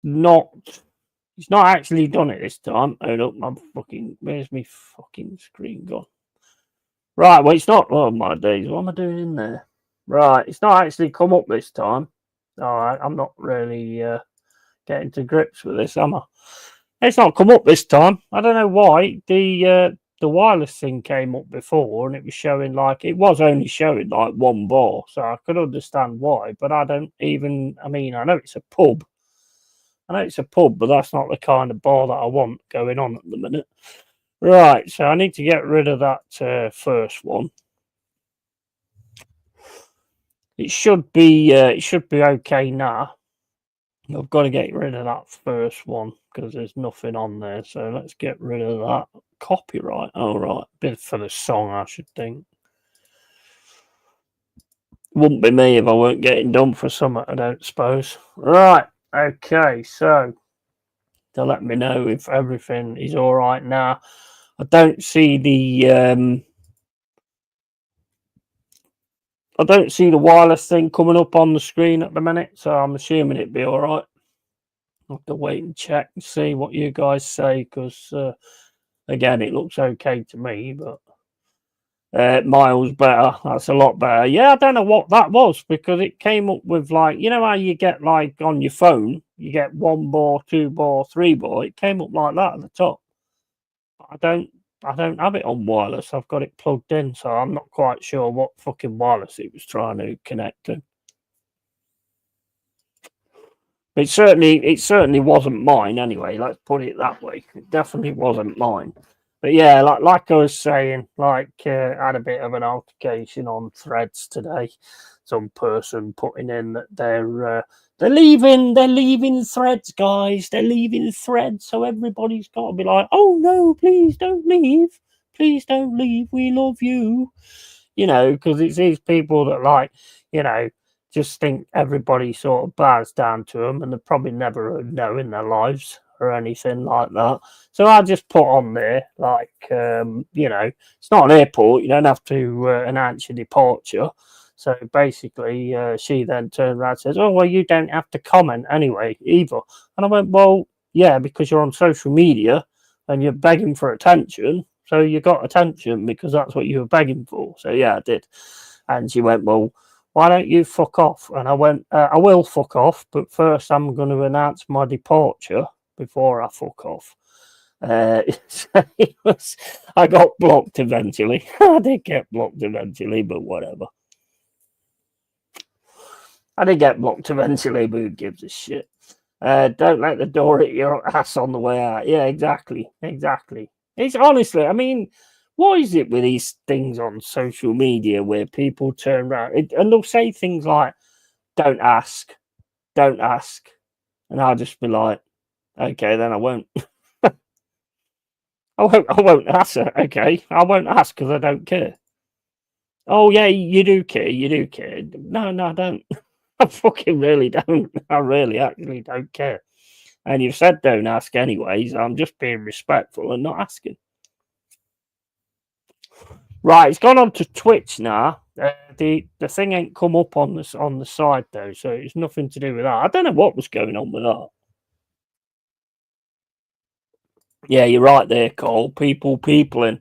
not. He's not actually done it this time. Hold up, where's my fucking screen gone? Right, well, it's not. Oh my days, what am I doing in there? Right, it's not actually come up this time. All right, I'm not really getting to grips with this, am I? It's not come up this time. I don't know why. The wireless thing came up before, and it was only showing like one bar, so I could understand why. But I don't even. I mean, I know it's a pub. But that's not the kind of bar that I want going on at the minute. Right, so I need to get rid of that first one. It should be okay now. I've got to get rid of that first one because there's nothing on there. So let's get rid of that. Copyright. All right, bit for the song, I should think. Wouldn't be me if I weren't getting done for something, I don't suppose. Right, okay, so to let me know if everything is all right now. I don't see the wireless thing coming up on the screen at the minute, so I'm assuming it'd be all right. I'll have to wait and check and see what you guys say, because again, it looks okay to me, but miles better. That's a lot better. Yeah, I don't know what that was, because it came up with, like, you know how you get, like, on your phone, you get 1 bar, 2 bar, 3 bar. It came up like that at the top. I don't have it on wireless. I've got it plugged in, so I'm not quite sure what fucking wireless it was trying to connect to. It certainly wasn't mine anyway. Let's put it that way. It definitely wasn't mine. But yeah, like I was saying, I had a bit of an altercation on Threads today. Some person putting in that they're leaving Threads, guys. They're leaving Threads, so everybody's got to be like, oh no, please don't leave. Please don't leave. We love you. You know, because it's these people that just think everybody sort of bows down to them, and they've probably never know in their lives or anything like that. So I just put on there, it's not an airport. You don't have to announce your departure. So basically, she then turned around and says, oh, well, you don't have to comment anyway, either. And I went, well, yeah, because you're on social media and you're begging for attention. So you got attention because that's what you were begging for. So yeah, I did. And she went, well, why don't you fuck off? And I went, I will fuck off, but first I'm going to announce my departure before I fuck off. So I got blocked eventually. I did get blocked eventually, but whatever. I did get blocked eventually, but who gives a shit? Don't let the door hit your ass on the way out. Yeah, exactly. It's honestly, I mean, what is it with these things on social media where people turn around and they'll say things like, don't ask. And I'll just be like, okay, then I won't. I won't ask her. Okay, I won't ask because I don't care. Oh, yeah, you do care. No, I don't. I fucking really don't. I really actually don't care. And you've said don't ask anyways. I'm just being respectful and not asking. Right, it's gone on to Twitch now. The thing ain't come up on the side though, so it's nothing to do with that. I don't know what was going on with that. Yeah, you're right there, Cole. Peopling.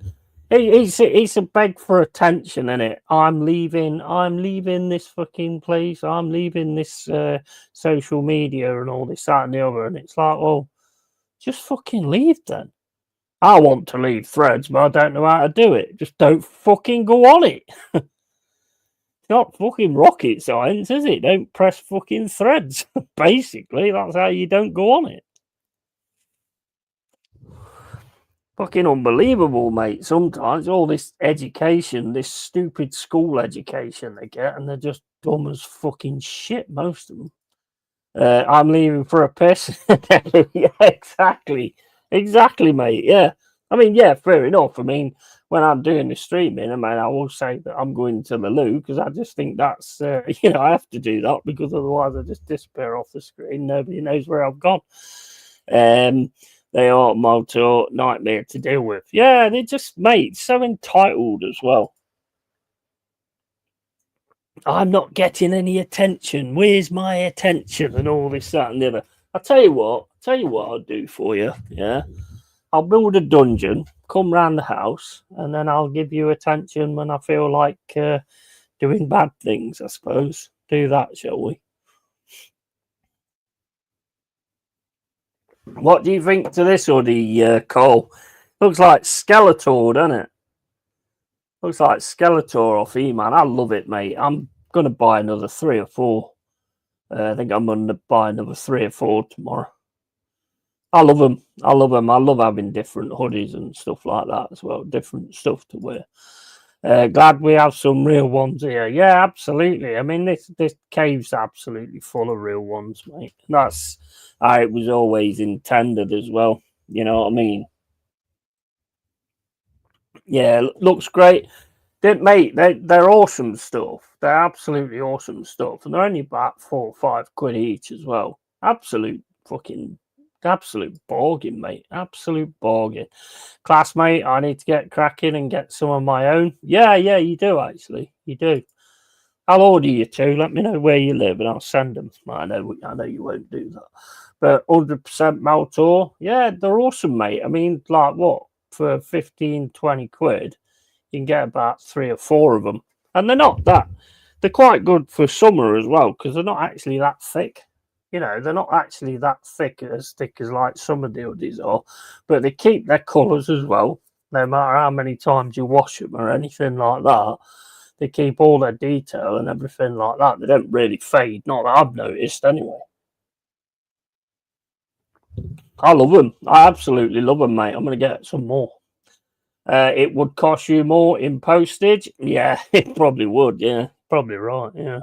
It's a beg for attention, isn't it? I'm leaving this fucking place. I'm leaving this social media and all this, that, and the other. And it's like, well, just fucking leave then. I want to leave Threads, but I don't know how to do it. Just don't fucking go on it. It's not fucking rocket science, is it? Don't press fucking Threads. Basically, that's how you don't go on it. Fucking unbelievable, mate. Sometimes all this education, this stupid school education they get, and they're just dumb as fucking shit, most of them. I'm leaving for a piss. Yeah, exactly, mate. Yeah, I mean, yeah, fair enough. I mean, when I'm doing the streaming, I will say that I'm going to the loo because I just think that's, I have to do that because otherwise I just disappear off the screen. Nobody knows where I've gone. They are motor nightmare to deal with. Yeah, they're just, mate, so entitled as well. I'm not getting any attention. Where's my attention? And all this, that, and the other. I'll tell you what. I'll do for you. Yeah, I'll build a dungeon. Come round the house, and then I'll give you attention when I feel like doing bad things. I suppose. Do that, shall we? What do you think to this hoodie, Cole? Looks like Skeletor, doesn't it? Looks like Skeletor off E-Man. I love it, mate. I'm going to buy another 3 or 4. I think I'm going to buy another 3 or 4 tomorrow. I love them. I love them. I love having different hoodies and stuff like that as well. Different stuff to wear. Glad we have some real ones here. Yeah, absolutely. I mean, this cave's absolutely full of real ones, mate. That's how it was always intended as well. You know what I mean? Yeah, looks great. Mate, they're awesome stuff. They're absolutely awesome stuff. And they're only about 4 or 5 quid each as well. Absolute bargain, mate. Absolute bargain. Classmate, I need to get cracking and get some of my own. Yeah, you do actually. You do. I'll order you 2. Let me know where you live and I'll send them. I know you won't do that. But 100% Maltor, yeah, they're awesome, mate. I mean, like what? For 15, 20 quid, you can get about 3 or 4 of them. And they're quite good for summer as well, because they're not actually that thick. You know, they're not actually that thick as like some of the hoodies are, but they keep their colours as well. No matter how many times you wash them or anything like that, they keep all their detail and everything like that. They don't really fade, not that I've noticed anyway. I love them. I absolutely love them, mate. I'm going to get some more. It would cost you more in postage. Yeah, it probably would. Yeah, probably right. Yeah.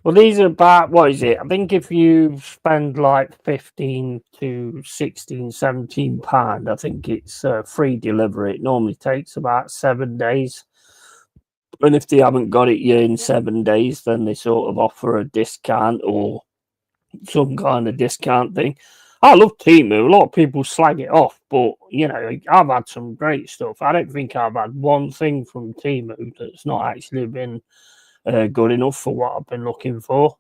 Well, these are about, what is it? I think if you spend like 15 to 16, 17 pound, I think it's free delivery. It normally takes about 7 days. And if they haven't got it yet in 7 days, then they sort of offer a discount or some kind of discount thing. I love Temu. A lot of people slag it off, but you know, I've had some great stuff. I don't think I've had one thing from Temu that's not actually been good enough for what I've been looking for.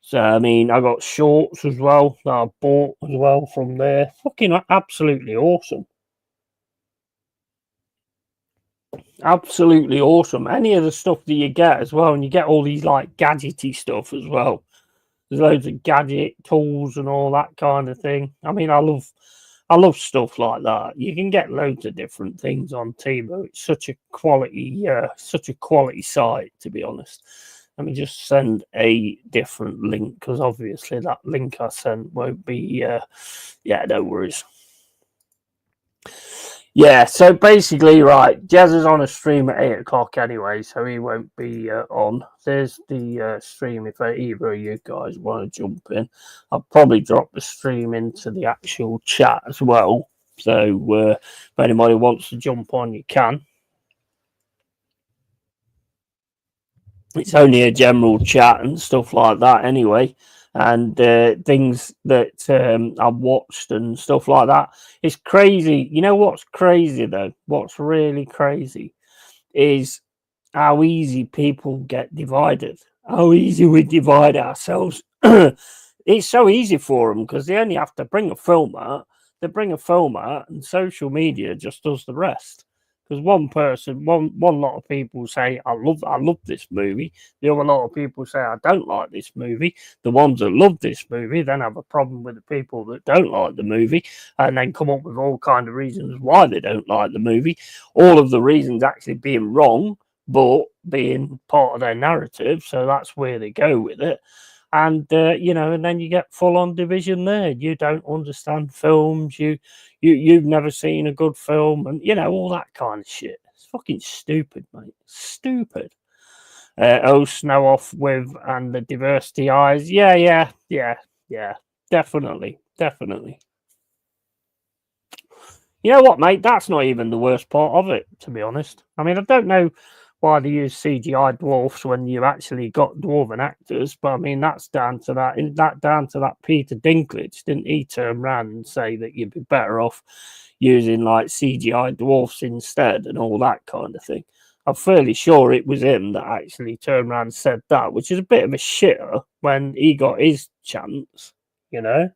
So I mean, I got shorts as well that I bought as well from there. Fucking absolutely awesome. Absolutely awesome. Any of the stuff that you get as well, and you get all these like gadgety stuff as well. There's loads of gadget tools and all that kind of thing. I mean, I love stuff like that. You can get loads of different things on Temu. It's such a quality site, to be honest. Let me just send a different link, because obviously that link I sent won't be. Yeah, no worries. Yeah, so basically, right, Jez is on a stream at 8 o'clock anyway, so he won't be on. There's the stream if either of you guys want to jump in. I'll probably drop the stream into the actual chat as well. So if anybody wants to jump on, you can. It's only a general chat and stuff like that anyway. And things that I've watched and stuff like that. It's crazy. You know what's crazy though? What's really crazy is how easy people get divided. How easy we divide ourselves. It's so easy for them because they only have to bring a film out. They bring a film out, and social media just does the rest. Because one lot of people say I love this movie. The other lot of people say I don't like this movie. The ones that love this movie then have a problem with the people that don't like the movie, and then come up with all kind of reasons why they don't like the movie. All of the reasons actually being wrong, but being part of their narrative. So that's where they go with it. And and then you get full on division there. You don't understand films. You've never seen a good film, and all that kind of shit. It's fucking stupid, mate. Stupid. Snow off with and the diversity eyes. Yeah. Definitely. You know what, mate? That's not even the worst part of it, to be honest. I mean, I don't know why they use CGI dwarfs when you actually got dwarven actors, but I mean that's down to that Peter Dinklage. Didn't he turn around and say that you'd be better off using like CGI dwarfs instead and all that kind of thing? I'm fairly sure it was him that actually turned around and said that, which is a bit of a shitter when he got his chance, you know.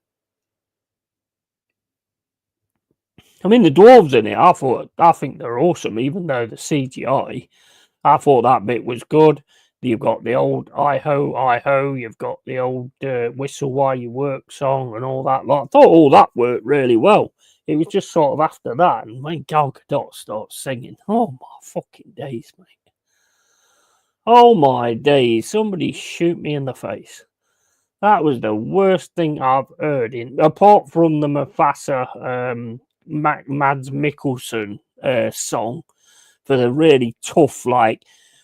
I mean, the dwarves in it, I think they're awesome, even though the CGI, I thought that bit was good. You've got the old I ho, you've got the old whistle while you work song and all that lot. I thought all that worked really well. It was just sort of after that, and when Gal Gadot starts singing, oh my fucking days, mate. Oh my days, somebody shoot me in the face. That was the worst thing I've heard in, apart from the Mufasa Mads Mikkelsen song for the really tough, like,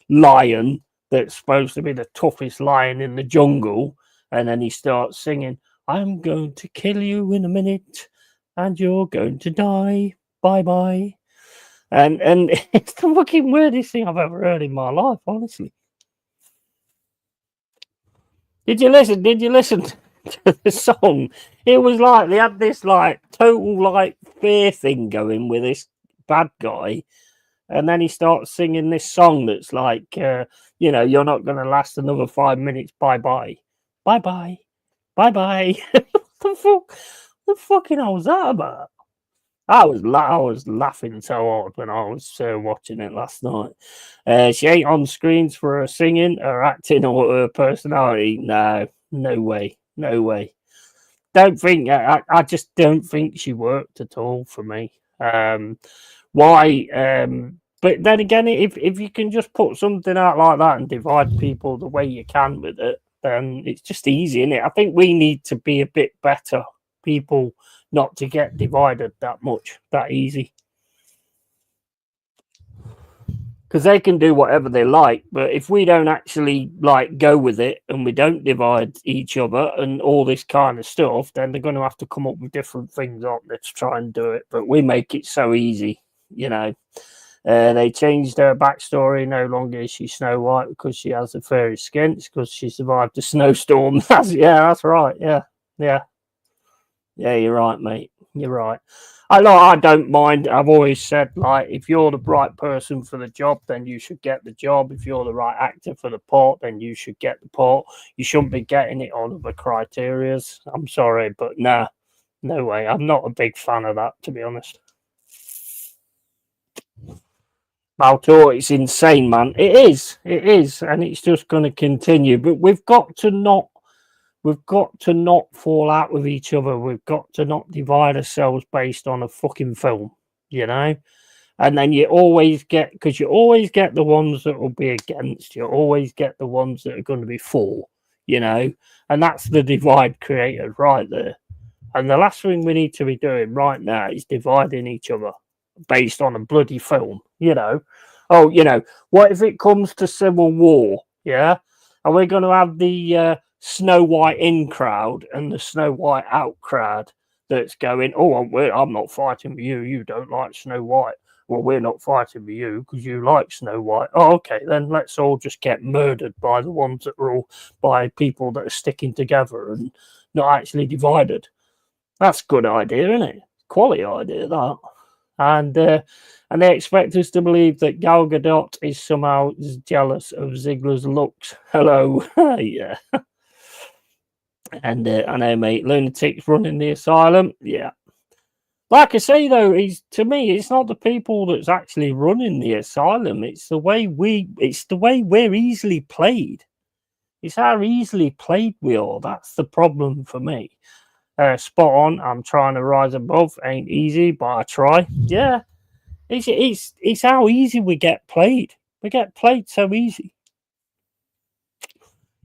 lion that's supposed to be the toughest lion in the jungle. And then he starts singing, I'm going to kill you in a minute and you're going to die. Bye bye. And it's the fucking weirdest thing I've ever heard in my life, honestly. Did you listen? Did you listen to the song? It was like they had this like total like fear thing going with this bad guy, and then he starts singing this song that's like, you're not going to last another 5 minutes. Bye bye, bye bye, bye bye. the fuck, the fucking hell was that about? I was laughing so hard when I was watching it last night. She ain't on screens for her singing, her acting, or her personality. No, no way, no way. Don't think. I just don't think she worked at all for me. Why? But then again, if you can just put something out like that and divide people the way you can with it, then it's just easy, isn't it? I think we need to be a bit better people not to get divided that much, that easy. Because they can do whatever they like, but if we don't actually like go with it and we don't divide each other and all this kind of stuff, then they're going to have to come up with different things, aren't they, to try and do it. But we make it so easy, you know. They changed her backstory. No longer is she Snow White because she has a fairy skin. It's because she survived a snowstorm. That's right. Yeah. You're right, mate. You're right. I don't mind. I've always said, like, if you're the right person for the job, then you should get the job. If you're the right actor for the part, then you should get the part. You shouldn't be getting it on other criterias. I'm sorry, but nah, no way. I'm not a big fan of that, to be honest. Maltor, it's insane, man. It is, and it's just going to continue. But we've got to not fall out with each other. We've got to not divide ourselves based on a fucking film, you know. And then you always get, because you always get the ones that will be against. You always get the ones that are going to be for, you know. And that's the divide created right there. And the last thing we need to be doing right now is dividing each other based on a bloody film, you know. Oh, what if it comes to civil war? Yeah. Are we going to have the Snow White in crowd and the Snow White out crowd that's going, oh, I'm not fighting with you. You don't like Snow White. Well, we're not fighting with you because you like Snow White. Oh, okay, then let's all just get murdered by the ones that are all by people that are sticking together and not actually divided. That's a good idea, isn't it? Quality idea, that. And they expect us to believe that Gal Gadot is somehow jealous of Ziggler's looks. Hello, yeah. And I know, mate, lunatics running the asylum. Yeah. Like I say, though, to me, it's not the people that's actually running the asylum. It's the way we're easily played. It's how easily played we are. That's the problem for me. Spot on. I'm trying to rise above. Ain't easy, but I try. Yeah. It's how easy we get played. We get played so easy.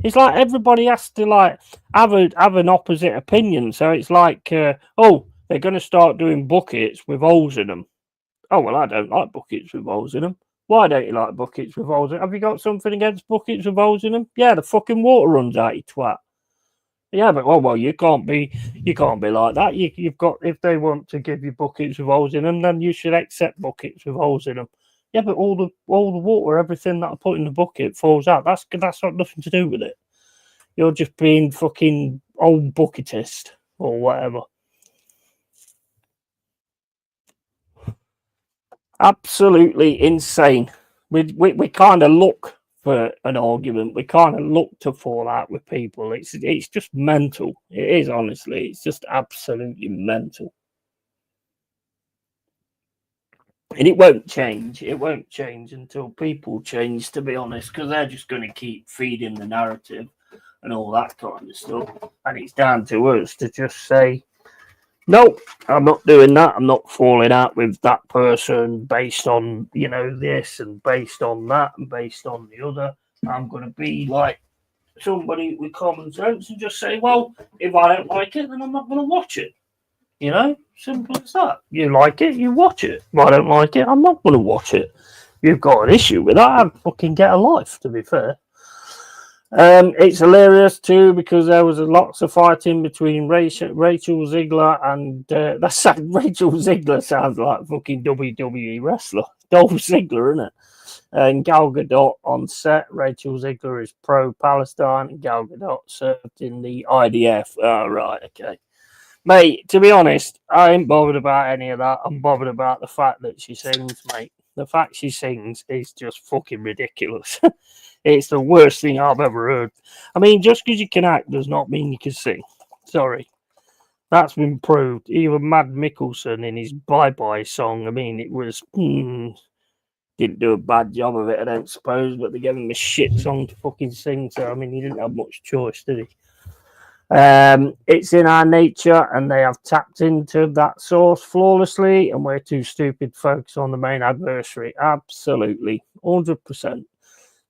It's like everybody has to like have an opposite opinion. So it's like, they're going to start doing buckets with holes in them. Oh well, I don't like buckets with holes in them. Why don't you like buckets with holes in them? Have you got something against buckets with holes in them? Yeah, the fucking water runs out, you twat. Yeah, but well, you can't be like that. You've got, if they want to give you buckets with holes in them, then you should accept buckets with holes in them. Yeah, but all the water, everything that I put in the bucket falls out. That's got nothing to do with it. You're just being fucking old bucketist or whatever. Absolutely insane. We kind of look for an argument. We kind of look to fall out with people. It's just mental. It is, honestly. It's just absolutely mental. And it won't change. It won't change until people change, to be honest, because they're just going to keep feeding the narrative and all that kind of stuff. And it's down to us to just say, nope, I'm not doing that. I'm not falling out with that person based on, this and based on that and based on the other. I'm going to be like somebody with common sense and just say, well, if I don't like it, then I'm not going to watch it. Simple as that. You like it, you watch it. If I don't like it, I'm not going to watch it. You've got an issue with that, I'd fucking get a life, to be fair. It's hilarious too because there was lots of fighting between Rachel Ziegler and Rachel Ziegler sounds like fucking WWE wrestler. Dolph Ziggler, isn't it? And Gal Gadot on set. Rachel Ziegler is pro-Palestine, and Gal Gadot served in the IDF. Oh, right, okay. Mate, to be honest, I ain't bothered about any of that. I'm bothered about the fact that she sings, mate. The fact she sings is just fucking ridiculous. It's the worst thing I've ever heard. I mean, just because you can act does not mean you can sing. Sorry. That's been proved. Even Mad Mikkelsen in his Bye Bye song, I mean, it was... didn't do a bad job of it, I don't suppose, but they gave him a shit song to fucking sing, so, I mean, he didn't have much choice, did he? It's in our nature, and they have tapped into that source flawlessly, and we're too stupid to focus on the main adversary. Absolutely. 100%.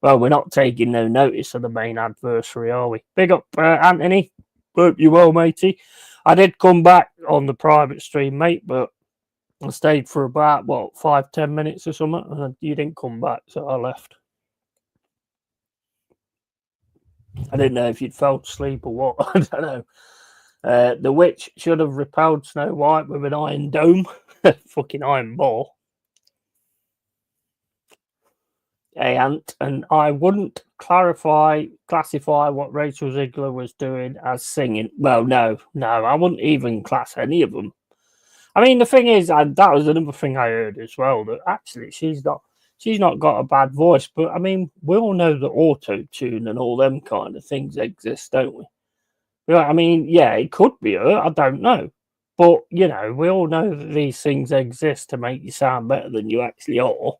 Well, we're not taking no notice of the main adversary, are we? Big up, Anthony. Hope you well, matey. I did come back on the private stream, mate, but I stayed for about, 5-10 minutes or something, and you didn't come back, so I left. I didn't know if you'd fell asleep or what. I don't know. The witch should have repelled Snow White with an iron dome. Fucking iron ball. Hey, Ant, and I wouldn't classify what Rachel Ziegler was doing as singing. Well, no, I wouldn't even class any of them. I mean, the thing is, that was another thing I heard as well, that actually she's not got a bad voice, but I mean, we all know that auto-tune and all them kind of things exist, don't we? I mean, yeah, it could be her, I don't know. But, we all know that these things exist to make you sound better than you actually are.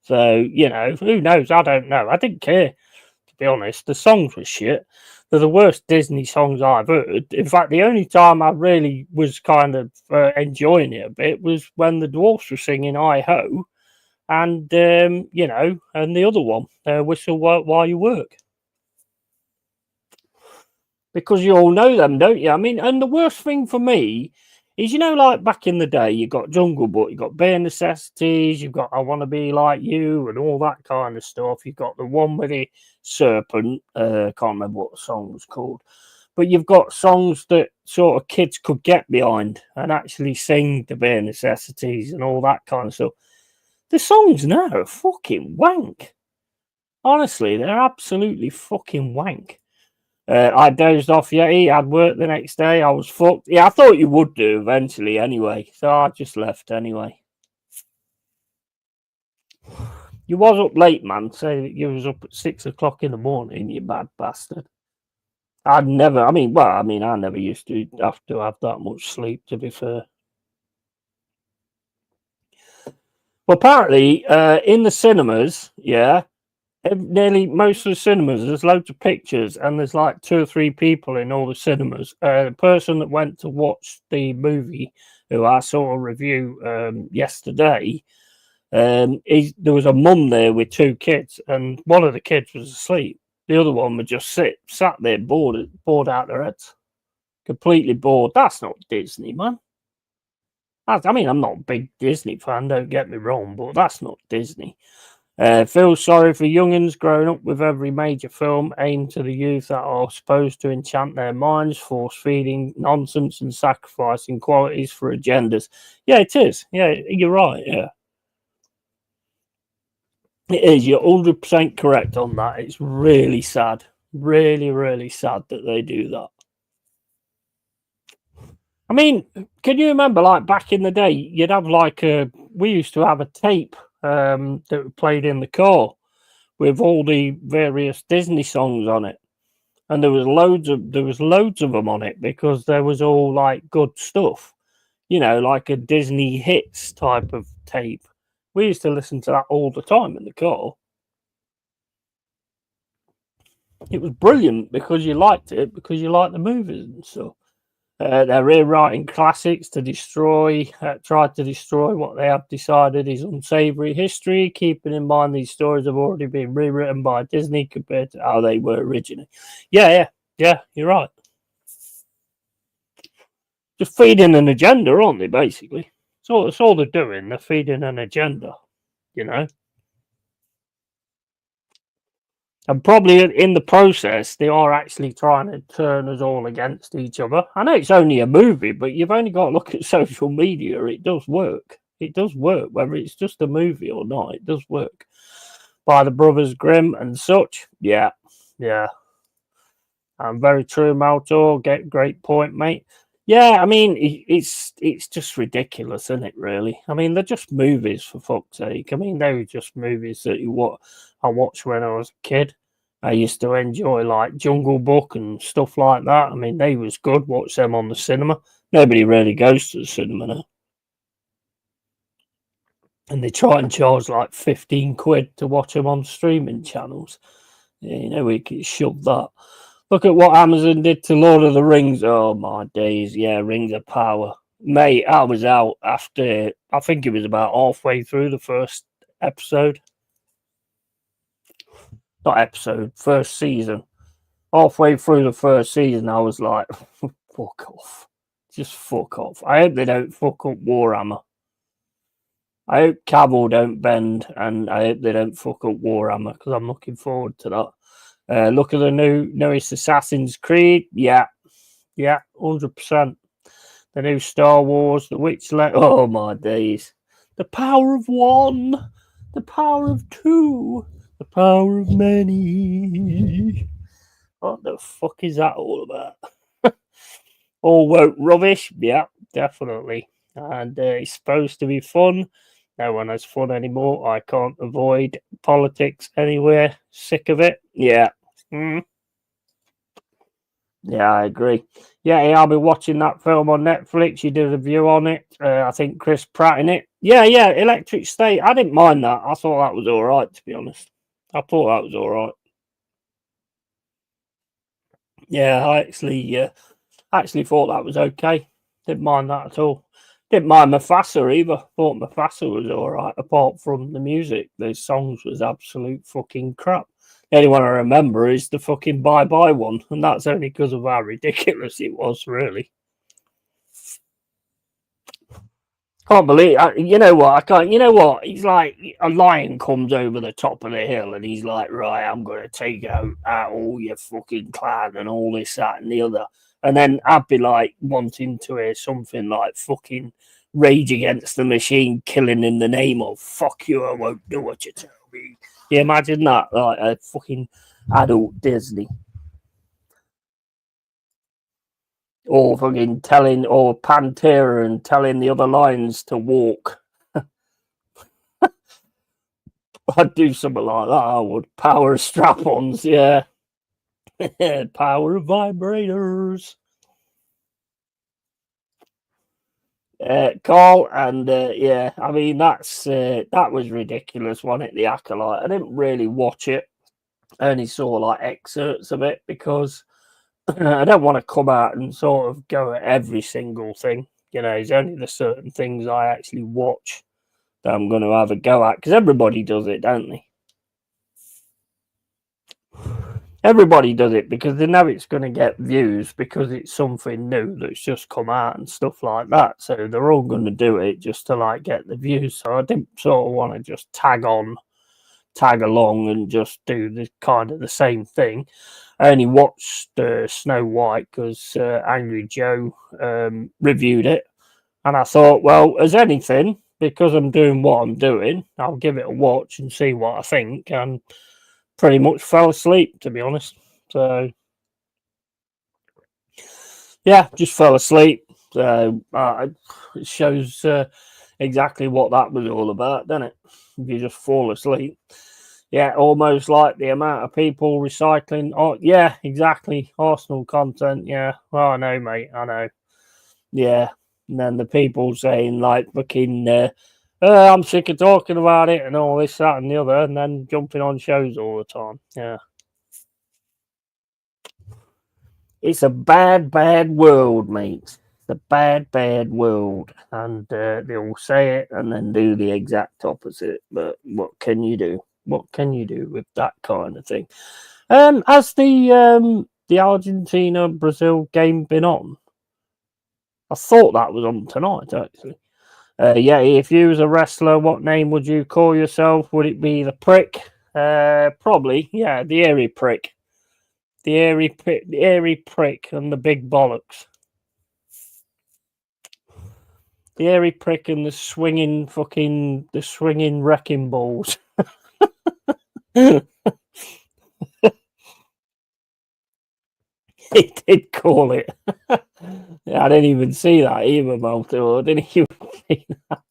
So, who knows? I don't know. I didn't care, to be honest. The songs were shit. They're the worst Disney songs I've heard. In fact, the only time I really was kind of enjoying it a bit was when the dwarfs were singing I Ho. And, and the other one, Whistle While You Work. Because you all know them, don't you? I mean, and the worst thing for me is, like back in the day, you got Jungle Book, you got Bare Necessities, you've got I Want to Be Like You, and all that kind of stuff. You've got the one with the serpent. Can't remember what the song was called. But you've got songs that sort of kids could get behind and actually sing the Bare Necessities and all that kind of stuff. The songs now are fucking wank. Honestly, they're absolutely fucking wank. I dozed off Yeti. I'd work the next day. I was fucked. Yeah, I thought you would do eventually anyway. So I just left anyway. You was up late, man. Say that you was up at 6 o'clock in the morning, you bad bastard. I never used to have that much sleep, to be fair. Well, apparently, in the cinemas, yeah, nearly most of the cinemas, there's loads of pictures, and there's like 2 or 3 people in all the cinemas. The person that went to watch the movie, who I saw a review yesterday, there was a mum there with 2 kids, and one of the kids was asleep. The other one would just sat there bored out their heads, completely bored. That's not Disney, man. I mean, I'm not a big Disney fan, don't get me wrong, but that's not Disney. Feel sorry for young'uns growing up with every major film aimed to the youth that are supposed to enchant their minds, force-feeding nonsense and sacrificing qualities for agendas. Yeah, it is. Yeah, you're right, yeah. It is. You're 100% correct on that. It's really sad. Really, really sad that they do that. I mean, can you remember, like, back in the day, you'd have, like, we used to have a tape that played in the car with all the various Disney songs on it, and there was loads of them on it because there was all like good stuff, like a Disney hits type of tape. We used to listen to that all the time in the car. It was brilliant because you liked it, because you liked the movies and stuff. They're rewriting classics to try to destroy what they have decided is unsavory history, keeping in mind these stories have already been rewritten by Disney compared to how they were originally. Yeah, you're right. Just feeding an agenda, aren't they, basically? So that's all they're doing. They're feeding an agenda, you know? And probably in the process, they are actually trying to turn us all against each other. I know it's only a movie, but you've only got to look at social media. It does work. It does work, whether it's just a movie or not. It does work. By the Brothers Grimm and such. Yeah. Very true, Maltor. Get great point, mate. Yeah, I mean, it's just ridiculous, isn't it, really? I mean, they're just movies, for fuck's sake. I mean, they were just movies that I watched when I was a kid. I used to enjoy, like, Jungle Book and stuff like that. I mean, they was good. Watch them on the cinema. Nobody really goes to the cinema now. And they try and charge, like, 15 quid to watch them on streaming channels. Yeah, we could shove that. Look at what Amazon did to Lord of the Rings. Oh, my days. Yeah, Rings of Power. Mate, I was out after, I think it was about halfway through the first episode. Not episode, first season. Halfway through the first season, I was like, fuck off. Just fuck off. I hope they don't fuck up Warhammer. I hope Cavill don't bend, and I hope they don't fuck up Warhammer, because I'm looking forward to that. Look at the newest Assassin's Creed. Yeah, 100%. The new Star Wars, The Witcher. Oh, my days. The power of one. The power of two. The power of many. What the fuck is that all about? All woke rubbish. Yeah, definitely. And it's supposed to be fun. No one has fun anymore. I can't avoid politics anywhere. Sick of it. Yeah. Yeah, I agree. Yeah, I'll be watching that film on Netflix. You did a review on it. I think Chris Pratt in it. Yeah, Electric State. I didn't mind that. I thought that was all right, to be honest. I thought that was all right. Yeah, I actually thought that was okay. Didn't mind that at all. Didn't mind Mufasa either. Thought Mufasa was all right, apart from the music. The songs was absolute fucking crap. The only one I remember is the fucking Bye Bye one, and that's only because of how ridiculous it was, really. Can't believe you know what? I can't. You know what? He's like a lion comes over the top of the hill, and he's like, "Right, I'm going to take out all your fucking clan and all this, that, and the other." And then I'd be like wanting to hear something like fucking Rage Against the Machine, killing in the name of "fuck you, I won't do what you tell me." You imagine that, like a fucking adult Disney. Or fucking telling, or Pantera and telling the other lions to walk. I'd do something like that. I would. Power of strap-ons, yeah. Power of vibrators. Carl, and yeah, I mean that was ridiculous, wasn't it? The Acolyte. I didn't really watch it. I only saw like excerpts of it because I don't want to come out and sort of go at every single thing. It's only the certain things I actually watch that I'm going to have a go at because everybody does it, don't they? Everybody does it because they know it's going to get views because it's something new that's just come out and stuff like that. So they're all going to do it just to like get the views. So I didn't sort of want to just tag along and just do the kind of the same thing. I only watched Snow White because Angry Joe reviewed it, and I thought, well, as anything, because I'm doing what I'm doing, I'll give it a watch and see what I think. And pretty much fell asleep, to be honest. So yeah, just fell asleep. So it shows exactly what that was all about, doesn't it? if you just fall asleep. Yeah, almost like the amount of people recycling. Oh, yeah, exactly. Arsenal content. Yeah. Well, I know, mate. I know. Yeah. And then the people saying, like, fucking, I'm sick of talking about it and all this, that, and the other, and then jumping on shows all the time. Yeah. It's a bad, bad world, mate. It's a bad, bad world. And they'll say it and then do the exact opposite. But what can you do? What can you do with that kind of thing? Has the Argentina Brazil game been on? I thought that was on tonight, actually. Yeah, if you was a wrestler, what name would you call yourself? Would it be the prick? Probably, yeah, the airy prick. The airy prick and the big bollocks. The airy prick and the swinging wrecking balls. He did call it. Yeah, I didn't even see that either, Malto. I didn't even see that.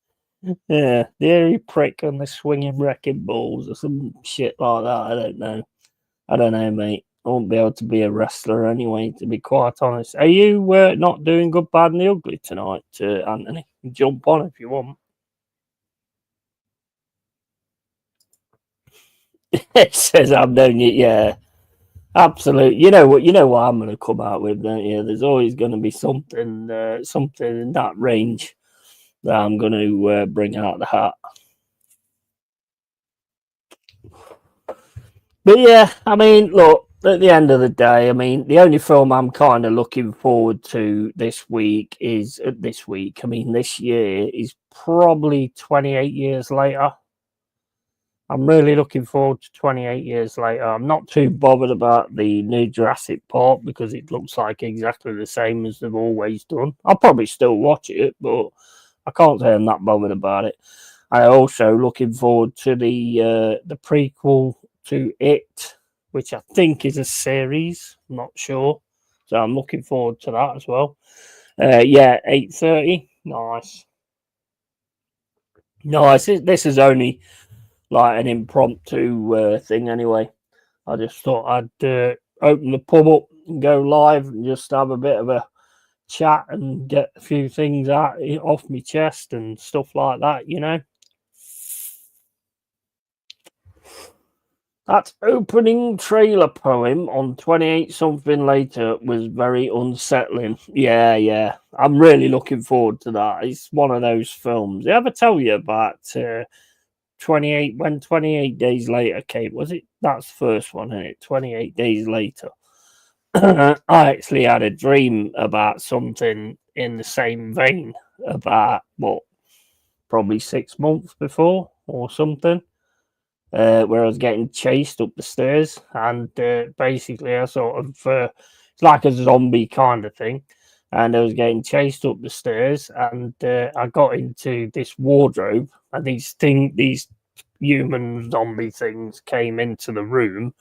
Yeah, the airy prick and the swinging wrecking balls or some shit like that. I don't know. I don't know, mate. I won't be able to be a wrestler anyway, to be quite honest. Are you not doing good, bad, and the ugly tonight, Anthony? Jump on if you want. It says I'm doing it, yeah. Absolutely. You know what? You know what I'm going to come out with, don't you? There's always going to be something, something in that range that I'm going to bring out the hat. But yeah, I mean, look. At the end of the day, I mean, the only film I'm kind of looking forward to this week is this week. I mean, this year is probably 28 years later. I'm really looking forward to 28 years later. I'm not too bothered about the new Jurassic Park because it looks like exactly the same as they've always done. I'll probably still watch it, but I can't say I'm not bothered about it. I also looking forward to the prequel to It, which I think is a series. I'm not sure, so I'm looking forward to that as well. Yeah, 8:30. Nice, nice. This is only like an impromptu thing anyway. I just thought I'd open the pub up and go live and just have a bit of a chat and get a few things out off my chest and stuff like that, you know. That opening trailer poem on 28 something later was very unsettling. Yeah, yeah. I'm really looking forward to that. It's one of those films. Did I ever tell you about 28 when 28 days later came? Was it that's the first one, isn't it? 28 days later. I actually had a dream about something in the same vein about what probably 6 months before or something. Where I was getting chased up the stairs, and basically I sort of it's like a zombie kind of thing, and I was getting chased up the stairs, and I got into this wardrobe, and these human zombie things came into the room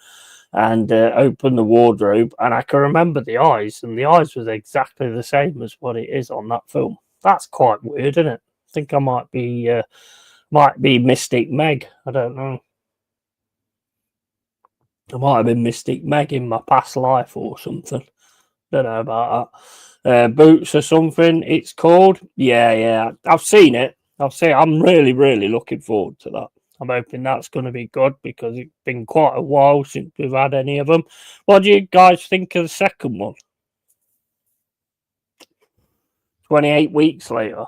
and opened the wardrobe, and I can remember the eyes, and the eyes was exactly the same as what it is on that film. That's quite weird, isn't it? I think I might be Mystic Meg. I don't know. I might have been Mystic Meg in my past life or something. Don't know about that. Boots or something, it's called. Yeah, yeah. I've seen it. I'm really, really looking forward to that. I'm hoping that's going to be good because it's been quite a while since we've had any of them. What do you guys think of the second one? 28 weeks later.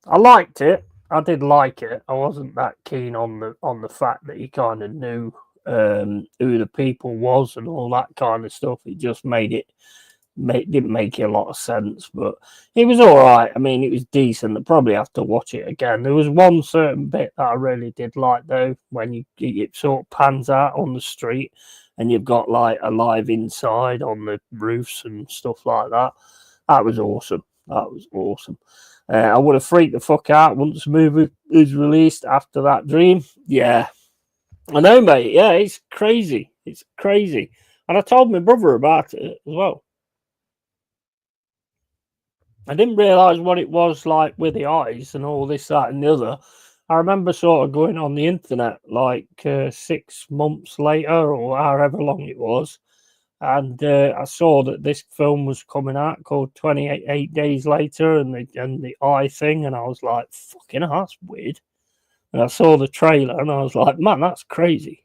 I liked it. I did like it. I wasn't that keen on the fact that you kind of knew who the people was and all that kind of stuff. It just didn't make a lot of sense, but it was all right. I mean, it was decent. I probably have to watch it again. There was one certain bit that I really did like though, when it sort of pans out on the street and you've got like a live inside on the roofs and stuff like that. That was awesome. That was awesome. I would have freaked the fuck out once the movie is released after that dream. Yeah, I know, mate. Yeah, it's crazy. It's crazy. And I told my brother about it as well. I didn't realise what it was like with the eyes and all this, that, and the other I remember sort of going on the internet like 6 months later or however long it was, and I saw that this film was coming out called 28 Days Later, and the eye thing, and I was like, fucking hell, that's weird. And I saw the trailer, and I was like, man, that's crazy.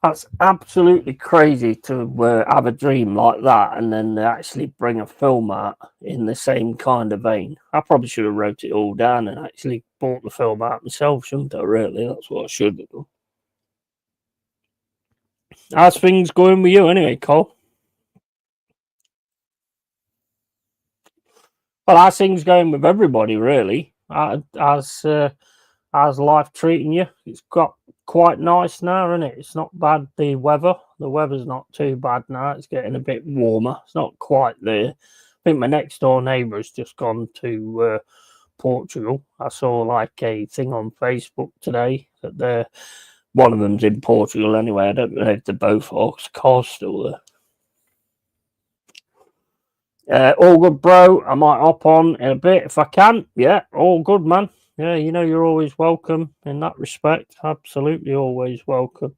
That's absolutely crazy to have a dream like that and then actually bring a film out in the same kind of vein. I probably should have wrote it all down and actually bought the film out myself, shouldn't I, really? That's what I should have done. How's things going with you anyway, Cole? Well, how's things going with everybody, really? How's life treating you? It's got quite nice now, isn't it? It's not bad, the weather. The weather's not too bad now. It's getting a bit warmer. It's not quite there. I think my next door neighbour has just gone to Portugal. I saw like a thing on Facebook today that one of them's in Portugal anyway. I don't know if they're both or Car's still there. All good, bro. I might hop on in a bit if I can. Yeah, all good, man. Yeah, you're always welcome in that respect. Absolutely always welcome.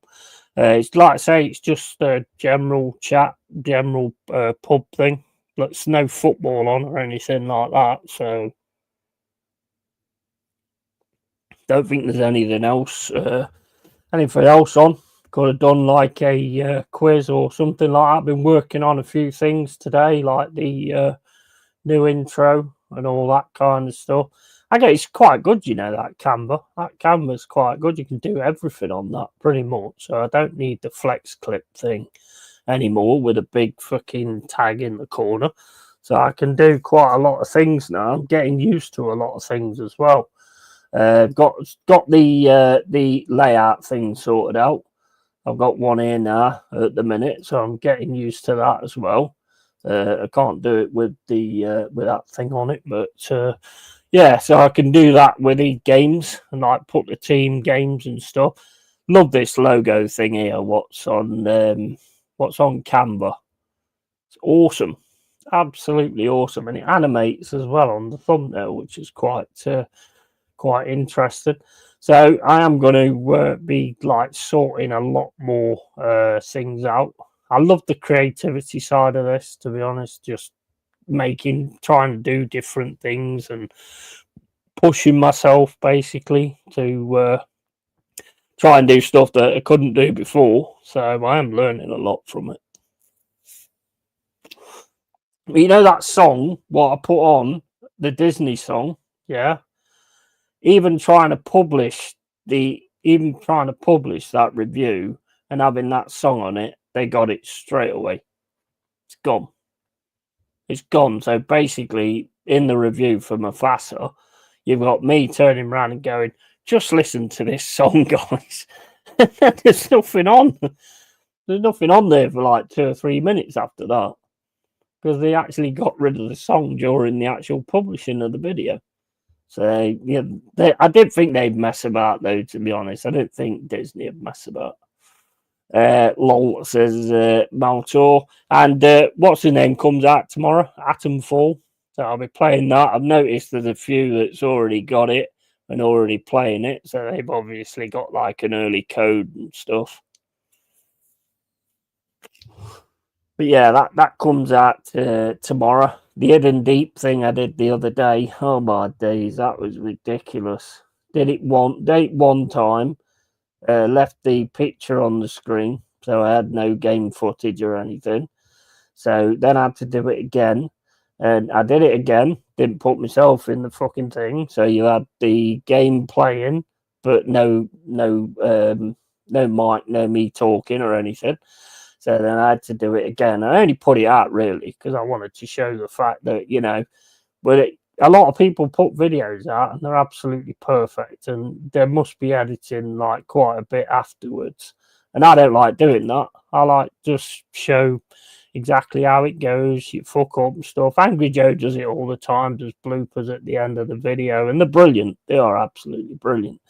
It's like I say, it's just a general chat, general pub thing. There's no football on or anything like that, so don't think there's anything else. Anything else on? Could have done like a quiz or something like that. I've been working on a few things today, like the new intro and all that kind of stuff. I guess it's quite good, that Canva. That Canva's quite good. You can do everything on that pretty much. So I don't need the flex clip thing anymore with a big fucking tag in the corner. So I can do quite a lot of things now. I'm getting used to a lot of things as well. Got the layout thing sorted out. I've got one here now at the minute, so I'm getting used to that as well. I can't do it with that thing on it, but yeah, so I can do that with the games and like put the team games and stuff. Love this logo thing here. What's on Canva? It's awesome, absolutely awesome, and it animates as well on the thumbnail, which is quite interesting. So I am going to be like sorting a lot more things out. I love the creativity side of this, to be honest. Just trying to do different things and pushing myself basically to try and do stuff that I couldn't do before. So I am learning a lot from it. That song, what I put on, the Disney song, yeah. Even trying to publish that review and having that song on it, they got it straight away. It's gone. It's gone. So basically, in the review for Mufasa, you've got me turning around and going, just listen to this song, guys. There's nothing on. There's nothing on there for like 2 or 3 minutes after that. Because they actually got rid of the song during the actual publishing of the video. So, yeah, I did think they'd mess about, though, to be honest. I didn't think Disney would mess about. LOL says Maltor. And what's the name comes out tomorrow? Atomfall. So I'll be playing that. I've noticed there's a few that's already got it and already playing it. So they've obviously got like an early code and stuff. But yeah, that comes out tomorrow. The Hidden Deep thing I did the other day. Oh my days, that was ridiculous. Did it one time, left the picture on the screen, so I had no game footage or anything. So then I had to do it again, and I did it again. Didn't put myself in the fucking thing. So you had the game playing, but no mic, no me talking or anything. So then I had to do it again. I only put it out really because I wanted to show the fact that, a lot of people put videos out and they're absolutely perfect and there must be editing like quite a bit afterwards. And I don't like doing that. I like just show exactly how it goes, you fuck up and stuff. Angry Joe does it all the time, does bloopers at the end of the video, and they're brilliant. They are absolutely brilliant.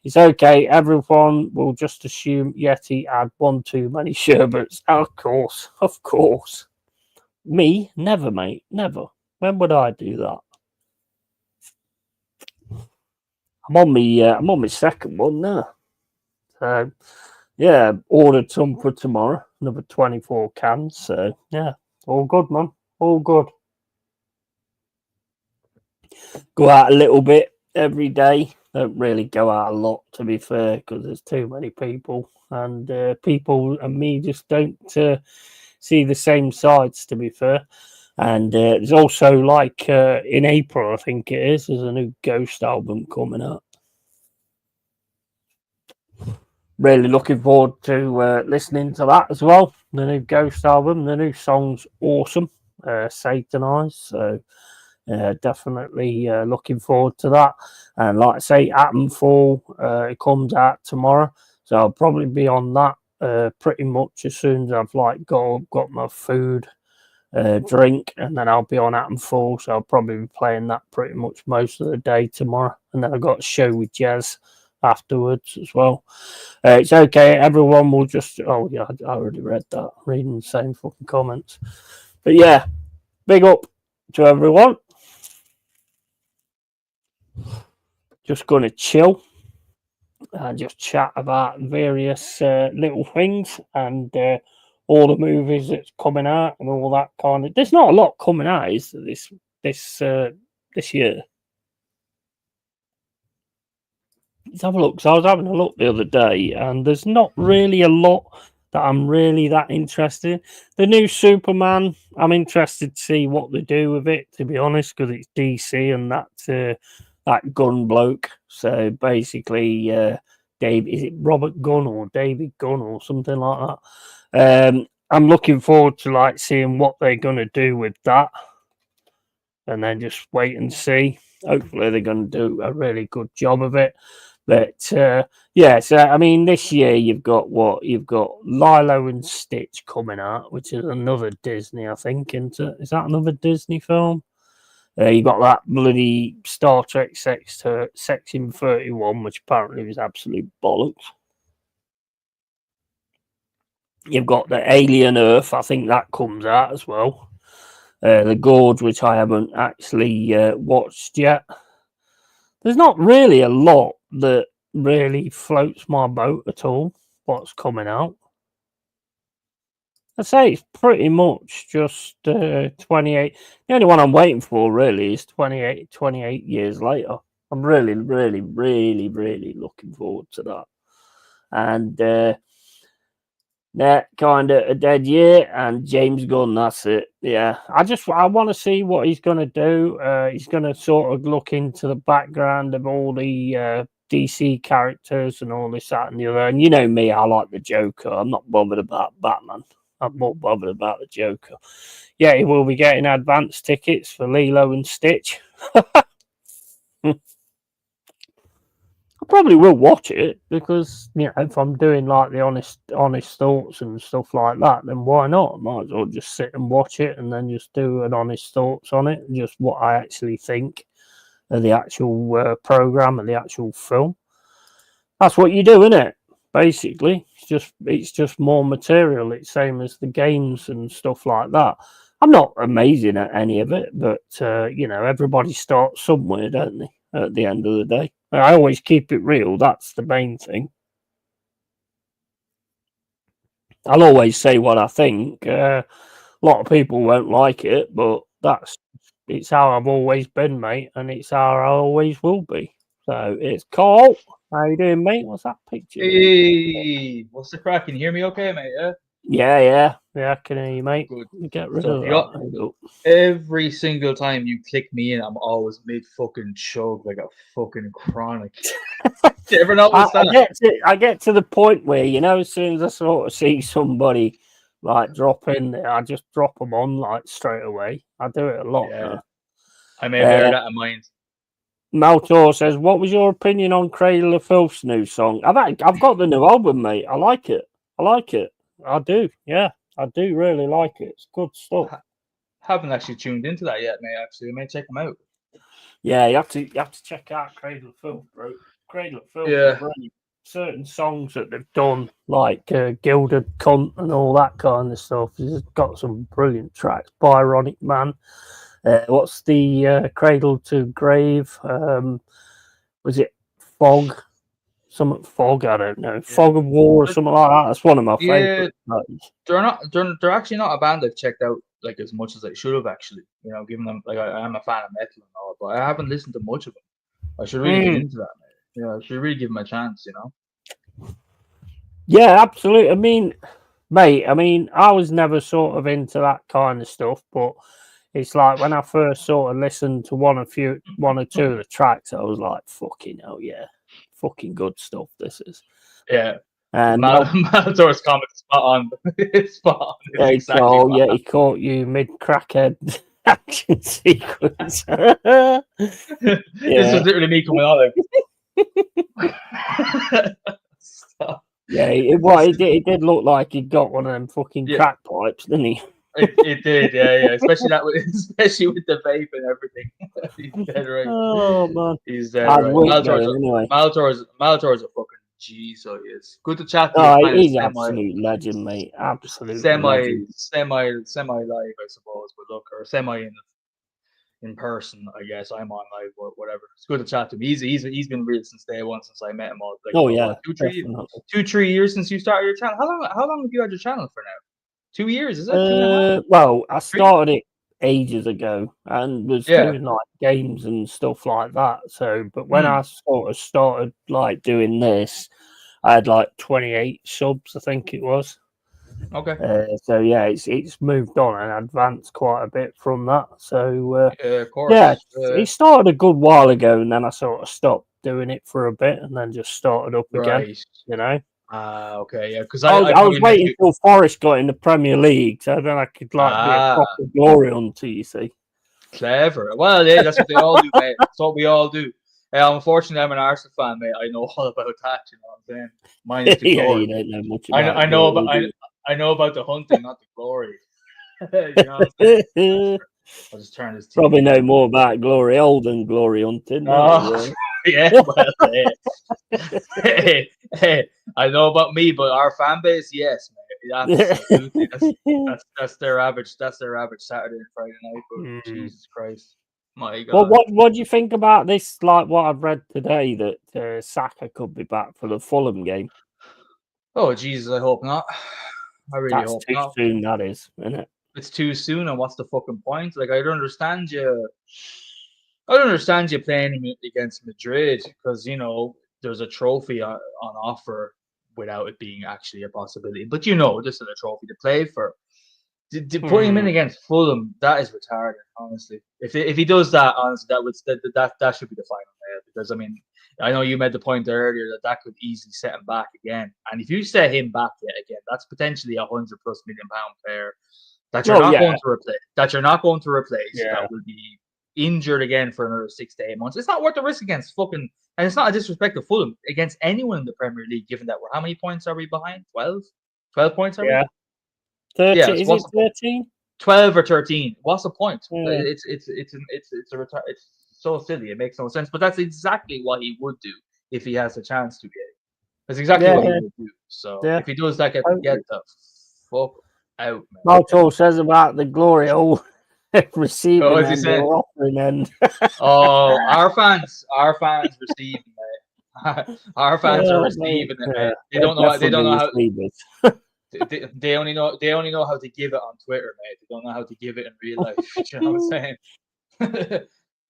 It's okay. Everyone will just assume Yeti had one too many sherbets. Of course. Me? Never, mate. Never. When would I do that? I'm on my second one now. So yeah, ordered some for tomorrow. Another 24 cans. So yeah, all good, man. All good. Go out a little bit every day. Don't really go out a lot, to be fair, because there's too many people, and people and me just don't see the same sides, to be fair. And there's also like in April, I think it is, there's a new Ghost album coming out. Really looking forward to listening to that as well. The new Ghost album, the new song's awesome. Satanized, so definitely looking forward to that. And like I say, Atomfall, it comes out tomorrow, so I'll probably be on that pretty much as soon as I've like got my food, drink, and then I'll be on Atomfall. So I'll probably be playing that pretty much most of the day tomorrow, and then I've got a show with Jazz afterwards as well. It's okay. Everyone will just. Oh yeah, I already read that. Reading the same fucking comments. But yeah, big up to everyone. Just gonna chill and just chat about various little things and all the movies that's coming out and all that kind of. There's not a lot coming out, is there, this year? Let's have a look. So I was having a look the other day, and there's not really a lot that I'm really that interested in. The new Superman, I'm interested to see what they do with it, to be honest, because it's DC and that gun bloke. So basically, Dave, is it Robert Gunn or David Gunn or something like that? I'm looking forward to like seeing what they're gonna do with that, and then just wait and see. Hopefully, they're going to do a really good job of it. But yeah, so I mean, this year you've got what? You've got Lilo and Stitch coming out, which is another Disney, I think. Is that another Disney film? You got that bloody Star Trek Section 31, which apparently was absolute bollocks. You've got the Alien Earth, I think that comes out as well. The Gorge, which I haven't actually watched yet. There's not really a lot that really floats my boat at all. What's coming out? I'd say it's pretty much just 28. The only one I'm waiting for really is 28 years later. I'm really, really, really, really looking forward to that. And that kind of a dead year, and James Gunn, that's it. Yeah, I want to see what he's going to do. He's going to sort of look into the background of all the DC characters and all this, that, and the other. And you know me, I like the Joker. I'm not bothered about Batman. I'm more bothered about the Joker. Yeah, he will be getting advance tickets for Lilo and Stitch. I probably will watch it because, you know, if I'm doing like the honest thoughts and stuff like that, then why not? I might as well just sit and watch it and then just do an honest thoughts on it, just what I actually think of the actual program and the actual film. That's what you do, isn't it? Basically, it's just more material. It's same as the games and stuff like that. I'm not amazing at any of it, but you know, everybody starts somewhere, don't they? At the end of the day, I always keep it real. That's the main thing. I'll always say what I think. A lot of people won't like it, but it's how I've always been, mate, and it's how I always will be. So it's Carl. How you doing, mate? What's that picture? Hey, what's the crack? Can you hear me okay, mate? Yeah. I can hear you, mate. Good. Get rid So of that. every single time you click me in, I'm always mid fucking chug like a fucking chronic. Do you ever notice that? I get to the point where, you know, as soon as I sort of see somebody like drop in there, I just drop them on like straight away. I do it a lot now. I may bear that in mind. Maltor says, "What was your opinion on Cradle of Filth's new song?" I've got the new album, mate. I like it. I do. Yeah, I do really like it. It's good stuff. Haven't actually tuned into that yet, mate. Actually, I may check them out. Yeah, you have to check out Cradle of Filth, bro. Cradle of Filth is brilliant. Certain songs that they've done, like Gilded Cunt and all that kind of stuff, it's got some brilliant tracks. Byronic Man. What's the Cradle to Grave? Was it Fog. Something Fog, I don't know. Fog of War or something like that. That's one of my Yeah, favourites. they're actually not a band I've checked out like as much as I should have actually. You know, given them like I am a fan of metal and all, but I haven't listened to much of them. I should really get into that, mate. Yeah, I should really give them a chance. You know. Yeah, absolutely. I mean, mate, I was never sort of into that kind of stuff, but it's like when I first sort of listened to one or two of the tracks, I was like, fucking hell, yeah. Fucking good stuff, this is. Yeah. And Malator's comment is spot on. It's spot on. It's exactly yeah, he caught you mid crackhead action sequence. This is literally me coming out like Stop. Yeah, it did look like he got one of them fucking crack pipes, didn't he? It did, yeah. Especially with the vape and everything. He's dead right. Oh man, he's dead right. Malator's a fucking G, so he is. Good to chat to you. He's an absolute legend, mate. Absolute legend. Semi live, I suppose, but look, or semi in person, I guess. I'm on live or whatever. It's good to chat to him. He's been real since day one, since I met him. Like, 2-3 years since you started your channel. How long have you had your channel for now? 2 years, is it? 2.5? Well, I started it ages ago and was doing like games and stuff like that. So, but when I sort of started like doing this, I had like 28 subs, I think it was. Okay. So yeah, it's moved on and advanced quite a bit from that. So of course. Yeah, it started a good while ago, and then I sort of stopped doing it for a bit, and then just started up again. You know. Okay, yeah, because I was waiting until Forest got in the Premier League, so then I could like be a proper glory hunter. You see. Clever. Well, yeah, that's what they all do, mate. That's what we all do. Unfortunately, I'm an Arsenal fan, mate. I know all about that. You know what I'm saying? Mine is the glory. You don't know much about I know about the hunting, not the glory. You know what I'm saying? I'll just turn this. Probably know more about glory old than glory hunting. Yeah, well, hey, I know about me, but our fan base, yes, mate. Absolutely. That's their average. That's their average Saturday and Friday night. But Jesus Christ, my God. Well, what do you think about this? Like what I've read today that Saka could be back for the Fulham game. Oh Jesus, I hope not. I really hope not. That's too soon. That is, isn't it? It's too soon, and what's the fucking point? Like, I don't understand you. I don't understand you playing against Madrid because, you know, there's a trophy on offer without it being actually a possibility. But, you know, this is a trophy to play for. Putting him in against Fulham, that is retarded, honestly. If he does that, honestly, that should be the final nail. Because, I mean, I know you made the point earlier that could easily set him back again. And if you set him back yet again, that's potentially £100+ million player that you're not going to replace. That you're not going to replace. That will be injured again for another 6 to 8 months. It's not worth the risk against fucking, and it's not a disrespect to Fulham, against anyone in the Premier League, given that how many points are we behind? 12 points are we? 13. Is it 13? 12 or 13. What's the point? It's so silly. It makes no sense. But that's exactly what he would do if he has a chance to get. That's exactly what he would do. So if he does that, get the fuck out, man. Malto says about the glory hole receiving offering end. Our fans receiving it. Our fans are receiving it, man. They don't know how. They only know how to give it on Twitter, mate. They don't know how to give it in real life. You know what I'm saying?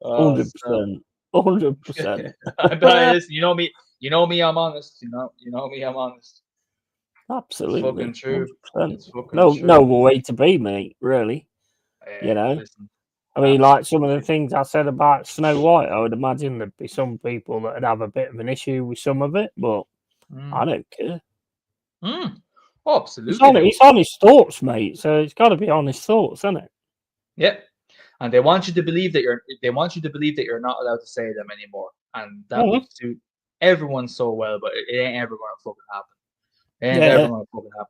100%. 100%. Listen, you know me. I'm honest. You know me. I'm honest. Absolutely. It's fucking true. It's fucking true. No way to be, mate. Really. You know. Listen, I mean, like some of the things I said about Snow White, I would imagine there'd be some people that would have a bit of an issue with some of it, but I don't care. Oh, absolutely. It's honest thoughts, mate. So it's got to be honest thoughts, isn't it? Yep. And they want you to believe that you're not allowed to say them anymore, and that would suit everyone so well. But it ain't ever gonna fucking happen.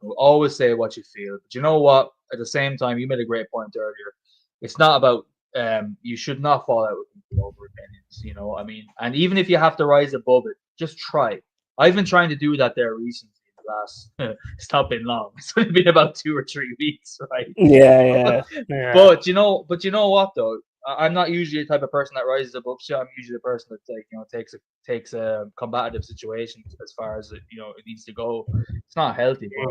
We'll always say what you feel. But you know what? At the same time, you made a great point earlier. It's not about you should not fall out with people over opinions. You know, I mean, and even if you have to rise above it, just try. I've been trying to do that there recently. Last it's not been long. It's only been about 2 or 3 weeks, right? Yeah. But you know what though? I'm not usually the type of person that rises above shit. I'm usually the person that takes a combative situation as far as it needs to go. It's not healthy, but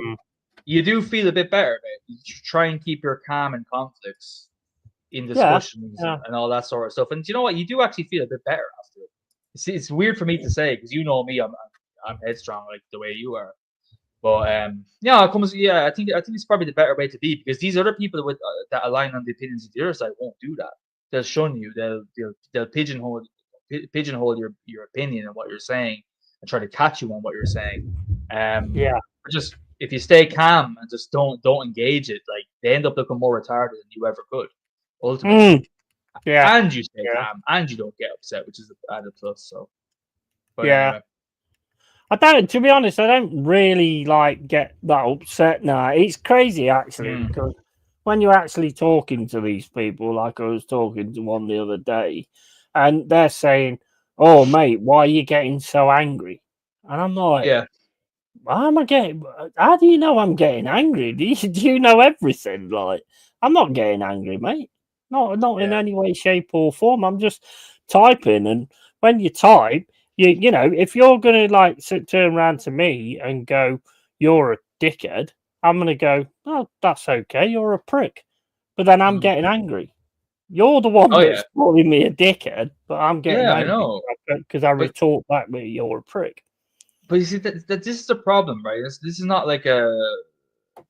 you do feel a bit better, mate. You try and keep your calm in conflicts, in discussions, and all that sort of stuff. And you know what? You do actually feel a bit better after it. It's weird for me to say because you know me, I'm headstrong like the way you are. But it comes. Yeah, I think it's probably the better way to be because these other people with that align on the opinions of the other side won't do that. They'll shun you. They'll pigeonhole your opinion and what you're saying and try to catch you on what you're saying. Just if you stay calm and just don't engage it, like they end up looking more retarded than you ever could. Ultimately, and you stay calm and you don't get upset, which is an added plus. So, but anyway. I don't, to be honest, I don't really get that upset now. It's crazy actually because when you're actually talking to these people, like I was talking to one the other day, and they're saying, "Oh, mate, why are you getting so angry?" And I'm like, "Why am I getting? How do you know I'm getting angry? Do you know everything? Like, I'm not getting angry, mate. Not in any way, shape, or form. I'm just typing, and when you type." You know, if you're gonna turn around to me and go, "You're a dickhead," I'm gonna go, "Oh, that's okay. You're a prick," but then I'm getting angry. You're the one that's calling me a dickhead, but I'm getting angry. I know because I retort back with "You're a prick." But you see, that this is the problem, right? This is not like a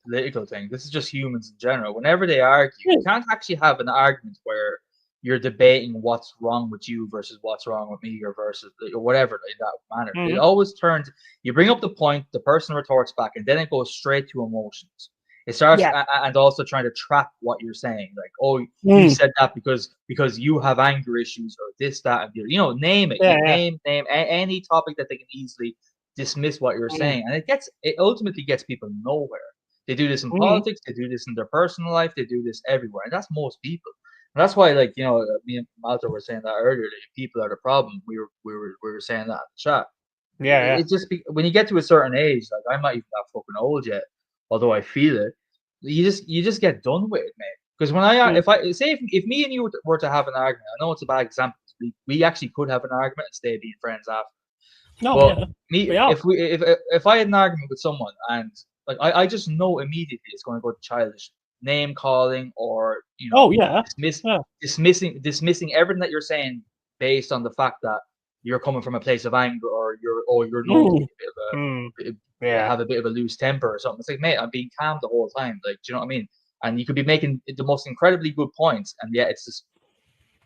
political thing. This is just humans in general. Whenever they argue, you can't actually have an argument where you're debating what's wrong with you versus what's wrong with me or whatever in that manner. It always turns, you bring up the point, the person retorts back, and then it goes straight to emotions. It starts and also trying to trap what you're saying, like, oh, you said that because you have anger issues or this, that, and the other. Name it. Name any topic that they can easily dismiss what you're saying, and it ultimately gets people nowhere. They do this in politics, they do this in their personal life, they do this everywhere, and that's most people. And that's why, me and Malta were saying that earlier, that people are the problem. We were saying that in the chat. It's just when you get to a certain age, like I'm not even that fucking old yet, although I feel it. You just get done with it, mate. Because when if me and you were to have an argument, I know it's a bad example. We actually could have an argument and stay being friends after. If I had an argument with someone and I just know immediately it's going to go to childish name calling or dismissing everything that you're saying based on the fact that you're coming from a place of anger or you're known to have a bit of a loose temper or something. It's like, mate, I'm being calm the whole time. Like, do you know what I mean? And you could be making the most incredibly good points, and yet it's just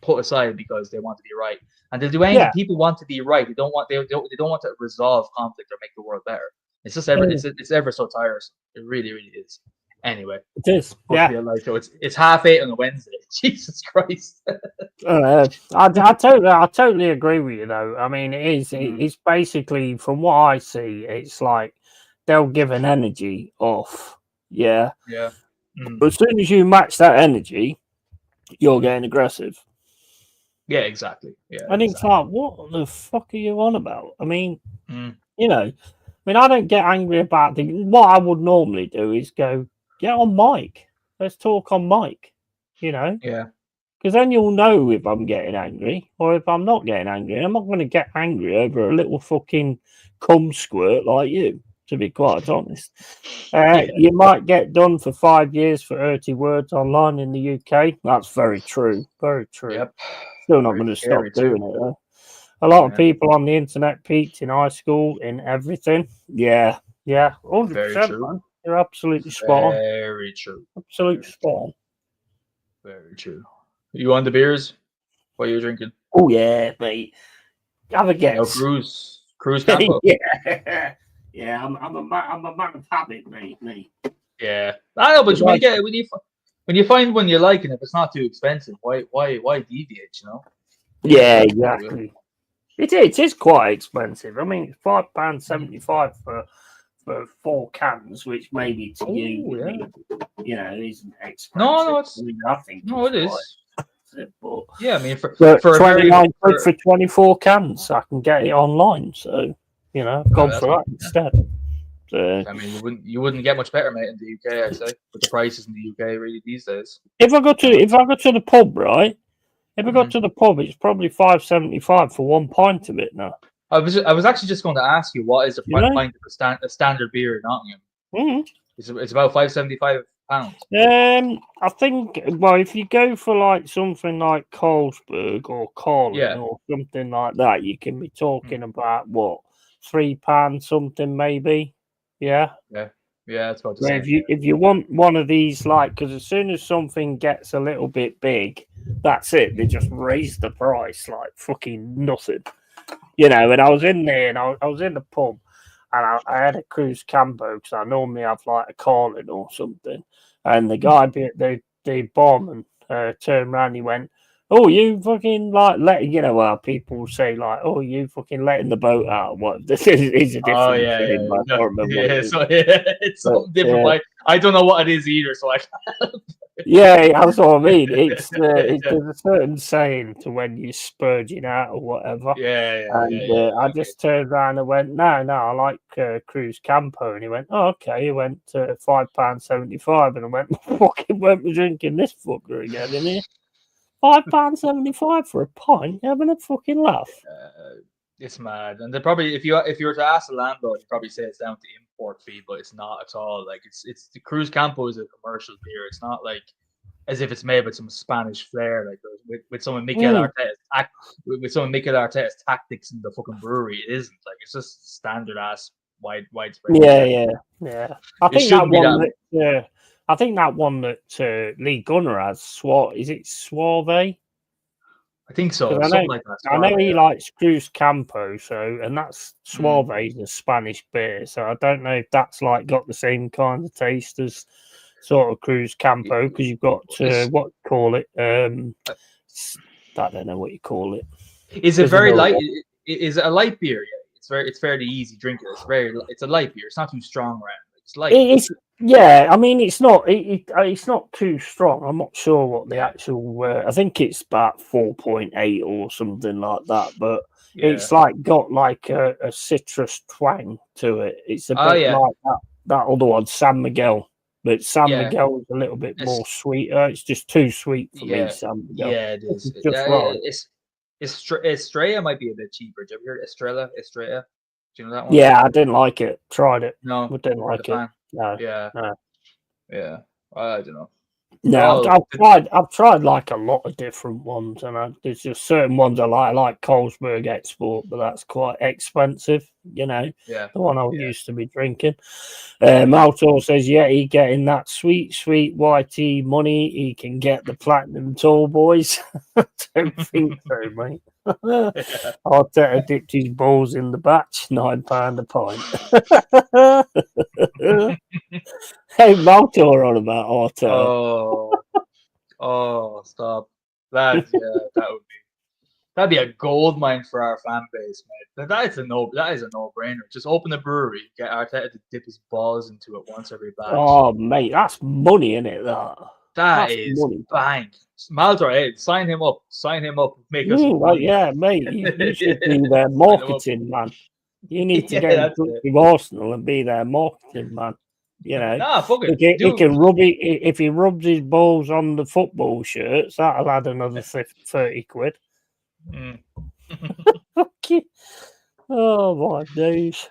put aside because they want to be right. And they'll do anything. People want to be right. They don't want to resolve conflict or make the world better. It's just it's ever so tiresome. It really, really is. Anyway, it is. It's 8:30 on a Wednesday. Jesus Christ. I totally agree with you though. I mean, it is. It's basically, from what I see, it's like they'll give an energy off. Yeah. But as soon as you match that energy, you're getting aggressive. Yeah, exactly. Yeah. And it's like, what the fuck are you on about? I mean, I don't get angry about things. What I would normally do is go, get on mic. Let's talk on mic. Yeah. Because then you'll know if I'm getting angry or if I'm not getting angry. I'm not going to get angry over a little fucking cum squirt like you, to be quite honest. You might get done for 5 years for dirty words online in the UK. That's very true. Very true. Yep. Still not going to stop doing it, though. A lot of people on the internet peaked in high school, in everything. Yeah. 100%, man. You're absolutely spot on. Very true. Absolutely spot on. Very true. You on the beers? What are you drinking? Oh, yeah, mate. Have a guess. No, Cruise Campo. Yeah, I'm a man of habit, mate. Yeah. I know, but when you find one you like, and if it's not too expensive, why deviate, Yeah, exactly. It is quite expensive. I mean, it's £5.75 for 4 cans, which maybe to you, isn't expensive. No, it's. I think it is. But yeah, I mean, for 29 quid for 24 cans, I can get it online. So I've gone for that instead. So, I mean, you wouldn't get much better, mate, in the UK. I'd say with the prices in the UK really these days. If I go to the pub, right, If we go to the pub, it's probably $5.75 for 1 pint of it now. I was actually just going to ask you, what is the You know? pint of a standard beer in Nottingham? Mm. It's about £5.75. I think, well, if you go for like something like Carlsberg or Carlin Yeah. or something like that, you can be talking about what, £3 something maybe. Yeah. Yeah, that's about the Where same. if you want one of these, like, because as soon as something gets a little bit big, that's it. They just raise the price like fucking nothing, you know. And I was in there, and I was in the pub, and I had a Cruz Campo because I normally have like a Carlin or something. And the guy, the barman, turned around. He went, "Oh, you fucking like let you know how people say like, oh, you fucking letting the boat out." What this is a different thing. I No, can't remember what it is. so it's something different. But I don't know what it is either. So yeah, that's what I mean. It's there's a certain saying to when you're spurging out or whatever. I just turned around and went, no, I like Cruz Campo, and he went, oh, okay. He went £5.75, and I went, fucking won't be drinking this fucker again, didn't he? £5.75 for a pint, having a fucking laugh. It's mad, and they probably if you were to ask the landlord, he'd probably say it's down to import fee, but it's not at all. Like it's the Cruz Campo is a commercial beer. It's not like as if it's made with some Spanish flair, like with someone Mikel Arteta's tactics in the fucking brewery. It isn't like it's just standard ass widespread. Yeah. I think that one that Lee Gunner has. Is it Suave? I think so. I know he likes Cruz Campo, and that's Suave is a Spanish beer. So I don't know if that's like got the same kind of taste as sort of Cruz Campo, because you've got what you call it. I don't know what you call it. Is it very light? Is it a light beer? Yeah, it's fairly easy drinking. It's a light beer. It's not too strong, right? It's light. Yeah, I mean, it's not too strong. I'm not sure what the actual. I think it's about 4.8 or something like that. But it's like got like a citrus twang to it. It's a bit like that other one, San Miguel. But San Miguel is a little bit more sweeter. It's just too sweet for me, San Miguel. Yeah, it is. Just right. Estrella might be a bit cheaper. Have you heard Estrella? Do you know that one? Yeah, I didn't like it. Tried it. No, I didn't like it. No. Yeah. I don't know. No, I've tried like a lot of different ones, and there's just certain ones I like Carlsberg Export, but that's quite expensive, you know. Yeah. The one I used to be drinking. Maltor says, he getting that sweet YT money. He can get the platinum tall boys. I don't think so, mate. Arteta dipped his balls in the batch, £9 a pint. Hey, Maltor on about Arteta. Oh, stop! That'd be a gold mine for our fan base, mate. That is a no-brainer. Just open the brewery, get Arteta to dip his balls into it once every batch. Oh, mate, that's money, isn't it? That's money. Bang. Maltor, hey, sign him up. Make us money. Yeah, mate. You should be their marketing man. You need to get in touch with Arsenal and be their marketing man. You know, fuck it. He can rub it if he rubs his balls on the football shirts. That'll add another 30 quid. Oh my days!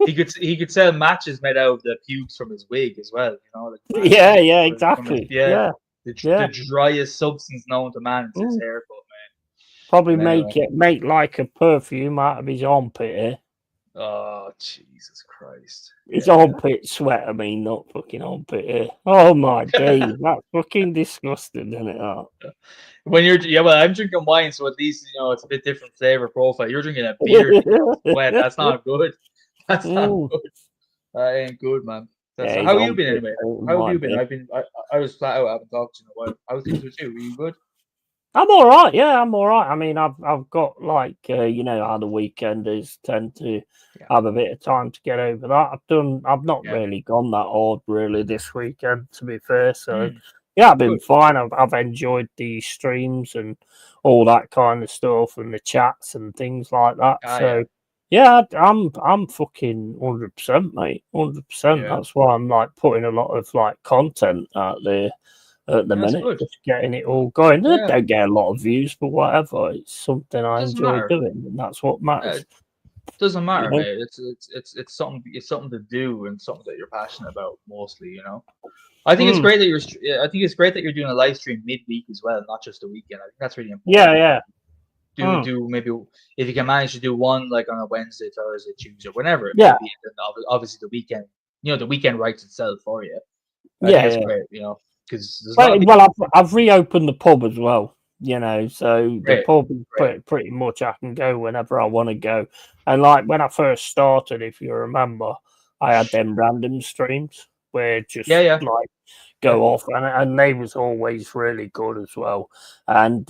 he could sell matches made out of the pubes from his wig as well. You know, exactly. The driest substance known to man is his haircut, man. Probably make like a perfume out of his armpit hair. Oh, Jesus Christ. It's armpit sweat, I mean, not fucking armpit hair. Oh my days, that's fucking disgusting, isn't it? When I'm drinking wine, so at least, it's a bit different flavor profile. You're drinking a beer sweat. That's not good. That's not good. That ain't good, man. How have you been anyway? How have you been? I was flat out. I haven't talked to you in a while. How are things with you? Were you good? I'm all right. Yeah, I'm all right. I mean, I've got like how the weekenders tend to have a bit of time to get over that. I've not really gone that hard really this weekend, to be fair. So I've been fine. I've enjoyed the streams and all that kind of stuff and the chats and things like that. I'm fucking 100%, mate. 100%. That's why I'm like putting a lot of like content out there. at the That's minute, good. just getting it all going. I Yeah. don't get a lot of views, but whatever. It's something I Doesn't enjoy matter. doing, and that's what Yeah, matters. doesn't matter, know? mate. It's something to do and something that you're passionate about mostly. You know. I think it's great that I think it's great that you're doing a live stream midweek as well, not just a weekend. I think that's really important. Yeah. Do maybe if you can manage to do one like on a Wednesday, Thursday, Tuesday, whenever it Yeah. may be. And then obviously the weekend, the weekend writes itself for you. I think Yeah, it's yeah. great, because there's a lot of Well, I've reopened the pub as well. So the great, pub is great. pretty much I can go whenever I want to go. And like when I first started, if you remember, I had them random streams where just Yeah. like go off, and they was always really good as well. And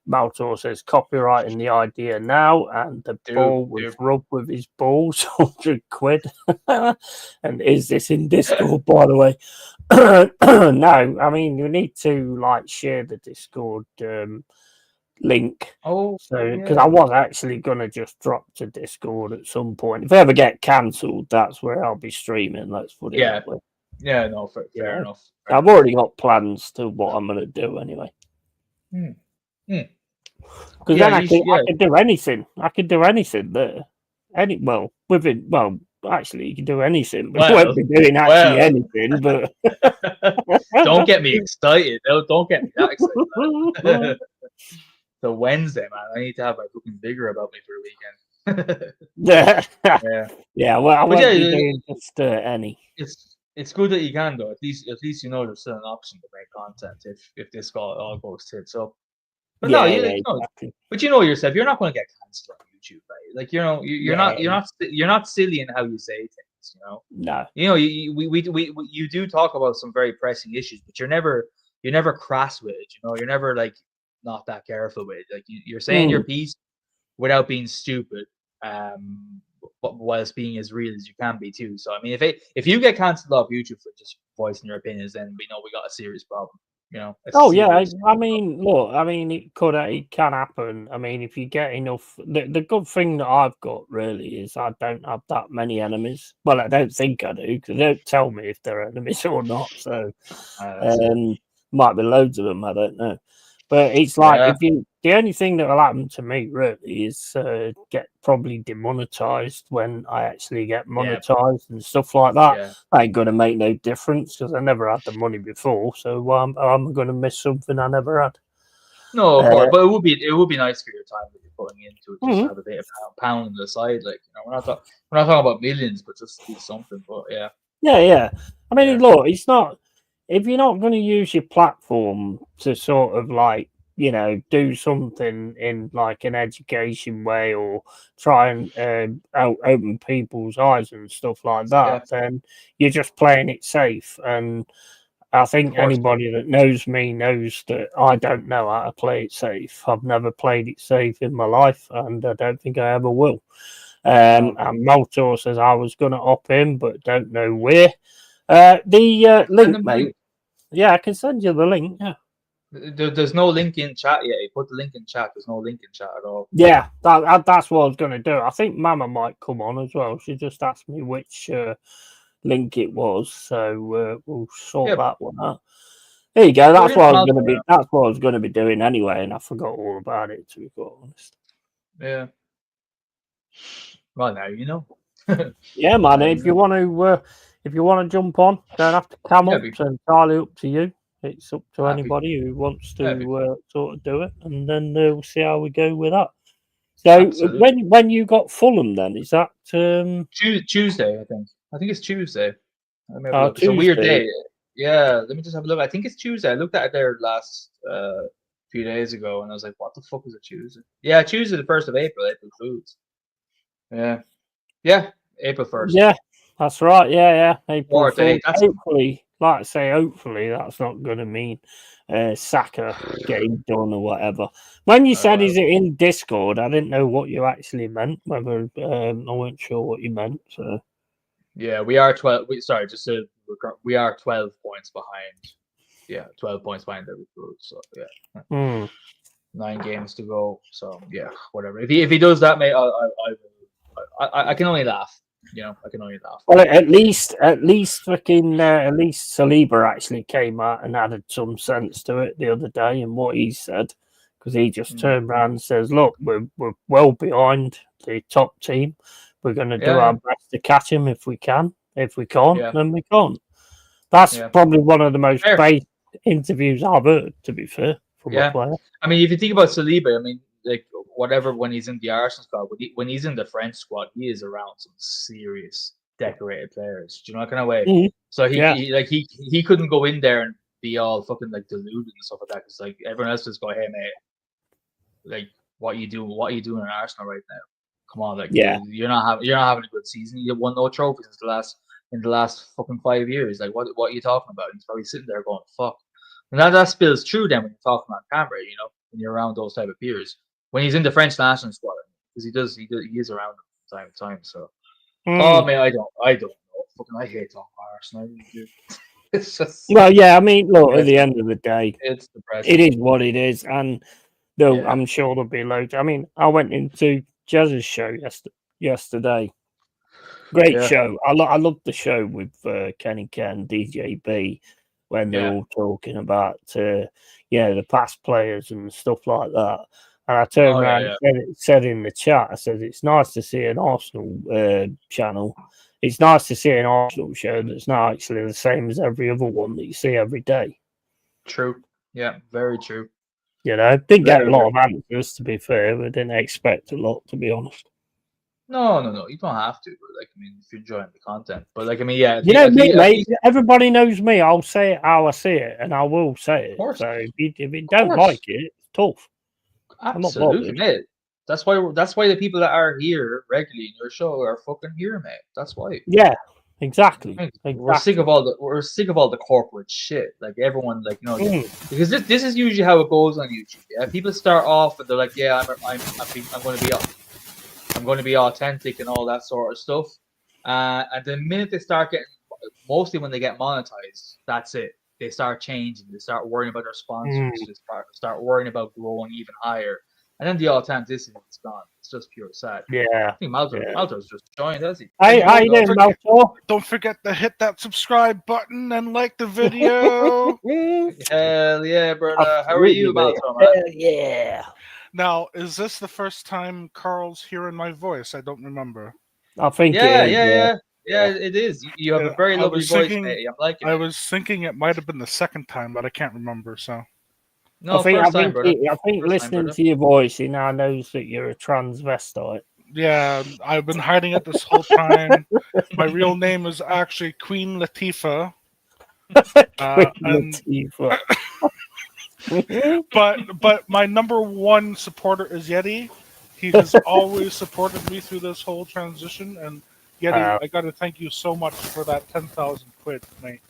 Maltor says copywriting the idea now, and the ball was rubbed with his balls, £100. And is this in Discord, by the way? No, I mean you need to like share the Discord link. Oh, so because I was actually gonna just drop to Discord at some point. If I ever get cancelled, that's where I'll be streaming. Let's put it that way. Yeah, no, fair enough. I've already got plans to what I'm gonna do anyway. Because then I could do anything. I could do anything there. Actually, you can do anything, but you won't be doing actually anything. But don't get me excited. Don't get me that excited. So Wednesday, man, I need to have my cooking vigor about me for the weekend. Yeah. Well, I won't be doing just any. It's good that you can though. At least there's still an option to make content if this all goes tits. So, but exactly. But you know yourself, you're not going to get cancelled on YouTube, right? Like you're not silly in how you say things. No. You do talk about some very pressing issues, but you're never crass with it. You're never like not that careful with it. Like you're saying your piece without being stupid, but whilst being as real as you can be too. So I mean, if you get cancelled off YouTube for just voicing your opinions, then we know we got a serious problem. I mean, look, it can happen. I mean, if you get enough, the good thing that I've got really is I don't have that many enemies. Well, I don't think I do, because they don't tell me if they're enemies or not. So, might be loads of them. I don't know. But it's like the only thing that will happen to me really is get probably demonetized when I actually get monetized and stuff like that. Yeah. Ain't gonna make no difference because I never had the money before, so I'm gonna miss something I never had. No, of course, but it would be nice for your time that you're putting into it, just to have a bit of pound on the side. Like we're not talking about millions, but just do something. But yeah. I mean, look, it's not. If you're not going to use your platform to sort of like, do something in like an education way or try and open people's eyes and stuff like that, then you're just playing it safe. And I think anybody that knows me knows that I don't know how to play it safe. I've never played it safe in my life, and I don't think I ever will. And Maltor says I was going to opt in, but don't know where. The link, mate. Yeah, I can send you the link. Yeah. There's no link in chat yet. You put the link in chat. There's no link in chat at all. Yeah, that's what I was going to do. I think Mama might come on as well. She just asked me which link it was, so we'll sort that one out. There you go. That's what I was going to be. That's what I was going to be doing anyway, and I forgot all about it. To be quite honest. Yeah. Well, now you know. Yeah, man. If you want to jump on, don't have to come up. It's entirely up to you. It's up to anybody who wants to sort of do it, and then we'll see how we go with that. So when you got Fulham, then is that Tuesday? I think it's Tuesday. It's a weird day. Yeah, let me just have a look. I think it's Tuesday. I looked at it there last few days ago, and I was like, "What the fuck is a Tuesday?" Yeah, Tuesday, the 1st of April. April Fools. Yeah, April 1st. Yeah, that's right. Yeah. April Fools. Hopefully, like I say, hopefully that's not going to mean Saka getting done or whatever. When you said, "Is it in Discord?" I didn't know what you actually meant. Whether I weren't sure what you meant. So. Yeah, we are 12. We are 12 points behind. Yeah, 12 points behind the recruit. So 9 games to go. So yeah, whatever. If he does that, mate, I can only laugh. I can only laugh. Well, at least Saliba actually came out and added some sense to it the other day in what he said, because he just turned around and says, "Look, we're well behind the top team. We're going to do our best to catch him if we can. If we can't, then we can't." That's probably one of the most basic interviews I've heard, to be fair, from a player. I mean, if you think about Saliba, I mean, like whatever when he's in the Arsenal squad, when he's in the French squad, he is around some serious decorated players. Do you know what kind of way? Mhm. So he couldn't go in there and be all fucking like deluded and stuff like that, because like everyone else just go, "Hey mate, like what you doing in Arsenal right now? Come on, like you're not having a good season. You won no trophies in the last fucking 5 years. Like what are you talking about?" And he's probably sitting there going, "Fuck." And that spills true then when you're talking on camera, when you're around those type of peers. When he's in the French national squad, because he is around them from time to time. So, oh man, I don't know. Fucking, I hate talking about Arsenal. It's just. Well, yeah. I mean, look. At the end of the day, it's depressing. It is what it is, and I'm sure there'll be loads. I mean, I went into Jazz's show yesterday. Great show. I loved the show with Kenny Ken, DJ B, when they're all talking about the past players and stuff like that. And I turned around and said in the chat, I said, it's nice to see an Arsenal channel. It's nice to see an Arsenal show that's not actually the same as every other one that you see every day. True. Yeah, very true. Didn't get a lot of answers, to be fair, but didn't expect a lot, to be honest. No, you don't have to. But like, I mean, if you're enjoying the content, but like, I mean, mate. Everybody knows me. I'll say it how I see it, and I will say it. So if you don't like it, it's tough. Absolutely, mate. That's why the people that are here regularly in your show are fucking here, mate. That's why. Yeah, exactly. We're sick of all the corporate shit. Like everyone, like because this is usually how it goes on YouTube. Yeah, people start off and they're like, "Yeah, I'm going to be authentic and all that sort of stuff." And the minute they start getting, mostly when they get monetized, that's it. They start changing. They start worrying about their sponsors. They start worrying about growing even higher. And then the authenticity is gone. It's just pure sad. Yeah. I think Malto's just joined, has he? Don't forget to hit that subscribe button and like the video. Hell yeah, brother. How are you, Malto, man? Hell yeah. Now, is this the first time Carl's hearing my voice? I don't remember. I think it is. You have a very lovely voice, mate. I'm liking it. I was thinking it might have been the second time, but I can't remember, so. No, I think listening to your voice, he now knows that you're a transvestite. Yeah, I've been hiding it this whole time. My real name is actually Queen Latifah. Latifah. But my number one supporter is Yeti. He has always supported me through this whole transition, and Yeti, I got to thank you so much for that 10,000 quid, mate.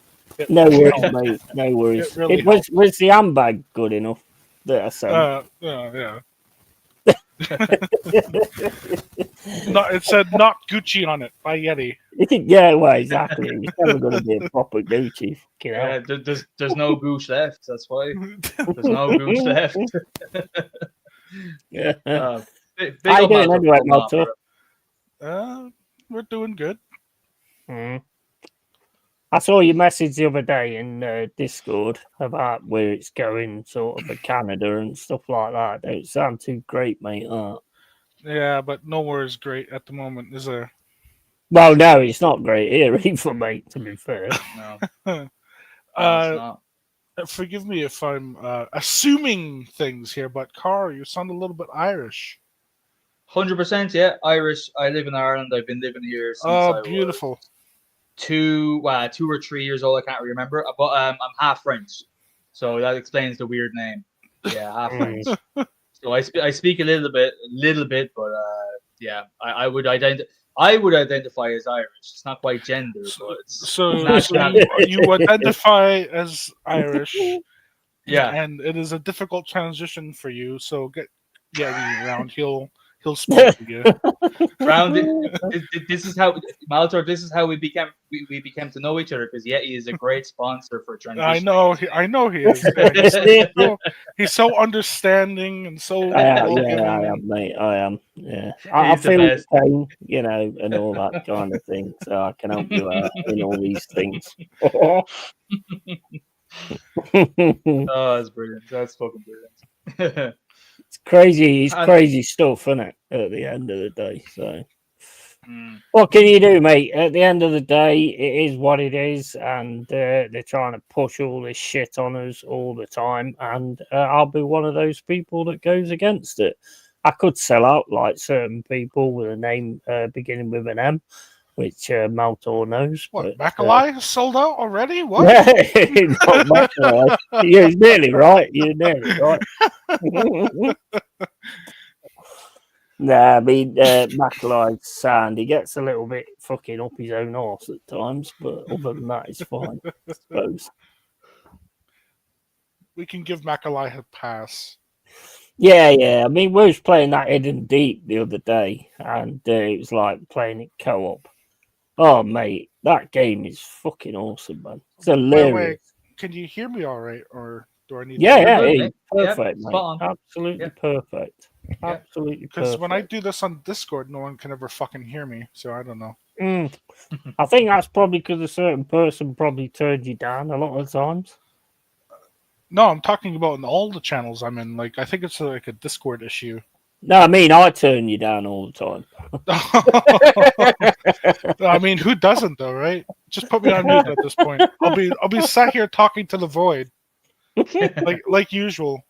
No worries, mate. No worries. It was the handbag good enough that I said? Yeah. No, it said "not Gucci" on it by Yeti. Yeah, well, exactly. It's never going to be a proper Gucci. Yeah, there's no Gooch left. That's why there's no Gooch left. Yeah. How you doing anyway, Malto? We're doing good. I saw your message the other day in Discord about where it's going, sort of for Canada and stuff like that. Don't sound too great, mate. Yeah, but nowhere is great at the moment, is there? Well, no, it's not great here either, mate, to be fair. No. It's not. Forgive me if I'm assuming things here, but Carl, you sound a little bit Irish. 100%, yeah. Irish. I live in Ireland. I've been living here since I was beautiful. 2 or 3 years old. I can't remember, but I'm half French, so that explains the weird name. Yeah, half French. So I speak a little bit, but yeah, I would identify as Irish. It's not quite gender, but it's so you identify as Irish. Yeah, and it is a difficult transition for you. So get Yeti around. He'll he'll sponsor you. Round this is how Maltor. This is how we became to know each other because Yeti is a great sponsor for transition. I know he is. He's so understanding and so I am, mate. I am. Yeah, I He's the feel the best. pain, and all that kind of thing. So I can help you out in all these things. Oh, that's brilliant. That's fucking brilliant. It's crazy. It's crazy stuff, isn't it? At the end of the day, so what can you do, mate? At the end of the day, it is what it is, and they're trying to push all this shit on us all the time. And I'll be one of those people that goes against it. I could sell out like certain people with a name beginning with an M, which Maltor knows. What, but, Macalai has sold out already? What? Not Macalai. You're nearly right. You're nearly right. Nah, I mean, Macalai's sound. He gets a little bit fucking up his own arse at times, but other than that, it's fine, I suppose. We can give Macalai a pass. Yeah. I mean, we was playing that Hidden Deep the other day, and it was like playing it co-op. Oh, mate, that game is fucking awesome, man. It's hilarious. Wait. Can you hear me all right, or do I need? Yeah, perfect, mate. On. Absolutely perfect. Absolutely perfect. Because when I do this on Discord, no one can ever fucking hear me, so I don't know. I think that's probably because a certain person probably turned you down a lot of times. No, I'm talking about in all the channels I'm in. Like, I think it's like a Discord issue. No, I mean, I turn you down all the time. I mean, who doesn't though, right? Just put me on mute at this point. I'll be sat here talking to the void, like usual.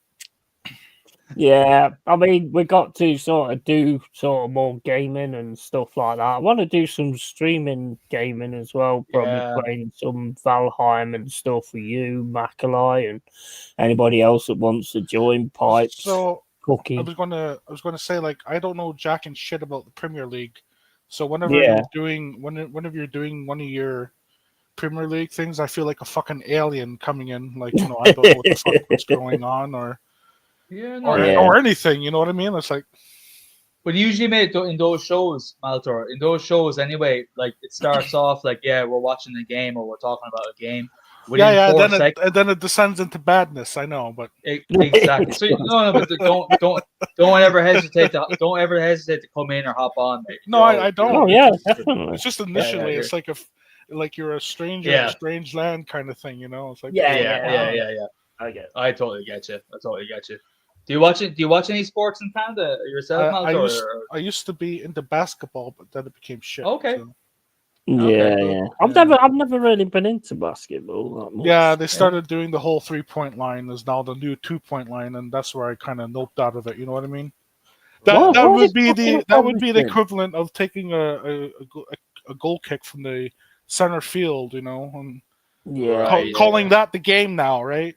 Yeah, I mean, we got to sort of do more gaming and stuff like that. I want to do some streaming gaming as well. Probably playing some Valheim and stuff with you, Macalai, and anybody else that wants to join. Pipes. So Cookie. I was gonna say, like, I don't know jack and shit about the Premier League. So whenever you're doing one of your Premier League things, I feel like a fucking alien coming in. Like, I don't know what the fuck what's going on, or anything. You know what I mean? It's like, but usually, mate, in those shows, Maltor, anyway, like it starts off like, we're watching a game or we're talking about a game. And then it descends into badness. I know, but exactly. So but don't ever hesitate to come in or hop on, mate. No, I don't. Oh yeah, definitely. It's just initially, it's like like you're a stranger in a strange land kind of thing. It's like I get it. I totally get you. Do you watch any sports in Canada yourself, Maltor? I used to be into basketball, but then it became shit. Okay. So. Yeah. I've never really been into basketball that much. Yeah, they started doing the whole 3-point line is now the new 2-point line, and that's where I kind of noped out of it. You know what I mean? That would be the equivalent of taking a goal kick from the center field, and calling that the game now, right?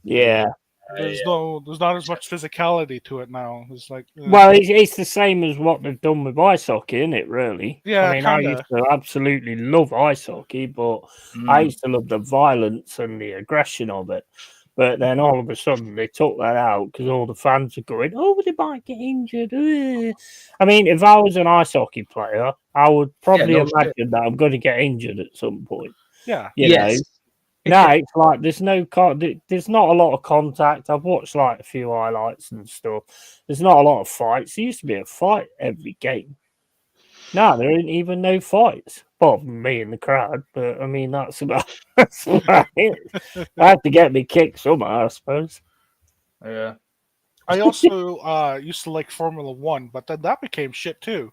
Yeah. There's not as much physicality to it now. It's like well, it's the same as what they've done with ice hockey, isn't it? Really? Yeah. I mean, I used to absolutely love ice hockey, but I used to love the violence and the aggression of it. But then all of a sudden they took that out because all the fans are going, "Oh, they might get injured." I mean, if I was an ice hockey player, I would probably imagine that I'm going to get injured at some point. Yeah. You know? No, it's like there's not a lot of contact. I've watched like a few highlights and stuff. There's not a lot of fights. There used to be a fight every game. No, there ain't even no fights. Apart from me in the crowd, but I mean that's about it. I have to get me kicked somehow, I suppose. Yeah. I also used to like Formula 1, but then that became shit too.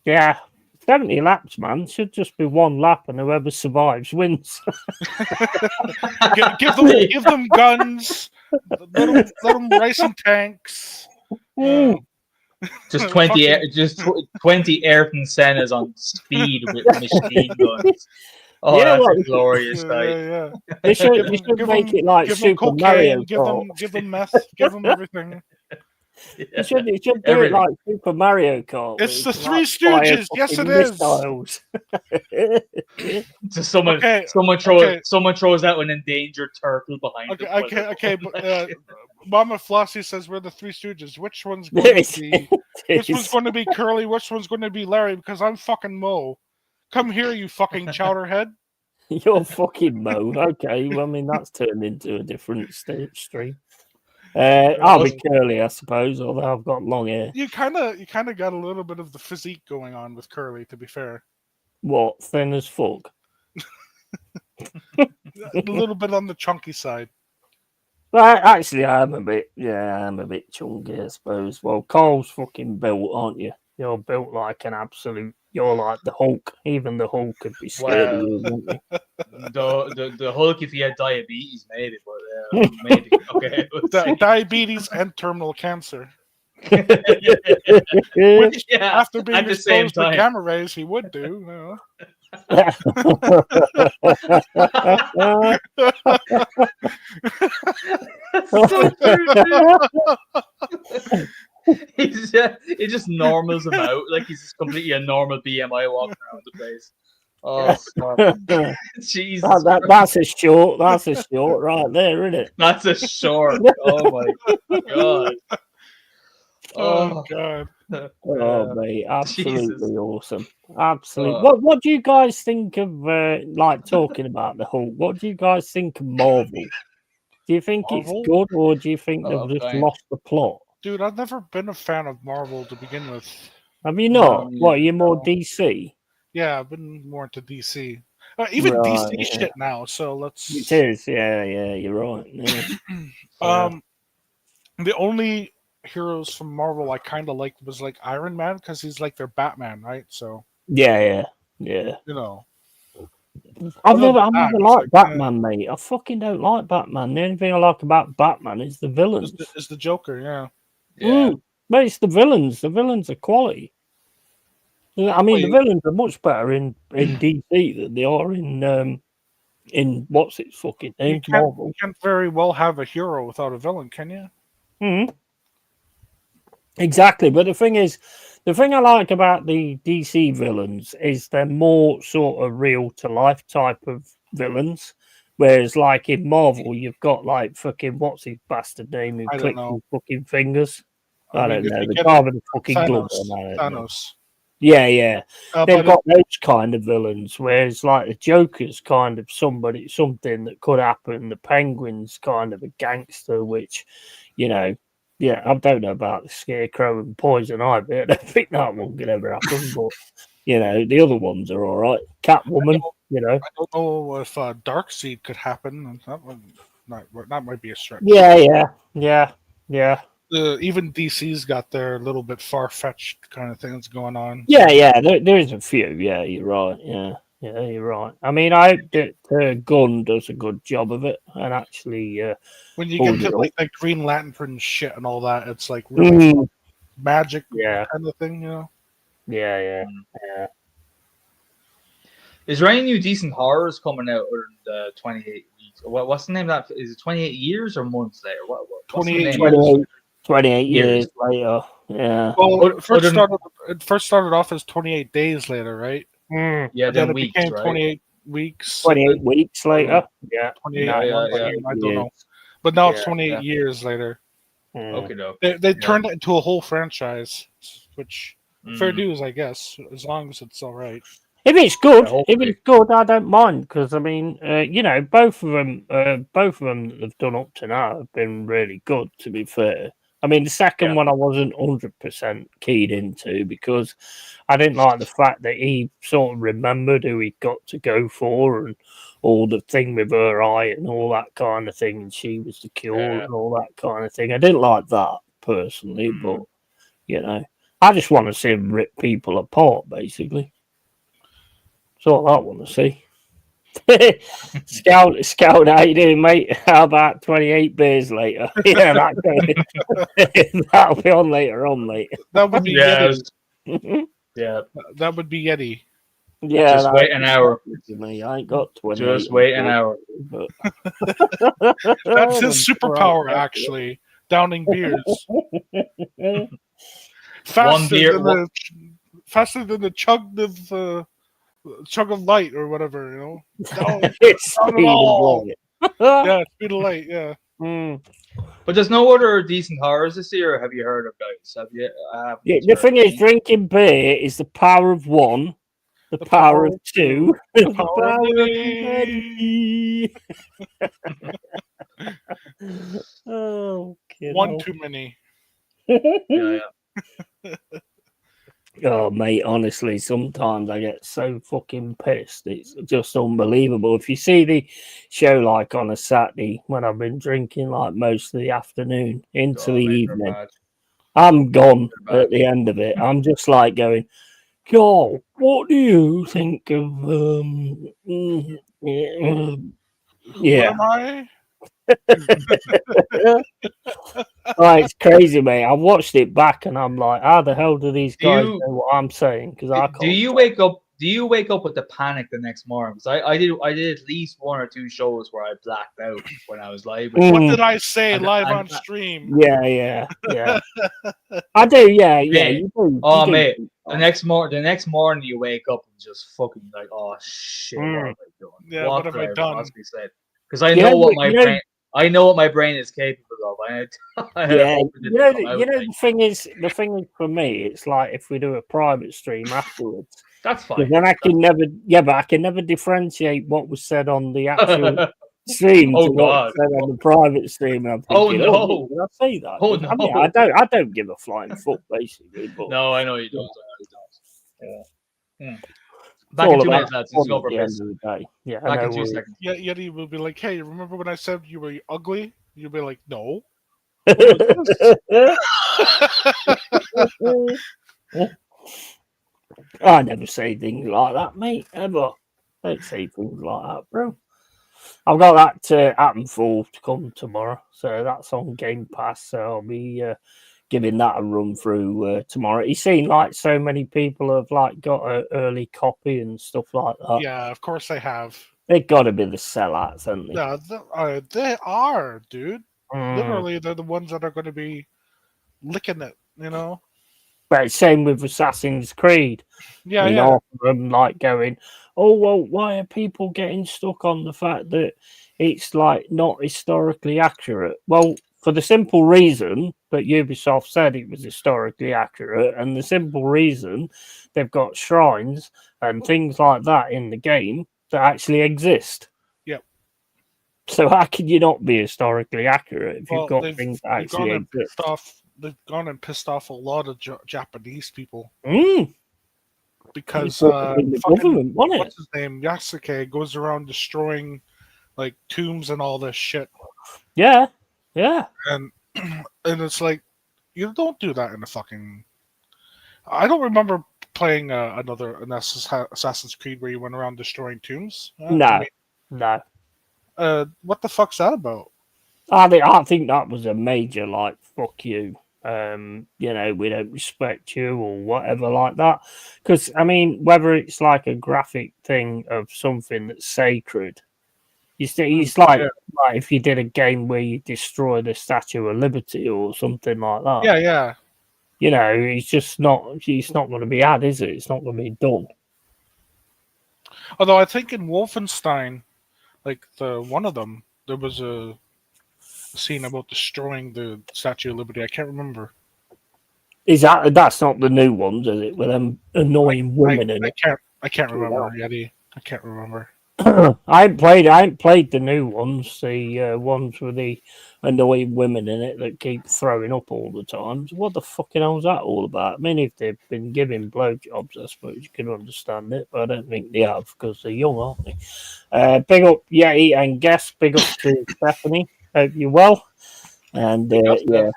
Yeah. 70 laps, man. Should just be one lap, and whoever survives wins. give them guns. Let them race in tanks. Just 20 Ayrton Senna's on speed with machine guns. Oh, that's a glorious sight. Yeah. They should make it like Super Mario Kart. Give them meth. Give them everything. You should do it like Super Mario Kart. It's the Three Stooges. Yes, it is. Just someone throws out an endangered turtle behind them. Okay, but Mama Flossie says we're the Three Stooges. Which one's going to be? Which one's going to be Curly? Which one's going to be Larry? Because I'm fucking Mo. Come here, you fucking chowderhead. You're fucking Mo. Okay, well, I mean that's turned into a different stream. I'll be Curly, I suppose, although I've got long hair. You kind of got a little bit of the physique going on with Curly, to be fair. What, thin as fuck? A little bit on the chunky side. Well, actually, I'm a bit chunky, I suppose. Well, Carl's fucking built, aren't you? You're built like an absolute. You're like the Hulk. Even the Hulk could be scared of you, wouldn't he? The Hulk, if he had diabetes, maybe, but maybe okay. Diabetes and terminal cancer. Yeah. Which, after being exposed to gamma rays, he would do. You know? He just normals him out like he's just completely a normal BMI walking around the place. Oh, stop. Jesus. That's a short. That's a short right there, isn't it? That's a short. Oh my god. Oh god. Oh mate, absolutely Jesus. awesome. Absolutely. What do you guys think of like talking about the Hulk? What do you guys think of Marvel? Do you think Marvel? it's good, or do you think they've just okay. lost the plot? Dude, I've never been a fan of Marvel to begin with. Have you not? What, are you more DC? Yeah, I've been more into DC. Even DC shit now, so let's... It is, yeah, you're right. Yeah. The only heroes from Marvel I kind of liked was like Iron Man, because he's like their Batman, right? So... Yeah. You know... I've never liked Batman, mate. I fucking don't like Batman. The only thing I like about Batman is the villains. Is the Joker, yeah. But it's the villains. The villains are quality. I mean, the villains are much better in DC than they are in what's its fucking name? Marvel. You can't very well have a hero without a villain, can you? Exactly. But the thing is, the thing I like about the DC villains is they're more sort of real to life type of villains. Whereas, like in Marvel, you've got like fucking what's his bastard name who clicks his fucking fingers. I don't know. The guy with the fucking glove on. Thanos. Yeah. They've got those kind of villains, whereas like the Joker's kind of something that could happen. The Penguin's kind of a gangster, which, you know, I don't know about the Scarecrow and Poison Ivy. I don't think that one could ever happen, but you know, the other ones are all right. Catwoman, you know. I don't know if Darkseid could happen. That might be a stretch. Yeah. Even DC's got their little bit far-fetched kind of things going on. Yeah. There is a few. Yeah, you're right. Yeah, you're right. I mean, I hope that Gunn does a good job of it, and actually, when you get to like Green Lantern shit and all that, it's like really magic kind of thing, you know. Yeah. Is there any new decent horrors coming out in the 28 weeks? What's the name of that? Is it 28 years or months later? 28 years later. Yeah. Well, it first started off as 28 days later, right? Yeah, then it weeks, became right? 28 weeks. 28 weeks later. Yeah. 28 months, I don't know. But now it's 28 years later. Okay, no. They turned it into a whole franchise, which fair dues, I guess, as long as it's all right. If it's good, I don't mind, because I mean, you know, both of them that have done up to now have been really good. To be fair, I mean, the second one I wasn't 100% keyed into because I didn't like the fact that he sort of remembered who he got to go for and all the thing with her eye and all that kind of thing, and she was the cure and all that kind of thing. I didn't like that personally, but you know, I just want to see him rip people apart, basically. That's all I want to see. Scout, how you doing, mate? How about 28 beers later? Yeah, that'll be on later on, mate. That would be Yeti. Yeah, that would be Yeti. Yeah, just wait an hour. Me, I ain't got 20. Just wait an hour. But... That's his superpower, actually. Downing beers. Faster than the chug of light or whatever, you know. It's speed of light. Yeah, speed of light. Yeah. But there's no other decent horrors this year. Have you heard of guys? Have you? Yeah, the thing is, drinking beer is the power of one, the power of two, the the power of many. Oh, one too many. Yeah. Oh, mate, honestly, sometimes I get so fucking pissed. It's just unbelievable. If you see the show like on a Saturday when I've been drinking like most of the afternoon into the evening, I'm gone at the end of it. I'm just like going, God, what do you think of yeah. What am I? Oh, it's crazy, mate. I watched it back and I'm like, how the hell do these guys know what I'm saying? Because I can't. Do you wake up? Do you wake up with the panic the next morning? Because I did at least 1 or 2 shows where I blacked out when I was live. What did I say live on stream? Yeah. I do, yeah. You do. Oh, you mate. do. The next morning you wake up and just fucking like, oh shit, what have I done? Yeah, what have I done? Because I know what my brain. I know what my brain is capable of. The thing is for me, it's like if we do a private stream afterwards. That's fine. Then I can never differentiate what was said on the actual stream to what was said on the private stream. And I'm thinking, no, did I say that? Oh no, I mean, I don't give a flying fuck, basically. But no, I know you don't. Yeah. Back in 2 minutes, lads. It's over. At the end of the day. Yeah, back in 2 seconds. Yeah, Yeti will be like, "Hey, remember when I said you were ugly?" You'll be like, "No." I never say things like that, mate. Ever. Don't say things like that, bro. I've got that Appenfall to come tomorrow, so that's on Game Pass. So I'll be giving that a run through tomorrow. You seen like so many people have like got an early copy and stuff like that. Yeah, of course they have. They've got to be the sellouts, haven't they? Yeah, they are, dude. Literally, they're the ones that are going to be licking it, you know. But same with Assassin's Creed. Yeah, Half of them like going, oh well, why are people getting stuck on the fact that it's like not historically accurate? Well, for the simple reason that Ubisoft said it was historically accurate, and the simple reason they've got shrines and things like that in the game that actually exist. Yep. So how can you not be historically accurate if you've got things that actually exist? They've gone and pissed off a lot of Japanese people. Because what's his name? Yasuke goes around destroying like tombs and all this shit. Yeah. And it's like, you don't do that in a fucking. I don't remember playing an Assassin's Creed where you went around destroying tombs. No. What the fuck's that about? I think that was a major like fuck you. We don't respect you or whatever like that. Because I mean, whether it's like a graphic thing of something that's sacred, it's like if you did a game where you destroy the Statue of Liberty or something like that. Yeah. It's just not. It's not going to be had, is it? It's not going to be done. Although I think in Wolfenstein, like one of them, there was a scene about destroying the Statue of Liberty. I can't remember. That's not the new ones, is it? With them annoying women in it. I can't remember, Yeti. I can't remember. I ain't played the new ones, the ones with the annoying women in it that keep throwing up all the time. So what the fucking hell is that all about? I mean, if they've been giving blowjobs, I suppose you can understand it, but I don't think they have because they're young, aren't they? Big up Yeti and guest. Big up to Stephanie. Hope you're well. And yeah.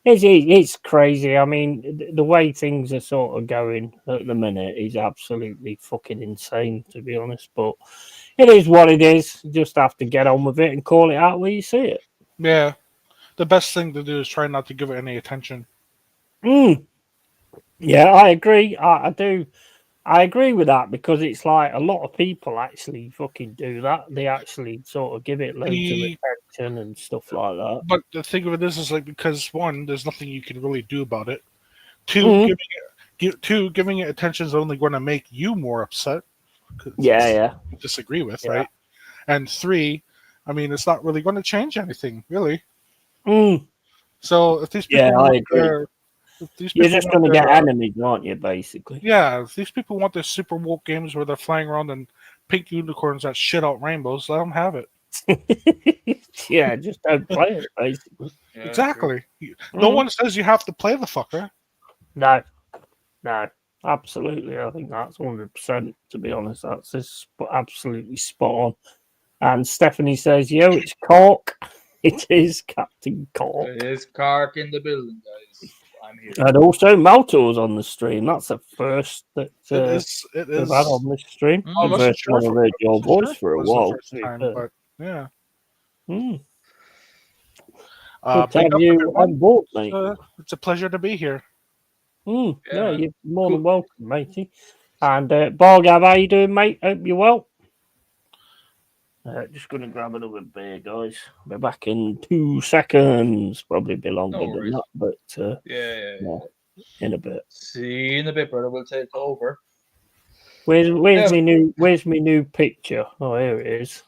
It's crazy. I mean, the way things are sort of going at the minute is absolutely fucking insane, to be honest. But it is what it is. You just have to get on with it and call it out where you see it. Yeah. The best thing to do is try not to give it any attention. Yeah, I agree. I do. I agree with that because it's like a lot of people actually fucking do that. They actually sort of give it loads of attention and stuff like that. But the thing of it is like because one, there's nothing you can really do about it. Two, giving it attention is only going to make you more upset. Yeah. You disagree with, right? And three, I mean, it's not really going to change anything, really. Mm. So if these people Yeah, I agree. You're just going to get enemies, aren't you, basically? Yeah, if these people want their super woke games where they're flying around in pink unicorns that shit out rainbows, let them have it. Yeah, just don't play it, basically. Yeah, Exactly. No one says you have to play the fucker. No, absolutely. I think that's 100%, to be honest. That's just absolutely spot on. And Stephanie says, yo, it's Cork. It is Captain Cork. It is Cork in the building, guys. I'm here. And also Malto's on the stream. That's the first that It we've is. had on this stream. I The wasn't first sure one I've heard your voice for a while. but yeah. Good to Big have up, you everyone. on board, mate. It's a pleasure to be here. Yeah, you're more than welcome, matey. And Bargab, how you doing, mate? Hope you're well. Just going to grab another beer, guys. I'll be back in 2 seconds. Probably be longer than that, but yeah, in a bit. See you in a bit, brother. We'll take over. Where's my new picture? Oh, here it is.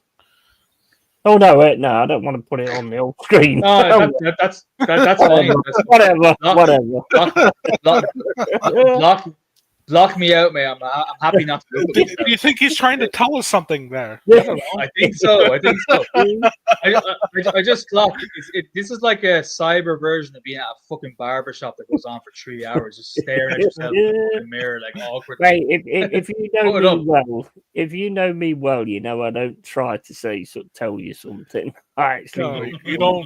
Oh no, wait, no, I don't want to put it on the old screen. No, that's fine. Whatever. Block me out, mate. I'm happy not to look at Do you think he's trying to tell us something there? Yeah. I don't know. I think so. I just clocked. This is like a cyber version of being at a fucking barbershop that goes on for 3 hours, just staring at yourself in the fucking mirror like awkward. Right, if you know me well, you know you know I don't try to tell you something. I actually you don't.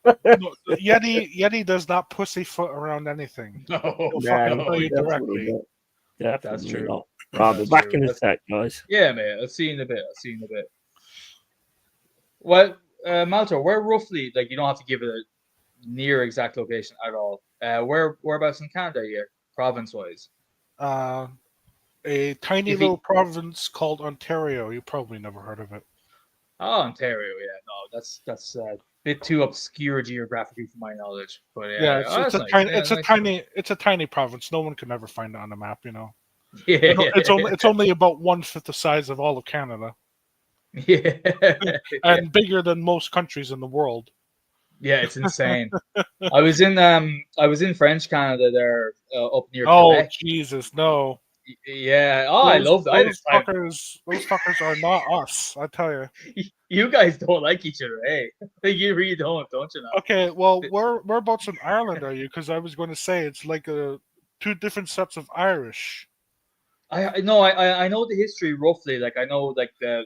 Yeti does not pussyfoot around anything. No, tell you directly. Definitely That's true. Not. Right, be back in a sec, guys. Yeah, mate. I'll see you in a bit. Well, Malta, where roughly? Like, you don't have to give it a near exact location at all. Whereabouts in Canada here, province-wise? A tiny little province called Ontario. You probably never heard of it. Oh, Ontario. Yeah, no, that's a bit too obscure geographically for my knowledge. But yeah, it's a tiny province. No one can ever find it on the map. You know. Yeah, it's only about 1/5 the size of all of Canada. Yeah, and bigger than most countries in the world. Yeah, it's insane. I was in French Canada there, up near Quebec. Oh Jesus, no. Yeah. Oh, I love that. Those fuckers are not us, I tell you. You guys don't like each other, hey? You really don't you know? Okay, well, whereabouts in Ireland are you? Because I was going to say it's like two different sets of Irish. I know the history roughly. Like I know like the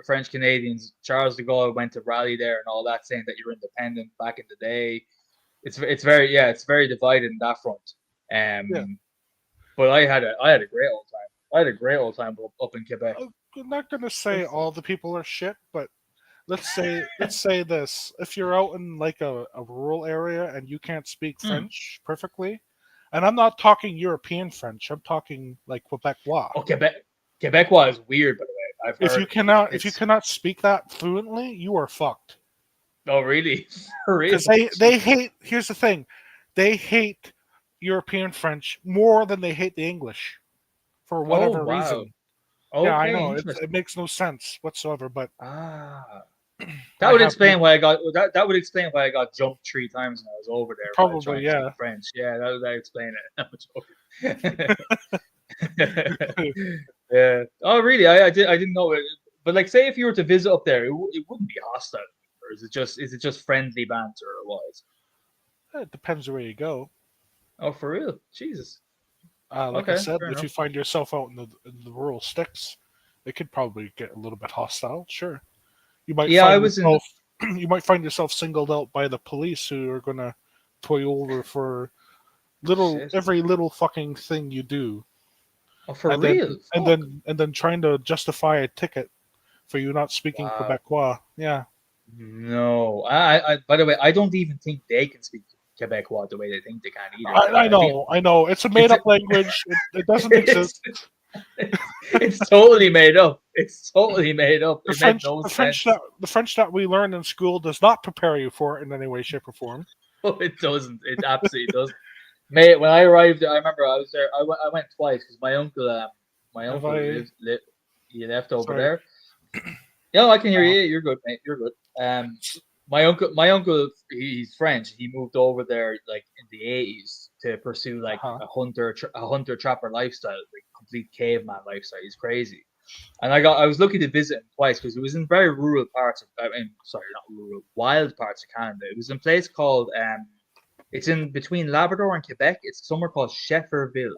French Canadians. Charles de Gaulle went to rally there and all that, saying that you're independent back in the day. It's very divided in that front. But I had a great old time. I had a great old time up in Quebec. I'm not gonna say all the people are shit, but let's say this: if you're out in like a rural area and you can't speak French perfectly, and I'm not talking European French, I'm talking like Quebecois. Oh, Quebecois is weird, by the way. If you cannot speak that fluently, you are fucked. Oh, really? Because they hate. Here's the thing: they hate European French more than they hate the English, for whatever reason. Okay, yeah, I know it makes no sense whatsoever, but that would explain why I got that would explain why I got jumped 3 times when I was over there. Probably, yeah. French, yeah, that would explain it. Yeah. Oh, really? I didn't know it. But like, say if you were to visit up there, it wouldn't be hostile, or is it just friendly banter, or what? It depends where you go. Oh, for real? Jesus. Like I said, if you find yourself out in the rural sticks, it could probably get a little bit hostile. Sure, you might. You might find yourself singled out by the police who are gonna pull you over for every little fucking thing you do. Oh, for real? And then trying to justify a ticket for you not speaking Quebecois. Yeah. No, I. By the way, I don't even think they can speak Quebecois the way they think they can either. I know. It's a made-up language. It doesn't exist. It's totally made up. It's totally made up. The French that we learn in school does not prepare you for it in any way, shape, or form. Oh, it doesn't. It absolutely doesn't. Mate, when I arrived, I remember I was there. I went twice because my uncle he left over there. Yeah, I can hear you. You're good, mate. You're good. my uncle, he's French. He moved over there like in the 80s to pursue like Uh-huh. a hunter trapper lifestyle, like complete caveman lifestyle. He's crazy. And I was lucky to visit him twice because it was in very rural parts of, sorry, not rural, wild parts of Canada. It was in a place called, it's in between Labrador and Quebec. It's somewhere called Shefferville,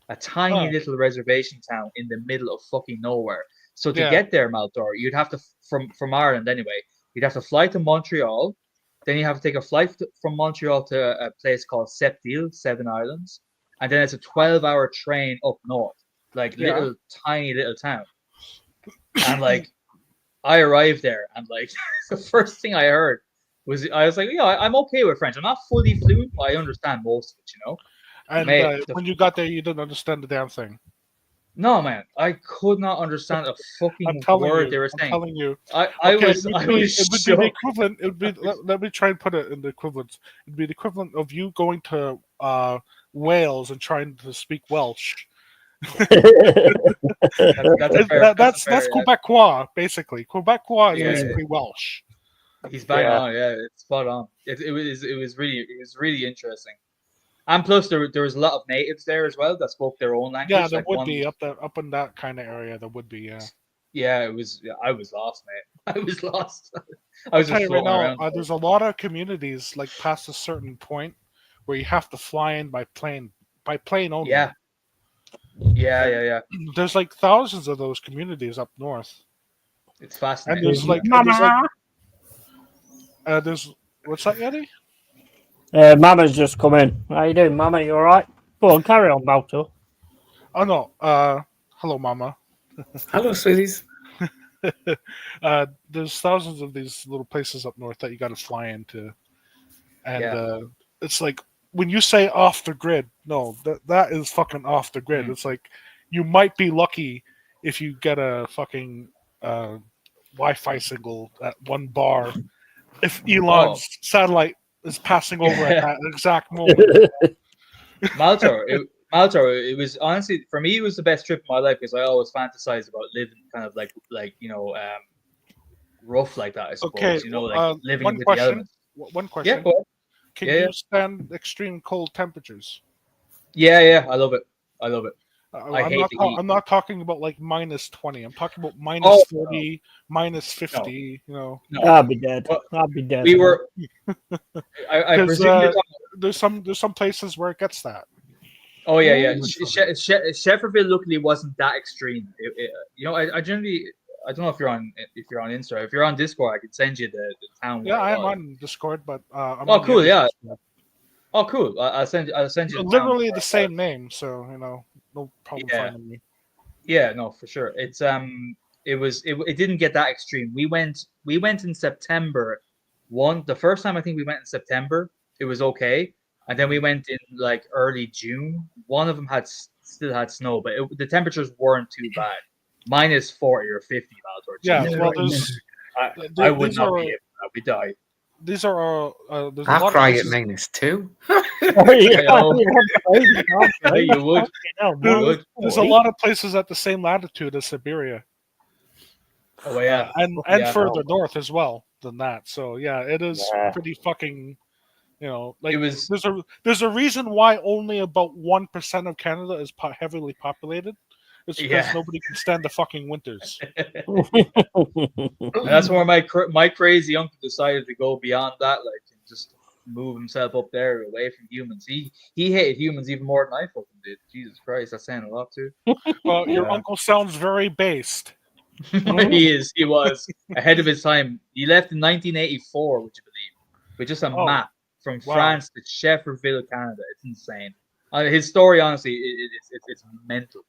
a tiny little reservation town in the middle of fucking nowhere. So to get there, Maltor, you'd have to, from Ireland anyway, you'd have to fly to Montreal. Then you have to take a flight from Montreal to a place called Sept-Îles, Seven Islands. And then it's a 12-hour train up north, like little tiny little town. And like, I arrived there, and like, the first thing I heard was, I was like, yeah, I'm okay with French. I'm not fully fluent, but I understand most of it, you know. And Mate, when you got there, you didn't understand the damn thing. No, man, I could not understand a fucking word they were saying. I'm telling you. I was it would be the shocked. equivalent. It would be. Let me try and put it in the equivalent. It'd be the equivalent of you going to Wales and trying to speak Welsh. That's Quebecois, basically. Quebecois is basically Welsh. He's bang on, it's spot on. It was really interesting. And plus, there was a lot of natives there as well that spoke their own language. Yeah, there would be up in that kind of area. There would be, yeah. Yeah, it was. I was lost, mate. I was lost. I was just floating around. There's a lot of communities like past a certain point where you have to fly in by plane only. Yeah. There's like thousands of those communities up north. It's fascinating. And there's what's that, Yeti? Mama's just come in. How you doing, Mama? You all right? Go on, carry on, Balto. Oh no. Hello, Mama. Hello, sweeties. There's thousands of these little places up north that you got to fly into, and it's like when you say off the grid. No, that is fucking off the grid. It's like you might be lucky if you get a fucking Wi-Fi signal at one bar. If Elon's satellite is passing over at that exact moment. Maltor, it was honestly, for me, it was the best trip of my life because I always fantasized about living kind of like rough like that, I suppose. Okay, you know, like living with question, the elements. One question. Yeah, go ahead. Can you stand extreme cold temperatures? Yeah, I love it. I'm not talking about like minus 20. I'm talking about minus 40, minus 50. No. You know, I'll be dead. I'll be dead. We were. I presume there's some places where it gets that. Oh yeah. Shefferville luckily wasn't that extreme. I generally. I don't know if you're on Insta. If you're on Discord, I could send you the town. Yeah, I'm on Discord, but I'm oh, cool. Yeah. Oh, cool. I'll send you. Literally the same name, so no problem finding me. Yeah, no, for sure. It didn't get that extreme. We went in September. The first time I think we went in September, it was okay, and then we went in like early June. One of them still had snow, but the temperatures weren't too bad. minus 40 or 50 miles or yeah, well, I would not be able to. We die. These are all. I'll cry at -2. You would. There's a lot of places at the same latitude as Siberia. Oh yeah, and further north as well than that. So yeah, it is pretty fucking. Like there's a reason why only about 1% of Canada is heavily populated. It's because nobody can stand the fucking winters. And that's where my crazy uncle decided to go beyond that, like, and just move himself up there away from humans. He hated humans even more than I fucking did. Jesus Christ, that's saying a lot too. Well, your uncle sounds very based. He was ahead of his time. He left in 1984, would you believe? With just a map from France to Shefferville, Canada. It's insane. His story, honestly, it's mental.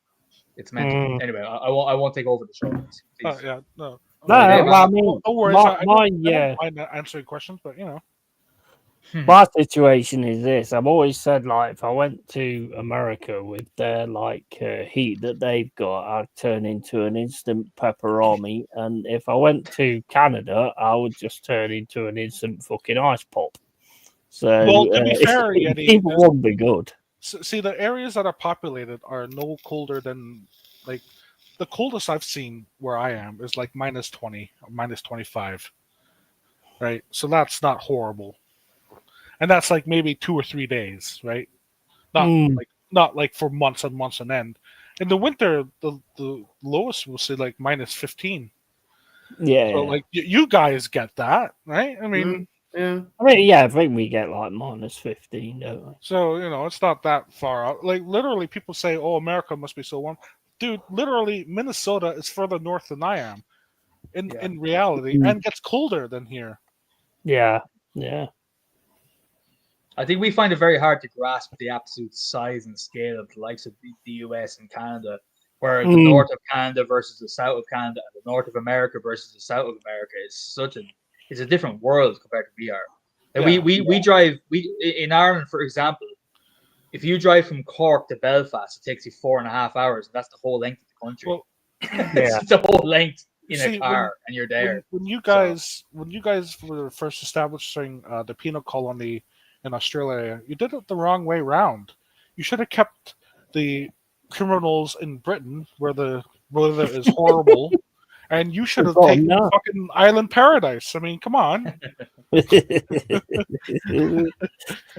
It's mental. Anyway, I won't take over the show. No. I mean, don't worry. I don't mind answering questions, but my situation is this. I've always said, like, if I went to America with their heat that they've got, I'd turn into an instant pepperoni, and if I went to Canada, I would just turn into an instant fucking ice pop. So, well, to be fair, Yeti, people won't be good. See, the areas that are populated are no colder than, like, the coldest I've seen where I am is like -20 or -25. right? So that's not horrible, and that's like maybe 2 or 3 days, right? Not like for months and months on end. In the winter, the lowest will say like -15. Yeah. So like you guys get that, right? I mean, Yeah. I think we get like -15, don't we? so it's not that far out. Like literally, people say, "Oh, America must be so warm." Dude, literally, Minnesota is further north than I am in reality, and gets colder than here. Yeah. I think we find it very hard to grasp the absolute size and scale of the likes of the US and Canada, where the north of Canada versus the south of Canada, and the north of America versus the south of America is it's a different world compared to we are. Like we drive in Ireland, for example. If you drive from Cork to Belfast, it takes you 4.5 hours, and that's the whole length of the country. Well, it's the whole length in a car, and you're there. When you guys were first establishing the penal colony in Australia, you did it the wrong way round. You should have kept the criminals in Britain, where the weather is horrible, and you should have taken fucking Island Paradise. I mean, come on.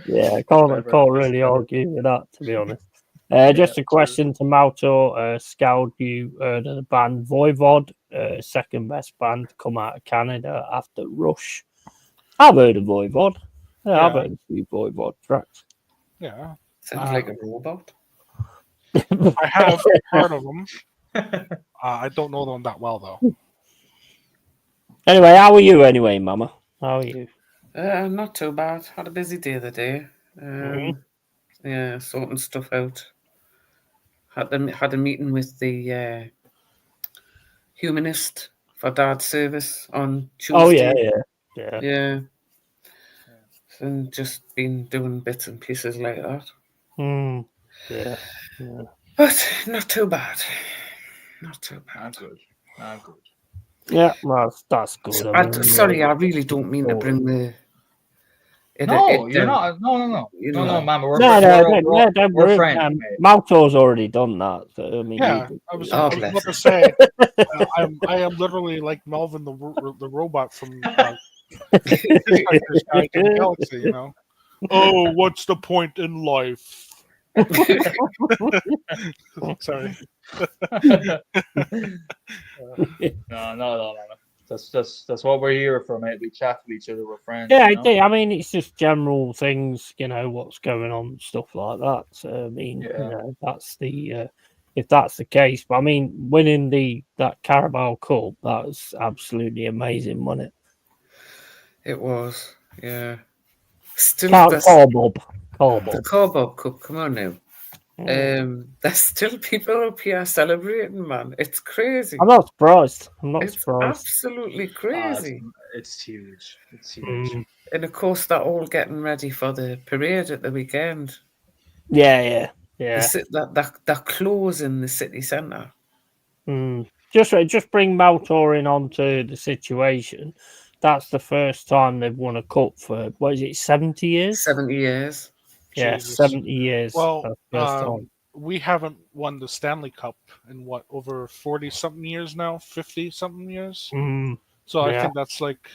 Yeah, I can't really argue with that, to be honest. Just a question to Malto. Scout, you heard of the band Voivod, second best band to come out of Canada after Rush. I've heard of Voivod. Yeah, I've heard of a few Voivod tracks. Yeah. Sounds like a robot. I have heard of them. I don't know them that well, though. Anyway, how are you anyway, Mama? How are you? Not too bad. Had a busy day the day. Yeah, sorting stuff out. Had a meeting with the humanist for Dad's service on Tuesday. Oh yeah. And just been doing bits and pieces like that. Yeah. But not too bad. Not too bad. I'm good. Yeah, well, that's good. Sorry, I really don't mean to bring the. You're not. No, Mama. We're friends. Malto's already done that. So, I mean, I was about to say, I am literally like Melvin the robot from Galaxy. Oh, what's the point in life? Sorry. No. That's what we're here for, mate. We chat with each other. We're friends. Yeah, I mean, it's just general things, what's going on, stuff like that. So, I mean, that's the if that's the case. But I mean, winning that Carabao Cup, that was absolutely amazing, wasn't it? It was, yeah. Still, Carbob. The Carbob Cup. Come on now. There's still people up here celebrating, man. It's crazy. I'm not surprised. It's absolutely crazy. It's huge. And of course, they're all getting ready for the parade at the weekend. Yeah. They're closing the city centre. Just bring Malta in onto the situation. That's the first time they've won a cup for, what is it, 70 years? 70 years. Yeah, Jesus. 70 years. Well, we haven't won the Stanley Cup in over 40-something years now, 50-something years. So I think that's like,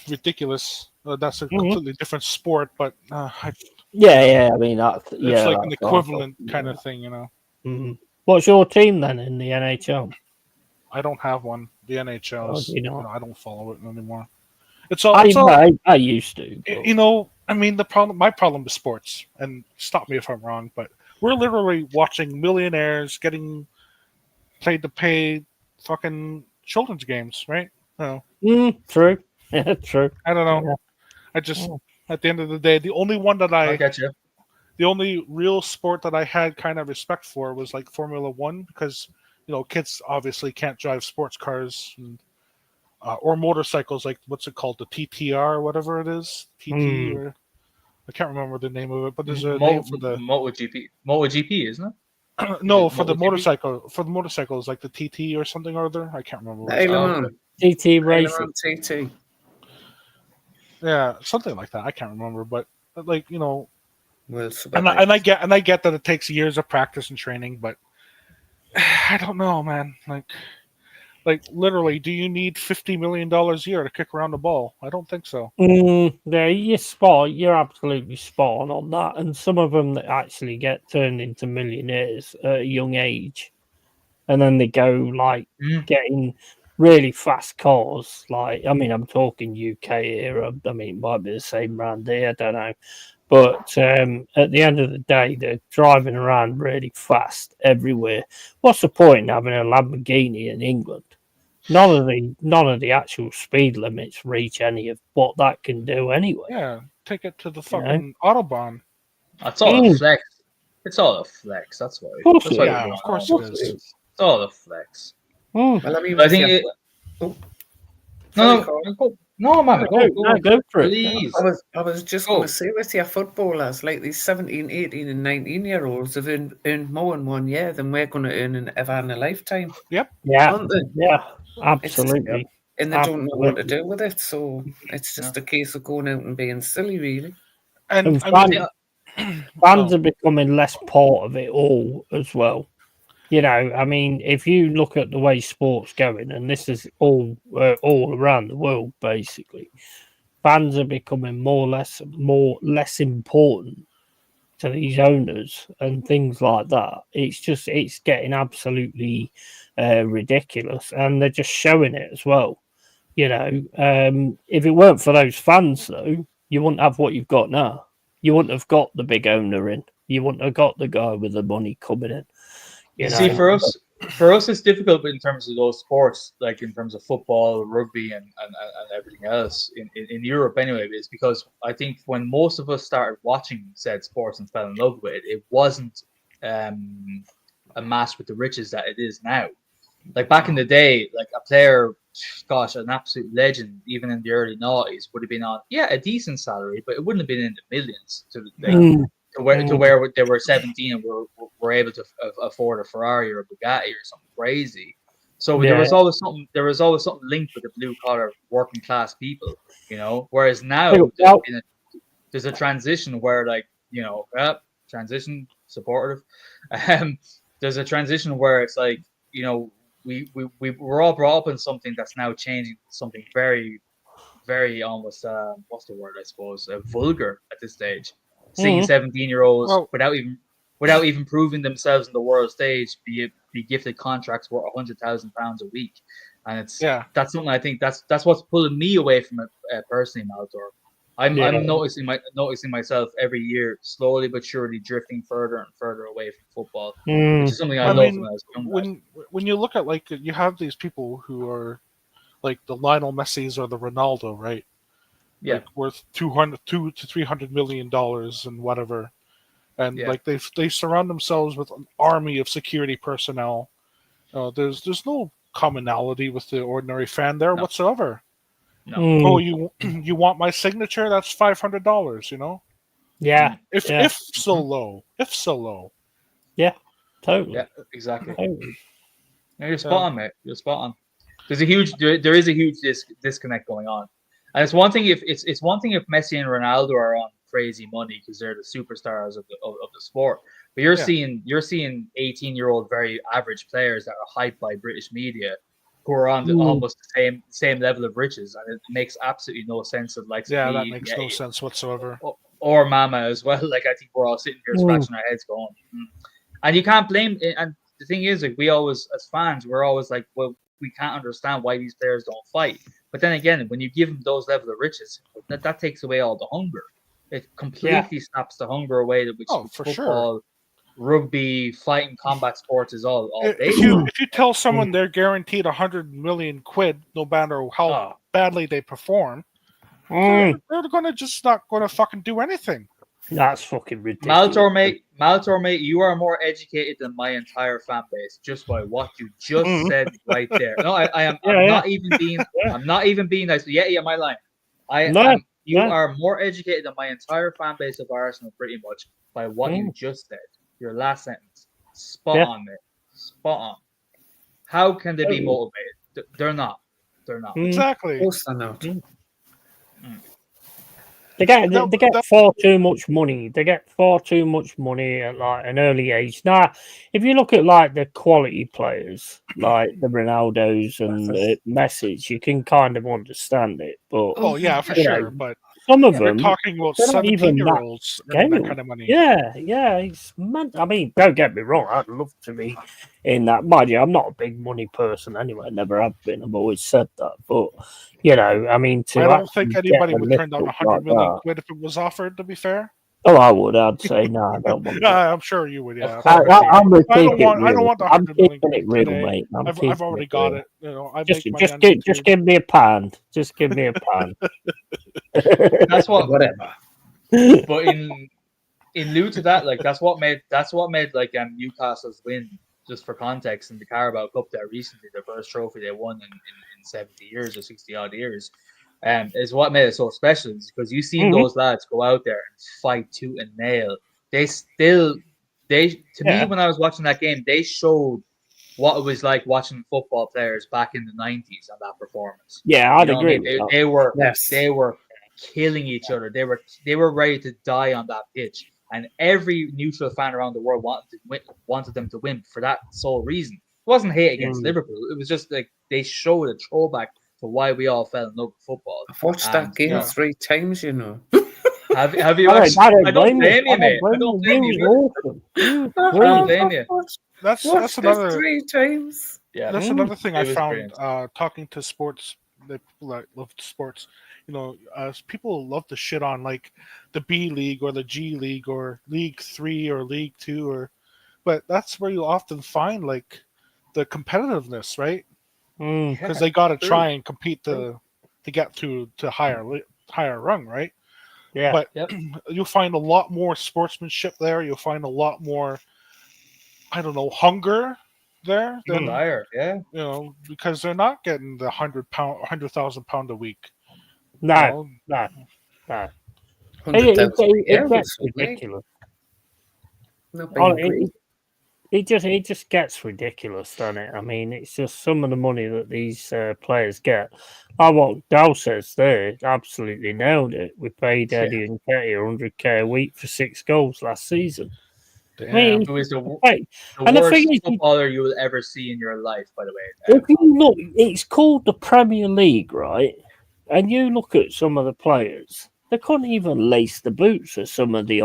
ridiculous. That's a completely different sport, but I mean, it's like an equivalent kind of thing, What's your team then in the NHL? I don't have one. The NHL, I don't follow it anymore. I used to. But... I mean, my problem with sports, and stop me if I'm wrong, but we're literally watching millionaires getting paid to pay fucking children's games, right? True. Yeah, true. I don't know. Yeah. I just, at the end of the day, the only one that I get you. The only real sport that I had kind of respect for was like Formula One, because kids obviously can't drive sports cars and or motorcycles, like what's it called, the TTR or whatever it is, or I can't remember the name of it, but there's a name for the MotoGP, isn't it? No, for the motorcycle, for the motorcycles, like the TT or something or other. I can't remember. TT racing. TT. Yeah, something like that. I can't remember, but like well, and I get that it takes years of practice and training, but I don't know, man. Like Like literally, do you need $50 million a year to kick around the ball? I don't think so. Yeah, you're absolutely spot on that. And some of them that actually get turned into millionaires at a young age, and then they go like getting really fast cars. Like, I mean, I'm talking UK here. I mean, it might be the same around here. I don't know. But at the end of the day, they're driving around really fast everywhere. What's the point in having a Lamborghini in England? None of the actual speed limits reach any of what that can do anyway. Yeah, take it to the You know? fucking autobahn. That's all a flex. It's all a flex. That's why. Course That's it why is. they're Yeah, going of course on. it is. It's all a flex. Mm. Well, I mean, I think it. Sorry, No, Colin. no, man, go for it. please. I was just Go. going to say with your footballers, like these 17, 18 and 19-year-olds have earned more in 1 year than we're going to earn ever in a lifetime. Yep. Yeah, Aren't they? yeah, absolutely. And they don't know what to Absolutely. do with it. So it's just a case of going out and being silly, really. And And I mean, fans are becoming less part of it all as well. You know, I mean, if you look at the way sports going, and this is all around the world, basically, fans are becoming more less important to these owners and things like that. It's getting absolutely ridiculous, and they're just showing it as well. You know, if it weren't for those fans, though, you wouldn't have what you've got now. You wouldn't have got the big owner in. You wouldn't have got the guy with the money coming in. You know? See, for us, it's difficult in terms of those sports, like in terms of football, rugby, and everything else in Europe anyway, is because I think when most of us started watching said sports and fell in love with it, it wasn't a match with the riches that it is now. Like back in the day, like a player, gosh, an absolute legend, even in the early noughties, would have been on a decent salary, but it wouldn't have been in the millions to where they were 17 and were able to afford a Ferrari or a Bugatti or something crazy. So there was always something linked with the blue collar working class people, you know. Whereas now there's a transition where, like, you know, transition supportive. There's a transition where it's like, you know, we're all brought up in something that's now changing to something very, very almost what's the word, I suppose, vulgar at this stage. Seeing 17-year-olds without even proving themselves in the world stage be gifted contracts worth £100,000 a week, and that's something I think that's what's pulling me away from it personally, Maltor. I'm noticing myself every year slowly but surely drifting further and further away from football, which is something I loved when I was young. When you look at, like, you have these people who are like the Lionel Messi's or the Ronaldo, right? Yeah, like worth $200 to $300 million and whatever, and like they surround themselves with an army of security personnel. There's no commonality with the ordinary fan there whatsoever. No. Oh, you want my signature? That's $500. You know. Yeah. If so low. Yeah. Totally. Yeah. Exactly. Totally. No, you're spot on, mate. You're spot on. There is a huge disconnect going on, and it's one thing if Messi and Ronaldo are on crazy money because they're the superstars of the sport. But you're seeing 18-year-old very average players that are hyped by British media who are on almost the same level of riches, and it makes absolutely no sense. That makes no sense whatsoever. Or Mama as well. Like, I think we're all sitting here scratching our heads going, and you can't blame it. And the thing is, like, we always, as fans, we're always like, well, we can't understand why these players don't fight. But then again, when you give them those level of riches, that takes away all the hunger. It completely snaps the hunger away, which football, rugby, fighting, combat sports is all if you tell someone they're guaranteed 100 million quid, no matter how badly they perform, they're gonna just not gonna fucking do anything. That's fucking ridiculous. Maltor, mate, you are more educated than my entire fan base just by what you just said right there. No, I'm not even being. I'm not even being nice. Yeah, my line. You are more educated than my entire fan base of Arsenal, pretty much, by what you just said. Your last sentence, spot on, mate. Spot on. How can they be motivated? They're not. They're not. Exactly. Of course they're not. They get far too much money. They get far too much money at like an early age. Now, if you look at like the quality players, like the Ronaldos and the Messi, you can kind of understand it. But Oh yeah, for sure. But some of you're them, talking about they're not even 17-year-olds earning that kind of money. Yeah, it's meant. I mean, don't get me wrong. I'd love to be in that. Mind you, I'm not a big money person anyway. Never have been. I've always said that. But you know, I mean, I don't think anybody would turn down 100 million quid if it was offered. To be fair. Oh, I would. I'd say no. I don't want that. I'm sure you would. Yeah. I don't want the 100 million keeping it real, today. mate. I've already got it. You know, just give me a pound. Just give me a pound. That's what. Whatever. But in lieu to that, like that's what made like Newcastle's win. Just for context, in the Carabao Cup there recently, their first trophy they won in 70 years or 60 odd years, is what made it so special. Is because you seen those lads go out there and fight tooth and nail. To me, when I was watching that game, they showed what it was like watching football players back in the 90s on that performance. Yeah, I'd agree. I mean? They were killing each other. They were ready to die on that pitch. And every neutral fan around the world wanted them to win for that sole reason. It wasn't hate against Liverpool. It was just like they showed a throwback to why we all fell in love with football. I've watched that game 3 times, you know. Have you watched? I don't blame you, mate. I don't blame you. I don't blame you. That's another 3 times. Yeah, that's another thing I found talking to sports. The people that love sports, you know, people love to shit on like the B League or the G League or League 3 or League 2 but that's where you often find like the competitiveness, right? Because they got to try and compete to get through to higher rung, right? Yeah. But you'll find a lot more sportsmanship there. You'll find a lot more, I don't know, hunger there. Desire, you know, because they're not getting the £100,000 a week. No. It gets ridiculous. It just gets ridiculous, doesn't it? I mean, it's just some of the money that these players get. Like what Dal says there, absolutely nailed it. We paid Eddie and Katie 100k a week for 6 goals last season. Damn. I mean, it was the worst footballer you will ever see in your life, by the way. If you look, it's called the Premier League, right? And you look at some of the players, they couldn't even lace the boots of some of the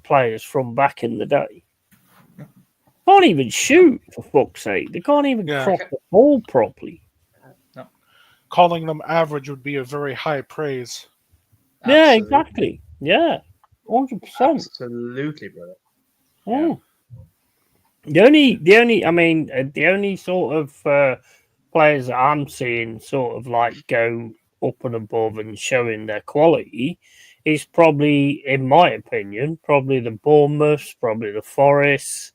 players from back in the day. Can't even shoot, for fuck's sake. They can't even cross the ball properly. No. Calling them average would be a very high praise. Absolutely. Yeah, exactly. Yeah, 100%. Absolutely, brother. Yeah. The only sort of players that I'm seeing sort of like go up and above and showing their quality is probably, in my opinion, probably the Bournemouths, probably the Forests,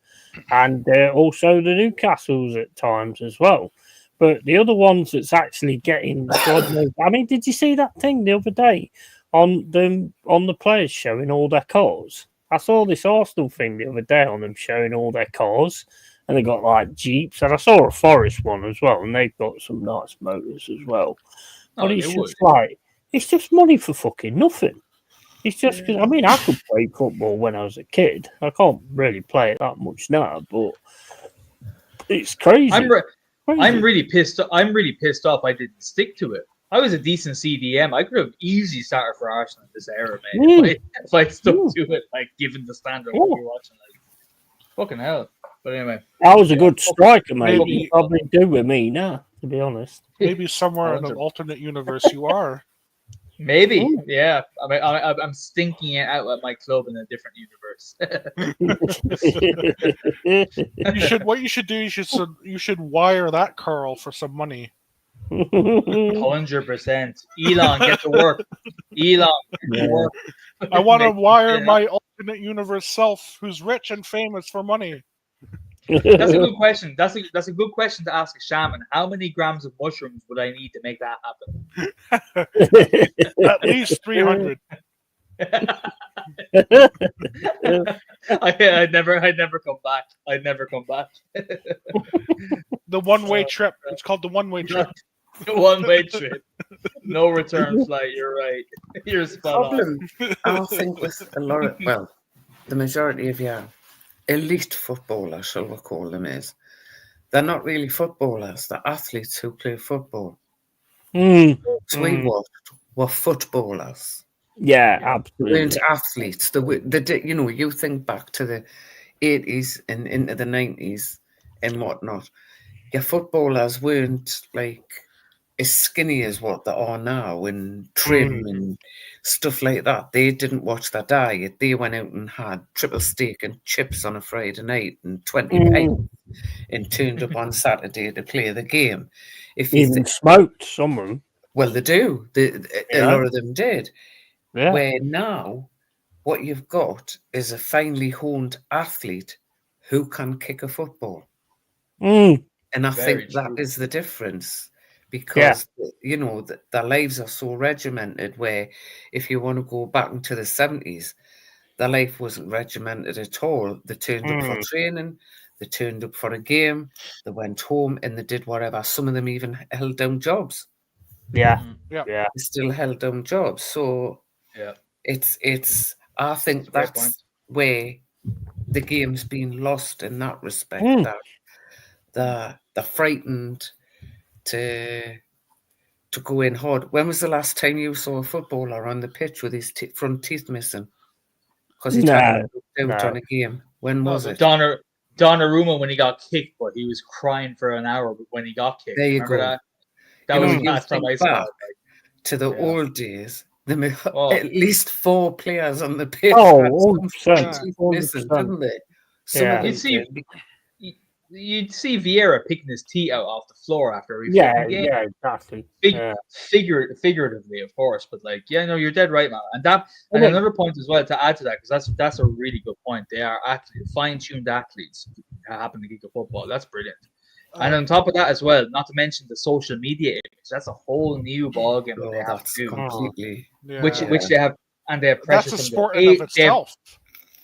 and also the Newcastles at times as well. But the other ones that's actually getting, I mean, did you see that thing the other day on the players showing all their cars? I saw this Arsenal thing the other day on them showing all their cars, and they got like Jeeps, and I saw a Forest one as well, and they've got some nice motors as well. But it's just money for fucking nothing. It's just because, I mean, I could play football when I was a kid. I can't really play it that much now, but it's crazy. I'm really pissed off I didn't stick to it. I was a decent CDM. I could have easily started for Arsenal in this era, mate. If I stuck to it, like given the standard of what you're watching, like fucking hell. But anyway, I was a good striker, mate. You probably do with me now, to be honest. Maybe somewhere in an alternate universe you are. Maybe, yeah. I mean, I'm stinking it out at my club in a different universe. What you should do? You should wire that Carl for some money. 100%. Elon, get to work. Elon, get to work. I want to wire my alternate universe self, who's rich and famous for money. That's a good question. That's a good question to ask a shaman. How many grams of mushrooms would I need to make that happen? At least 300. I'd never come back. I'd never come back. The one-way trip. It's called the one-way trip. One-way trip. No return flight. You're right. You're spot on. Problem, I think, with a lot of, well, the majority of your elite footballers, shall we call them, is they're not really footballers. They're athletes who play football. So we were footballers. Yeah, Yeah. absolutely. Weren't athletes. You think back to the 80s and into the 90s and whatnot. Your footballers weren't like as skinny as what they are now and trim and stuff like that. They didn't watch their diet. They went out and had triple steak and chips on a Friday night and 20 pints and turned up on Saturday to play the game. If you Even smoked some of them. well, they do. A lot of them did. Yeah. Where now, what you've got is a finely honed athlete who can kick a football. And I Very think that true. is the difference, because their lives are so regimented, where if you want to go back into the 70s, their life wasn't regimented at all. They turned up for training, they turned up for a game, they went home and they did whatever. Some of them even held down jobs. Yeah. Yeah. Yeah. They still held down jobs. So Yeah. it's I think That's a great point. that's where the game's been lost in that respect. That they're frightened to go in hard. When was the last time you saw a footballer on the pitch with his front teeth missing because he tried to out on a game? When was it? Donnarumma when he got kicked, but he was crying for an hour when he got kicked. There you Remember go. that? That was the last time I saw it. To the old days, at least 4 players on the pitch. Oh, missing, didn't they? Some of them you'd see Vieira picking his teeth out off the floor after every yeah, game. yeah, exactly. Figuratively, of course, but you're dead right, man. And another point as well to add to that, because that's a really good point. They are fine-tuned athletes who happen to kick a football. That's brilliant. And on top of that as well, not to mention the social media image. That's a whole new ballgame that they have to do. Completely. Which they have, and they have pressure. That's a sport in of itself.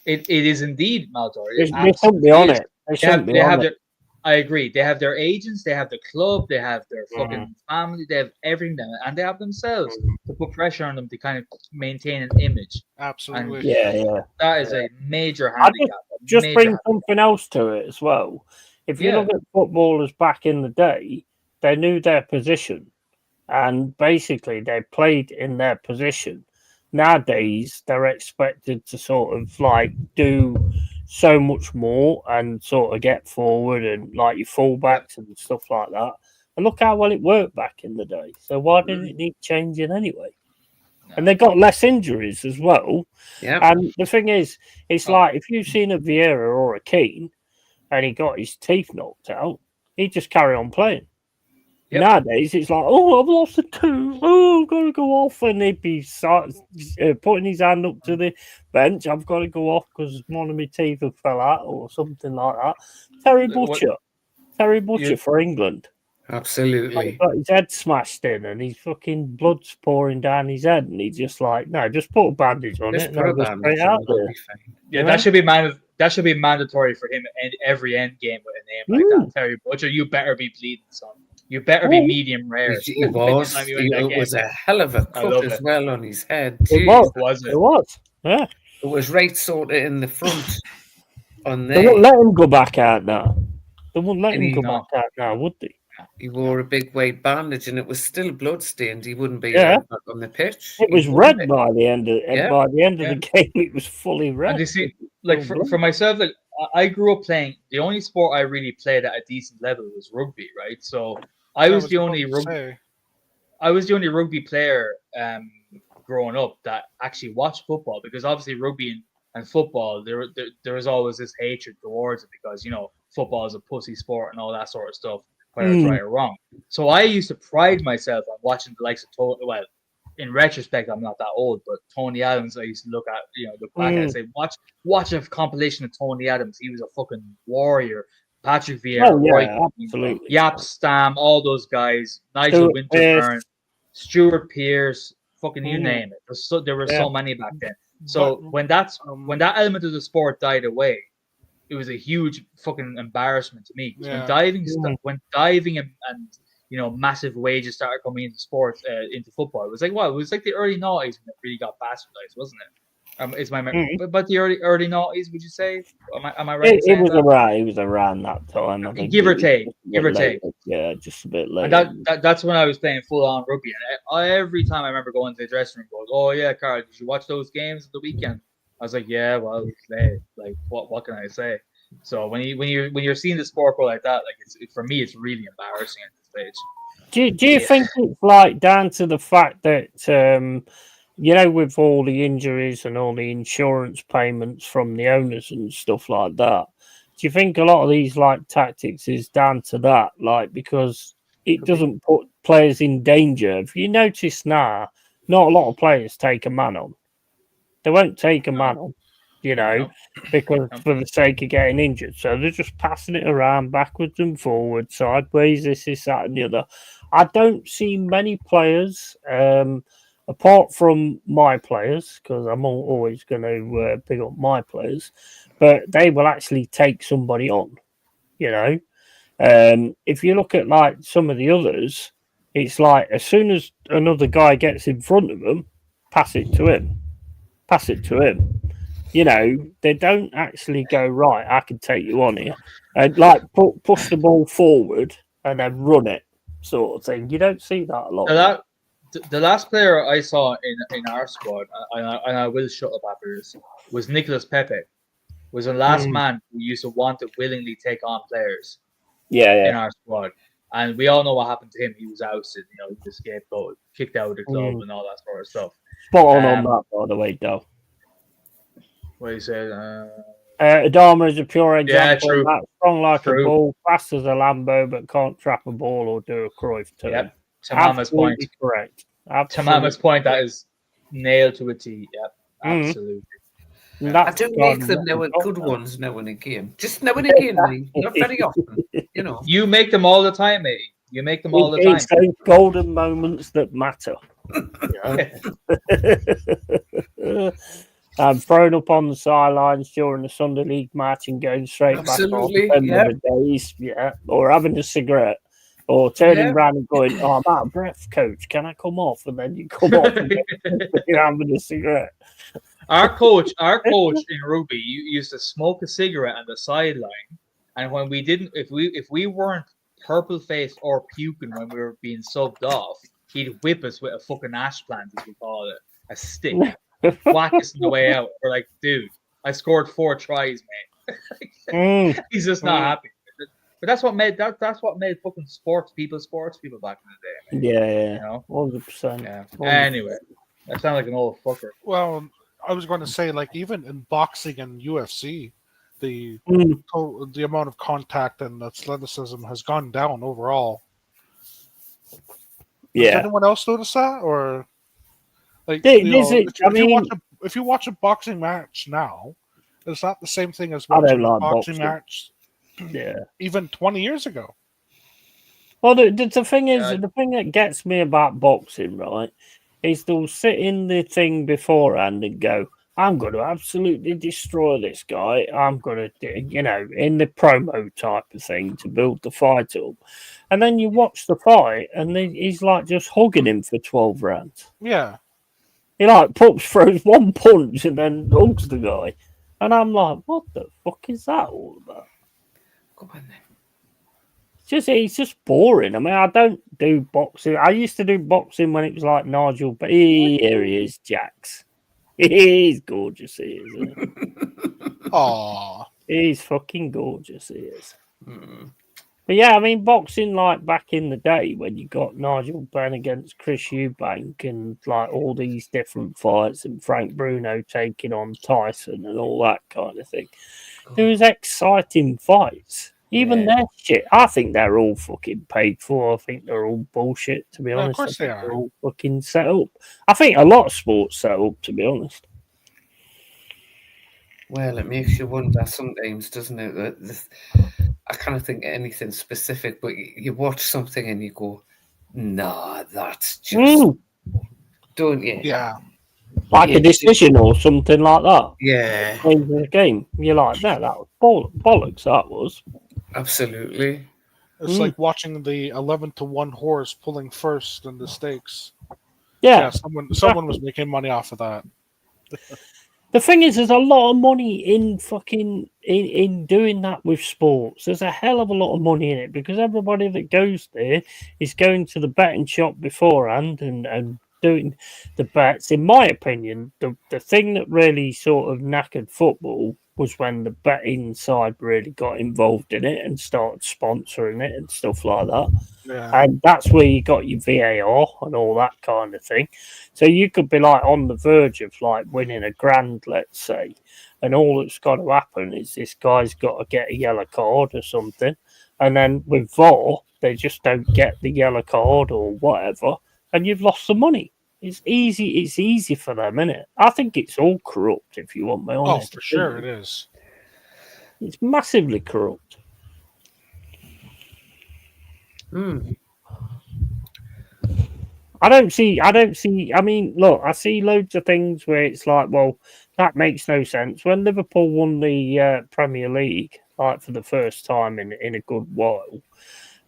It is indeed, Maldor. They shouldn't be on it. I agree. They have their agents, they have the club, they have their fucking family, they have everything, and they have themselves to put pressure on them to kind of maintain an image. Absolutely. And that is a major handicap. Just bring something else to it as well. If you look at footballers back in the day, they knew their position, and basically they played in their position. Nowadays, they're expected to sort of do so much more and sort of get forward and like your fullbacks and stuff like that. And look how well it worked back in the day. So why didn't it need changing anyway? No. And they got less injuries as well. Yeah. And the thing is, it's like if you've seen a Vieira or a Keane and he got his teeth knocked out, he'd just carry on playing. Yep. Nowadays, it's like, oh, I've lost a tooth. Oh, I've got to go off. And he'd be putting his hand up to the bench. I've got to go off because one of my teeth have fell out or something like that. Terry Butcher for England. Absolutely. He got his head smashed in and his fucking blood's pouring down his head. And he's just like, no, just put a bandage on it. And I'll go straight out there. Yeah, that should be mandatory for him in every end game with a name like that. Terry Butcher, you better be bleeding, son. You better be medium rare. It was a hell of a cut as well on his head. It was. Yeah. It was right sort of in the front on there. They wouldn't let him go back out now. They wouldn't let him go back out now, would they? He wore a big white bandage and it was still blood-stained. He wouldn't be back on the pitch. It was red by the end of the game. It was fully red. And you see, for myself, I grew up playing. The only sport I really played at a decent level was rugby, right? So I was the only rugby player growing up that actually watched football, because obviously rugby and football there was always this hatred towards it because football is a pussy sport and all that sort of stuff, whether it's right or wrong. So I used to pride myself on watching the likes of in retrospect, I'm not that old, but Tony Adams, I used to look back and say, watch a compilation of Tony Adams. He was a fucking warrior. Patrick Vieira, absolutely. Yap Stam, all those guys, Nigel Winterburn, Stuart Pearce, fucking you name it. There were so many back then. So when that element of the sport died away, it was a huge fucking embarrassment to me. When diving and massive wages started coming into sports, into football. It was like what? It was like the early noughties when it really got bastardized, wasn't it? Is my about the early noughties? Would you say? Am I right in saying that? It was around that time. I think Give or take. Yeah, just a bit And later. that's when I was playing full on rugby, and every time I remember going to the dressing room, goes, "Oh yeah, Carl, did you watch those games at the weekend?" I was like, "Yeah, well, we played. Like, what can I say?" So when you're seeing the sport go like that, like for me, it's really embarrassing at this stage. Do you think it's like down to the fact that with all the injuries and all the insurance payments from the owners and stuff like that? Do you think a lot of these like tactics is down to that? Like because it doesn't put players in danger. If you notice now, not a lot of players take a man on. They won't take a man on, because for the sake of getting injured. So they're just passing it around backwards and forwards, sideways, this, that, and the other. I don't see many players, apart from my players, because I'm always going to pick up my players, but they will actually take somebody on, If you look at like some of the others, it's like as soon as another guy gets in front of them, pass it to him. They don't actually go, right, I can take you on here. And like push the ball forward and then run it, sort of thing. You don't see that a lot. The last player I saw in our squad, and I will shut up after this, was Nicolas Pepe. Was the last man who used to want to willingly take on players in our squad. And we all know what happened to him. He was ousted, he was scapegoat, kicked out of the club and all that sort of stuff. Spot on that, by the way, Doe. What do you say? Adama is a pure example. Yeah, true. That's strong like a bull, fast as a Lambo, but can't trap a ball or do a Cruyff turn. Yep. Tamama's point. Correct. Tamama's point, that is nailed to a T. Yep. Absolutely. I do make them good ones now and again. Just now and again, not very often. You make them all the time, mate. You make them all the time. It's those golden moments that matter. Thrown up on the sidelines during the Sunday League match and going straight back off the days, or having a cigarette, or turning around and going, "Oh, I'm out of breath, coach. Can I come off?" And then you come off and you're having a cigarette. Our coach in rugby used to smoke a cigarette on the sideline, and when we didn't, if we weren't purple faced or puking when we were being subbed off, he'd whip us with a fucking ash plant, as we call it, a stick. Whack us on the way out. We're like, dude, I scored 4 tries, mate. He's just not happy. But that's what made fucking sports people back in the day. Man. Yeah, 100%. Yeah. Anyway, I sound like an old fucker. Well, I was going to say, like, even in boxing and UFC, the amount of contact and athleticism has gone down overall. Yeah. Does anyone else notice that, or? Like, if you watch a boxing match now, it's not the same thing as watching a boxing match. Even 20 years ago. Well, the thing is, the thing that gets me about boxing, right, is they'll sit in the thing beforehand and go, "I'm going to absolutely destroy this guy. I'm going to, in the promo type of thing to build the fight up." And then you watch the fight, and he's like just hugging him for 12 rounds. Yeah. He like throws one punch and then hugs the guy. And I'm like, what the fuck is that all about? Come on then. It's just boring. I mean, I don't do boxing. I used to do boxing when it was like Nigel, but here he is, Jax. He's gorgeous, he is, isn't he? Aww. He's fucking gorgeous, he is. But yeah, I mean, boxing like back in the day when you got Nigel Benn against Chris Eubank and like all these different fights and Frank Bruno taking on Tyson and all that kind of thing. There was exciting fights. Even their shit, I think they're all fucking paid for. I think they're all bullshit, to be honest. Of course they are. They're all fucking set up. I think a lot of sports set up, to be honest. Well, it makes you wonder sometimes, doesn't it? I can't think of anything specific, but you watch something and you go, "Nah, that's just..." Don't you? Yeah. Like a decision or something like that. Yeah. In the game. You're like, no, that was bollocks, that was. Absolutely. It's like watching the 11-1 horse pulling first in the stakes. Yeah, someone was making money off of that. The thing is, there's a lot of money in in doing that with sports. There's a hell of a lot of money in it because everybody that goes there is going to the betting shop beforehand and doing the bets. In my opinion, the thing that really sort of knackered football was when the betting side really got involved in it and started sponsoring it and stuff like that. Yeah. And that's where you got your VAR and all that kind of thing. So you could be like on the verge of like winning a grand, let's say, and all that's got to happen is this guy's got to get a yellow card or something. And then with VAR, they just don't get the yellow card or whatever, and you've lost the money. It's easy for them, isn't it? I think it's all corrupt, if you want my honest. Oh, for sure it is. It's massively corrupt. I don't see. I mean, look, I see loads of things where it's like, well, that makes no sense. When Liverpool won the Premier League, like for the first time in a good while,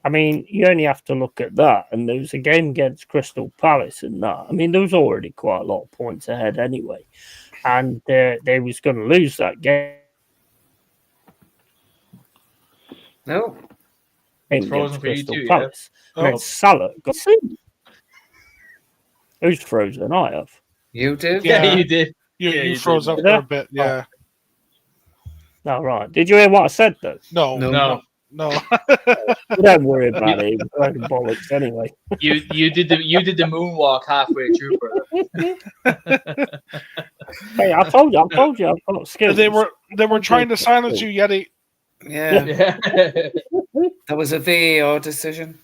I mean, you only have to look at that. And there was a game against Crystal Palace and that. I mean, there was already quite a lot of points ahead anyway, and they was going to lose that game. No. It's frozen for you too, Palace. Yeah? And Salah got sued. Who's frozen? I have. You did? Yeah, you did. You froze did. up for a bit, yeah. Oh, right. Did you hear what I said, though? No. Don't worry about it. It was bollocks anyway. You did the moonwalk halfway through, brother. Hey, I told you, I've got skills. They were trying to silence you, Yeti. Yeah. That was a VAR decision.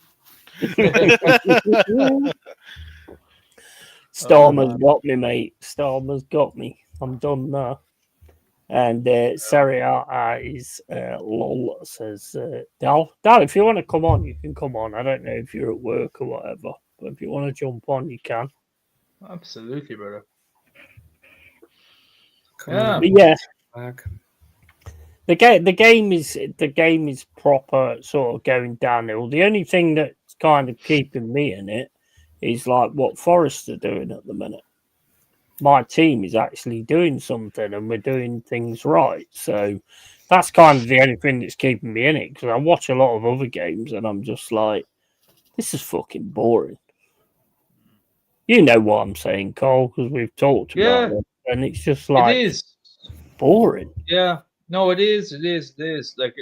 Stormer's got me, mate. Stormer's got me. I'm done now. And Serie A is lol says, Dal, if you want to come on, you can come on. I don't know if you're at work or whatever, but if you want to jump on, you can. Absolutely, brother. Yeah. The game is proper sort of going downhill. The only thing that's kind of keeping me in it is like what Forest are doing at the minute. My team is actually doing something and we're doing things right. So that's kind of the only thing that's keeping me in it because I watch a lot of other games and I'm just like, this is fucking boring. You know what I'm saying, Cole, because we've talked about it. And it's just like, it is boring. Yeah. No, it is. Like,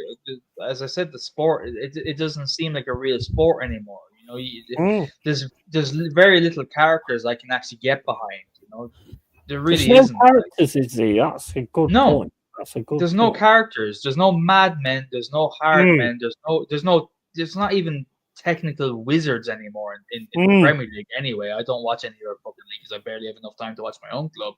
as I said, the sport, it doesn't seem like a real sport anymore. You know, there's very little characters I can actually get behind. You know, there really there's isn't. No characters, is there? That's a good point. That's a good. There's point. no characters. There's no madmen. There's no hard men. There's not even technical wizards anymore in the Premier League. Anyway, I don't watch any other public league because I barely have enough time to watch my own club.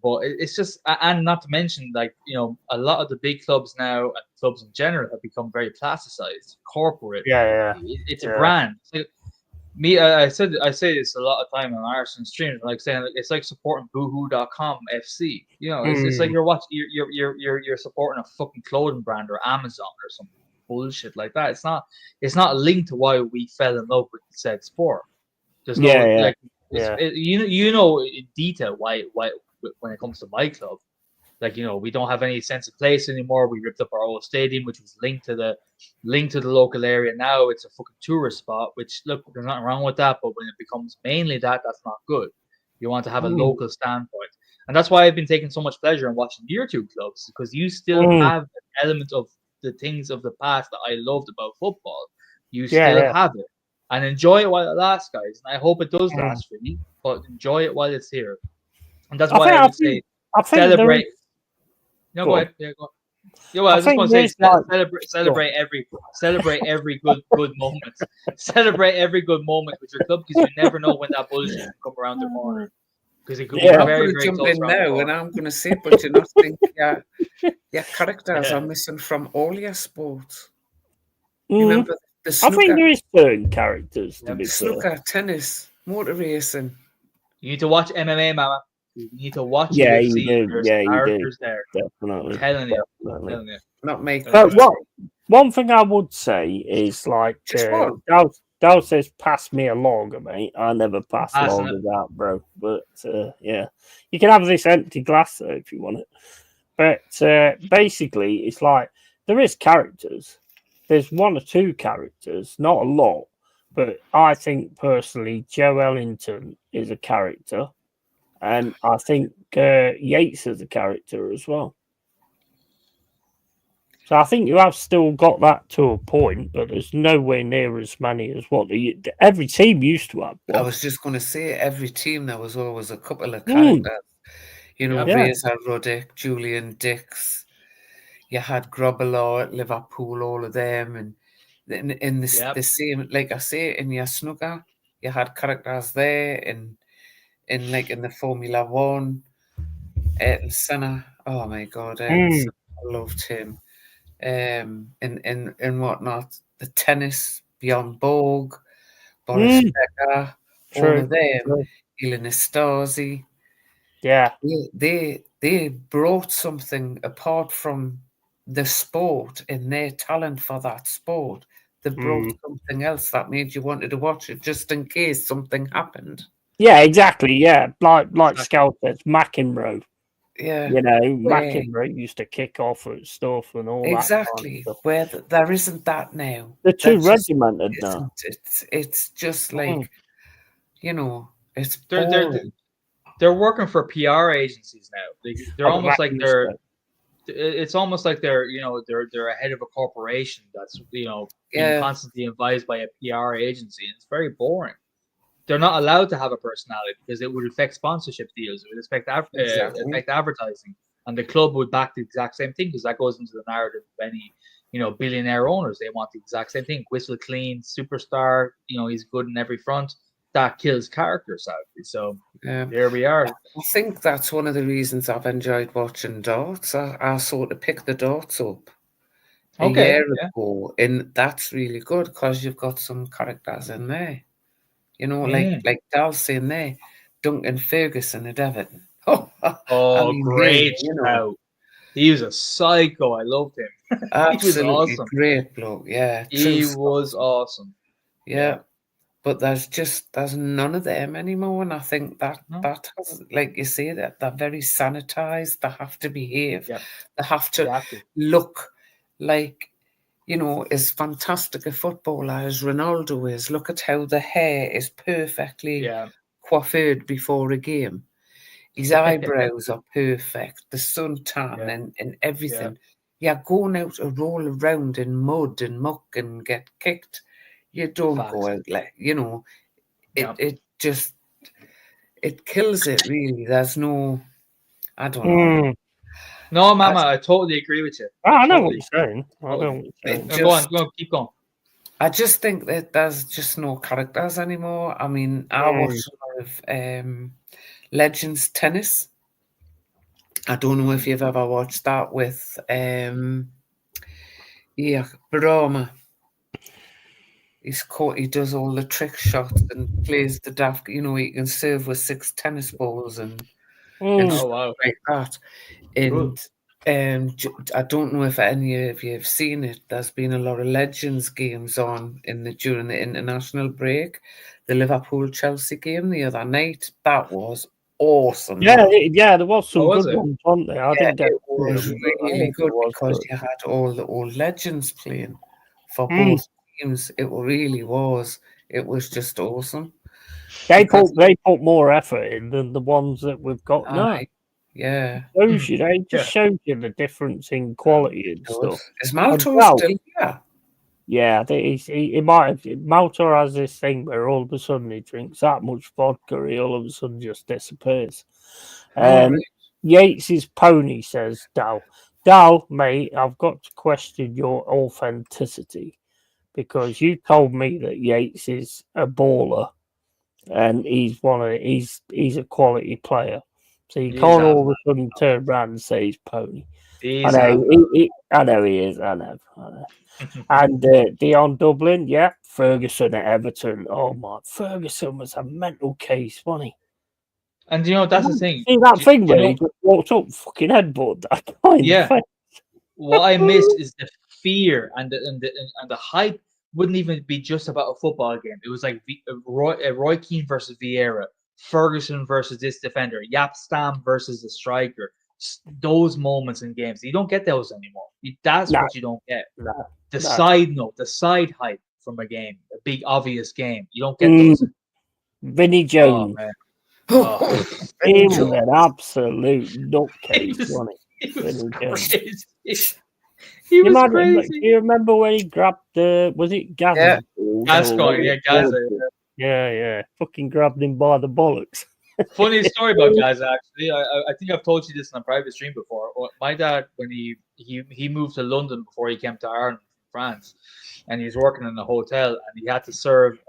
But it's just, and not to mention, like, you know, a lot of the big clubs now and clubs in general have become very plasticized, corporate. Yeah. It's a brand. I say this a lot of time on Arsenal streams, like saying it's like supporting Boohoo.com FC. You know, it's like you're supporting a fucking clothing brand or Amazon or some bullshit like that. It's not linked to why we fell in love with said sport. There's no you know in detail why when it comes to my club, like, you know, we don't have any sense of place anymore. We ripped up our old stadium, which was linked to the local area. Now it's a fucking tourist spot, which, look, there's nothing wrong with that, but when it becomes mainly that's not good. You want to have a local standpoint, and that's why I've been taking so much pleasure in watching your two clubs, because you still have an element of the things of the past that I loved about football. You still have it. And enjoy it while it lasts, guys. And I hope it does last for you, but enjoy it while it's here. And that's why I would say celebrate. No, go ahead. Yeah, go on. Yeah, well, I just want to say celebrate every good moment. Celebrate every good moment with your club, because you never know when that bullshit can come around the corner. Because it could be very, very jump close in now, and I'm going to say, but you not think your characters are missing from all your sports. You remember the snooker? I think there is certain characters to be snooker, tennis, motor racing. You need to watch MMA, Mama. You need to watch Yeah, UFC. you do. There's Yeah, you do. characters there. Definitely. I'm telling you. Definitely. Telling you. Not make But one thing I would say is like Just what? Dal says pass me a lager, mate. I never pass Passing lagers out, bro. But yeah. You can have this empty glass though if you want it. But basically it's like there is characters. There's one or two characters, not a lot. But I think personally Joe Ellington is a character. And I think Yates is a character as well. So I think you have still got that to a point, but there's nowhere near as many as what every team used to have. I was just going to say, every team there was always a couple of Mm. characters. You know, Yeah. Razor Ruddock, Julian Dix. You had Grobbelaar at Liverpool, all of them, and in the same, like I say, in your snooker, you had characters there, in the Formula One, Ayrton Senna. Oh my God, Ayrton Senna, I loved him. And whatnot, the tennis, Bjorn Borg, Boris Becker, all of them, Elena Stasi. Yeah, they brought something apart from the sport and their talent for that sport. They brought something else that made you wanted to watch it just in case something happened. Yeah, exactly. Yeah, like Scout says, McEnroe. Yeah, you know, McEnroe used to kick off at stuff and all exactly. that. Kind of stuff. Where there isn't that now. They're too regimented now. It's just like you know, it's they're working for PR agencies now. They're almost like they're. It's almost like they're they're a head of a corporation that's being constantly advised by a PR agency, and it's very boring. They're not allowed to have a personality because it would affect sponsorship deals. It would affect advertising, and the club would back the exact same thing because that goes into the narrative of any billionaire owners. They want the exact same thing: whistle clean, superstar. He's good in every front. That kills character, sadly. So there we are. I think that's one of the reasons I've enjoyed watching darts. I sort of picked the darts up a year ago, and that's really good because you've got some characters in there. Like Dal's saying there, Duncan Ferguson at Everton. Great shout. He was a psycho. I loved him. Absolutely he was awesome. Great bloke. Yeah, he was awesome. Yeah. But there's none of them anymore, and I think that has, like you say, that they're very sanitized. They have to behave. Yep. They have to look like as fantastic a footballer as Ronaldo is. Look at how the hair is perfectly coiffed before a game. His eyebrows are perfect. The suntan and everything. Yeah, going out to roll around in mud and muck and get kicked. You don't go out like it just kills it really. There's no, I don't know. No, Mama, I totally agree with you. I know what you're saying. I know what you're saying. Go on, keep going. I just think that there's just no characters anymore. I mean, I watch a lot of Legends Tennis. I don't know if you've ever watched that with Brahma. He does all the trick shots and plays the daft. He can serve with 6 tennis balls and stuff like that. And I don't know if any of you have seen it. There's been a lot of Legends games on during the international break. The Liverpool-Chelsea game the other night, that was awesome. Yeah, there was some good ones, wasn't there? It was really good because you had all the old legends playing for both teams. It really was. It was just awesome. They put more effort in than the ones that we've got now. Yeah. It just shows you the difference in quality and stuff. Is Malto still here? Yeah, he might have. Malta has this thing where all of a sudden he drinks that much vodka, he all of a sudden just disappears. Yates's pony, says Dal. Dal, mate, I've got to question your authenticity because you told me that Yates is a baller and he's a quality player. So you can't all of a sudden turn around and say he's pony. I know he is. I know. And Dion Dublin, Ferguson at Everton. Oh my, Ferguson was a mental case, wasn't he? And that's the thing. See that thing where know, he just walked up, fucking headbutt that guy in the face. What I miss is the fear and the hype. Wouldn't even be just about a football game. It was like Roy Keane versus Vieira, Ferguson versus this defender, Yap Stam versus the striker. Those moments in games, you don't get those anymore. That's what you don't get. The side note, the side hype from a game, a big obvious game, you don't get those. Vinnie Jones. Oh, man. He was an absolute nutcase, wasn't he? He was crazy. Do you remember when he grabbed was it Gaza? Gascoigne, Gaza. Yeah. Fucking grabbed him by the bollocks. Funny story about Gaza, actually. I think I've told you this in a private stream before. My dad, when he moved to London before he came to Ireland from France, and he was working in a hotel, and he had to serve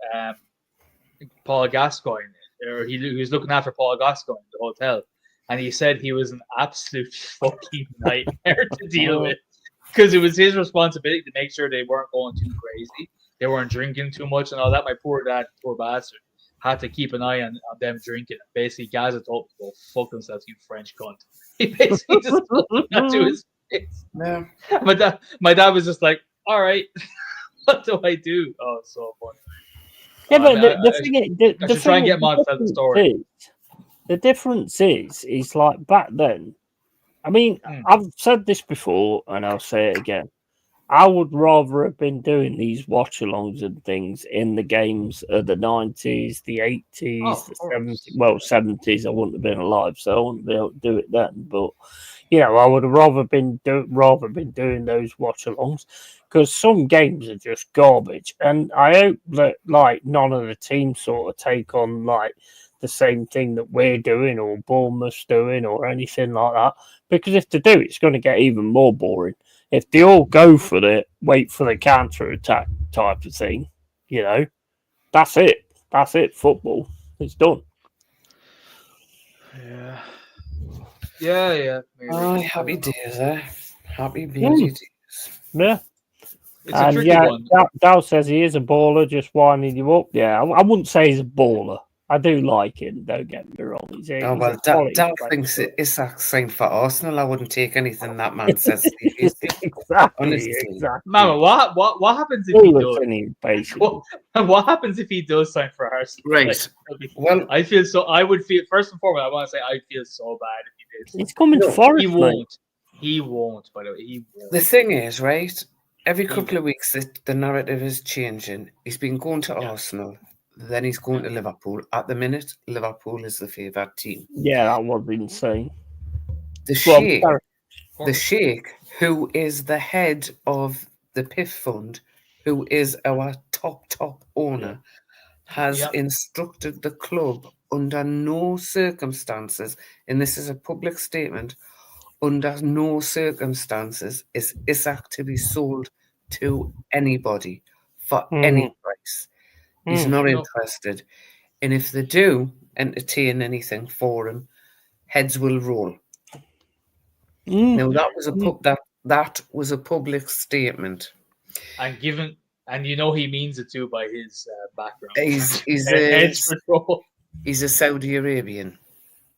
Paul Gascoigne, or he was looking after Paul Gascoigne in the hotel, and he said he was an absolute fucking nightmare to deal with, because it was his responsibility to make sure they weren't going too crazy, they weren't drinking too much and all that. My poor dad, poor bastard, had to keep an eye on them drinking. And basically, Gaza told him to go fuck themselves, you French cunt. He basically just told him that to his face. No. My dad was just like, all right, what do I do? Oh, it's so funny. Yeah, but the thing is, I should try and get Mark to tell the story. The difference is like back then. I mean, I've said this before, and I'll say it again. I would rather have been doing these watch-alongs and things in the games of the 90s, the 80s, the 70s. Well, 70s, I wouldn't have been alive, so I wouldn't be able to do it then. But, I would have rather been doing those watch-alongs, because some games are just garbage. And I hope that, like, none of the teams sort of take on, like, the same thing that we're doing or Bournemouth's doing or anything like that. Because if they do, it's going to get even more boring. If they all go for it, wait for the counter-attack type of thing, that's it. That's it. Football. It's done. Yeah. Yeah. Maybe. Oh, happy days, eh? Happy beauty days. Yeah. It's a tricky one. Dow says he is a baller, just winding you up. Yeah, I wouldn't say he's a baller. I do like him, don't get me wrong. Dow thinks Isak signed for Arsenal. I wouldn't take anything that man says. Exactly. Mama, what happens if he does? What happens if he does sign for Arsenal? Right. Well, I would feel, first and foremost, I want to say I feel so bad if he did. He's coming to Forest. He won't, by the way. He won't. The thing is, right, every couple of weeks the narrative is changing. He's been going to Arsenal. Then he's going to Liverpool. At the minute, Liverpool is the favourite team. Yeah, that was insane. The Sheikh, who is the head of the PIF fund, who is our top owner, has instructed the club under no circumstances, and this is a public statement, under no circumstances is Isak to be sold to anybody for any price. He's not interested. And if they do entertain anything for him, heads will roll. Now, that was a public statement. And he means it too by his background. He's a Saudi Arabian.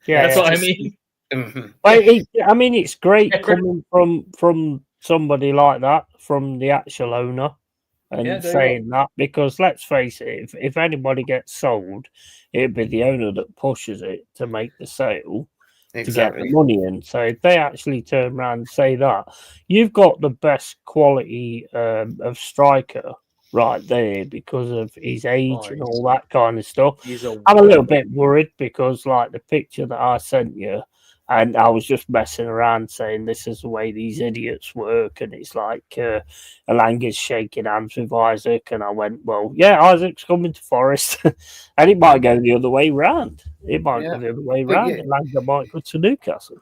Yeah, that's what I mean. Mm-hmm. It's great coming from somebody like that, from the actual owner. And saying that, because let's face it, if anybody gets sold, it'd be the owner that pushes it to make the sale to get the money in. So if they actually turn around and say that, you've got the best quality of striker right there because of his age and all that kind of stuff. I'm a little bit worried because, like, the picture that I sent you, and I was just messing around saying this is the way these idiots work. And it's like Alanga's shaking hands with Isaac. And I went, well, yeah, Isaac's coming to Forest. And it might go the other way round. It might go the other way round. Alanga might go to Newcastle.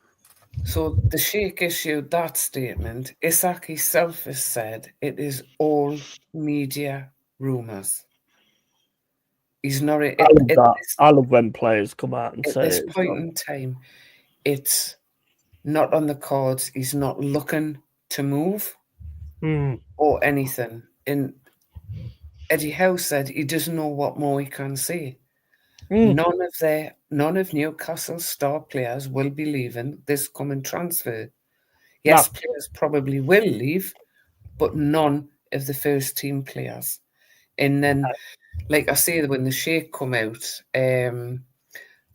So the Sheikh issued that statement. Isak himself has said it is all media rumours. He's not... I love when players come out and say it. At this point in time, it's not on the cards. He's not looking to move or anything. And Eddie Howe said he doesn't know what more he can say. None of Newcastle's star players will be leaving this coming transfer. Yes, players probably will leave, but none of the first team players. And then, like I say, when the Sheikh come out, a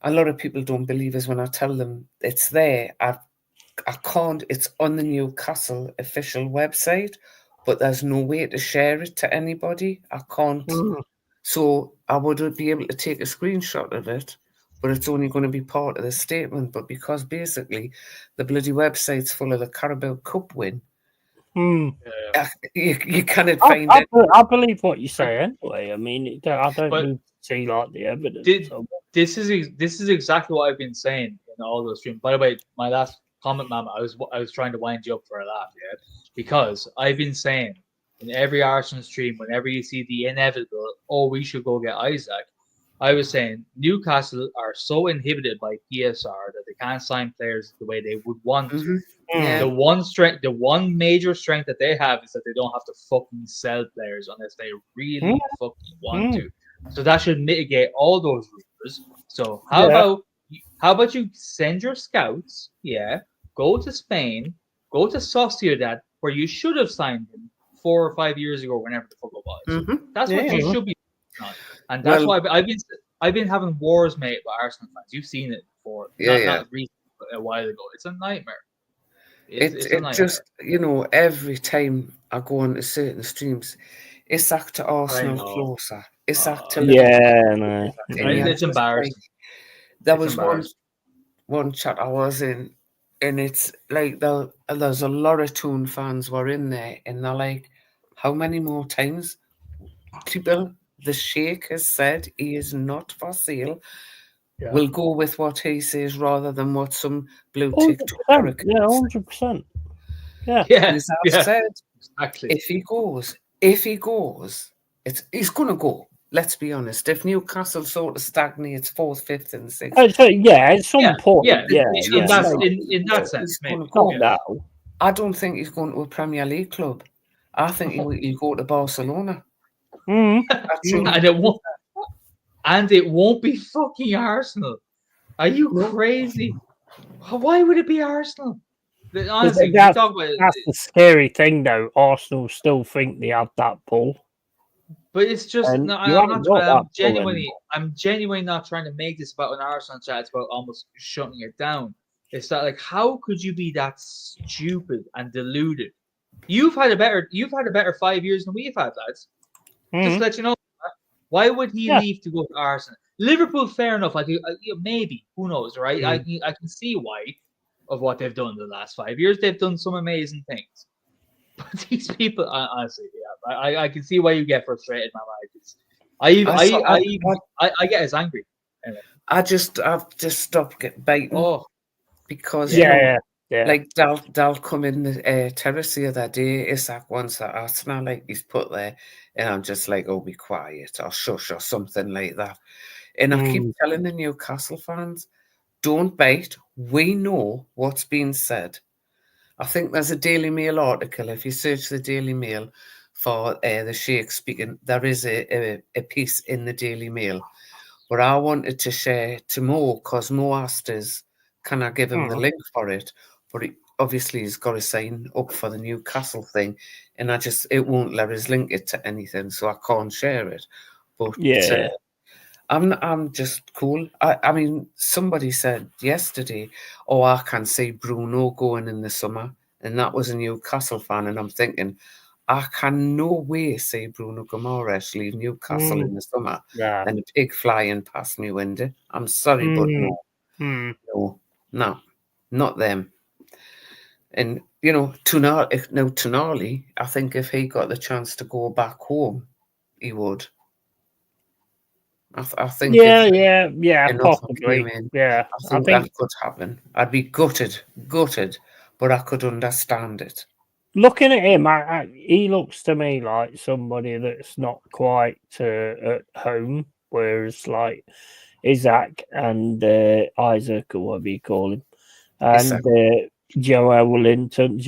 lot of people don't believe us when I tell them it's there. I can't. It's on the Newcastle official website, but there's no way to share it to anybody. I can't. So I would be able to take a screenshot of it, but it's only going to be part of the statement. But because basically the bloody website's full of the Carabao Cup win, you cannot find it. I believe what you say anyway. I mean, I don't need to see like the evidence. This is exactly what I've been saying in all those streams. By the way, my last comment, Mama, I was trying to wind you up for a laugh, yeah, because I've been saying in every Arsenal stream, whenever you see the inevitable, oh, we should go get Isaac, I was saying Newcastle are so inhibited by PSR that they can't sign players the way they would want to. Yeah. The one major strength that they have is that they don't have to fucking sell players unless they really fucking want to. So that should mitigate all those rumors. So how about you send your scouts, go to Spain, go to Sociedad, where you should have signed him 4 or 5 years ago, whenever the fuck it was. That's what you should be doing. And that's why I've been having wars, mate, with Arsenal fans. You've seen it before. Not recently, but a while ago. It's a nightmare. It's a nightmare. Just, every time I go on to certain streams, Isaac to Arsenal closer. Isaac to Liverpool. It's embarrassing. There was one chat I was in, and it's like there's a lot of Toon fans were in there, and they're like, how many more times people, the Sheikh has said he is not for sale. We'll go with what he says rather than what some blue TikTok characters. Yeah, 100%. Yeah. As I've said, exactly. If he goes, he's going to go. Let's be honest. If Newcastle sort of stagnates 4th, 5th, and 6th, at some point, in that sense, maybe. I don't think he's going to a Premier League club. I think he'll go to Barcelona. And it won't be fucking Arsenal. Are you crazy? Why would it be Arsenal? Honestly, that's the scary thing, though. Arsenal still think they have that pull. But it's just I'm genuinely not trying to make this about an Arsenal chat. It's about almost shutting it down. It's that, like, how could you be that stupid and deluded? You've had a better 5 years than we've had, lads. Just to let you know. Why would he leave to go to Arsenal? Liverpool, fair enough. Maybe, who knows, right? I can see why of what they've done in the last 5 years. They've done some amazing things. But these people, honestly, I can see why you get frustrated, man. I get as angry. Anyway. I've just stopped biting because like they'll come in the terrace the other day. Isaac wants that Arsenal, like he's put there, and I'm just like, oh, be quiet or shush or something like that. And I keep telling the Newcastle fans, don't bite. We know what's being said. I think there's a Daily Mail article. If you search the Daily Mail for the Sheikh speaking, there is a piece in the Daily Mail. But I wanted to share to Mo because Mo asked us, can I give him the link for it? But obviously he's got to sign up for the Newcastle thing, and it won't let us link it to anything, so I can't share it. But I'm just cool. I mean, somebody said yesterday, oh, I can see Bruno going in the summer, and that was a Newcastle fan, and I'm thinking, I can no way see Bruno Guimaraes leave Newcastle in the summer and a pig flying past me window. I'm sorry, but no, not them. And, Tonali, I think if he got the chance to go back home, he would. I think possibly. I think that could happen. I'd be gutted, but I could understand it. Looking at him, he looks to me like somebody that's not quite at home, whereas like Isaac and Isaac, or whatever you call him, and Joe Wellington,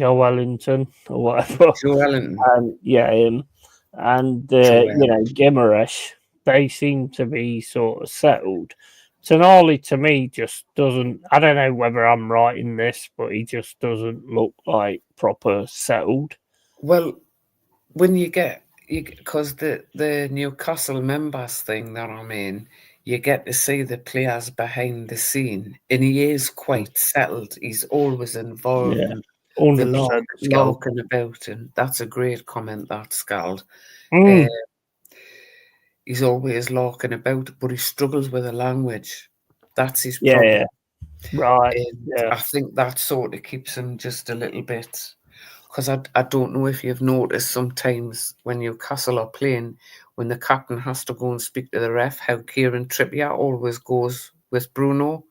or whatever. Joe Wellington. And him. And Guimaraes, they seem to be sort of settled. Tonali to me just doesn't. I don't know whether I'm right in this, but he just doesn't look like proper settled. Well, when because the Newcastle members thing that I'm in, you get to see the players behind the scene, and he is quite settled. He's always involved in the 100% larking about, and that's a great comment, that Scald. He's always larking about, but he struggles with the language. That's his problem. Yeah, right. And I think that sort of keeps him just a little bit. Because I don't know if you've noticed sometimes when Newcastle are playing, when the captain has to go and speak to the ref, how Kieran Trippier always goes with Bruno.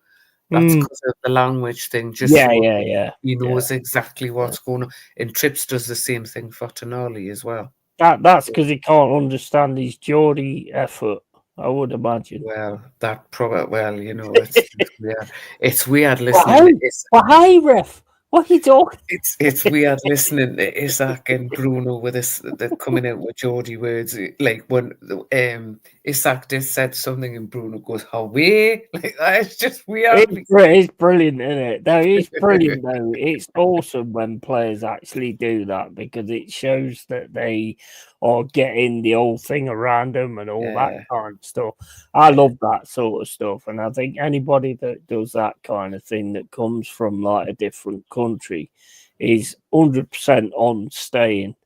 That's because of the language thing. Just he knows exactly what's going on. And Trips does the same thing for Tonali as well. That's because he can't understand his Geordie effort, I would imagine. Well, you know, it's weird. It's weird listening. Hey, ref. What are you talking? It's weird listening to Isaac and Bruno with they're coming out with Geordie words. Like when Isaac just said something and Bruno goes, "Away!" Like it's just weird. It's brilliant, isn't it? No, it's brilliant though. It's awesome when players actually do that because it shows that they are getting the whole thing around them and all that kind of stuff. I love that sort of stuff, and I think anybody that does that kind of thing that comes from like a different country is 100% on staying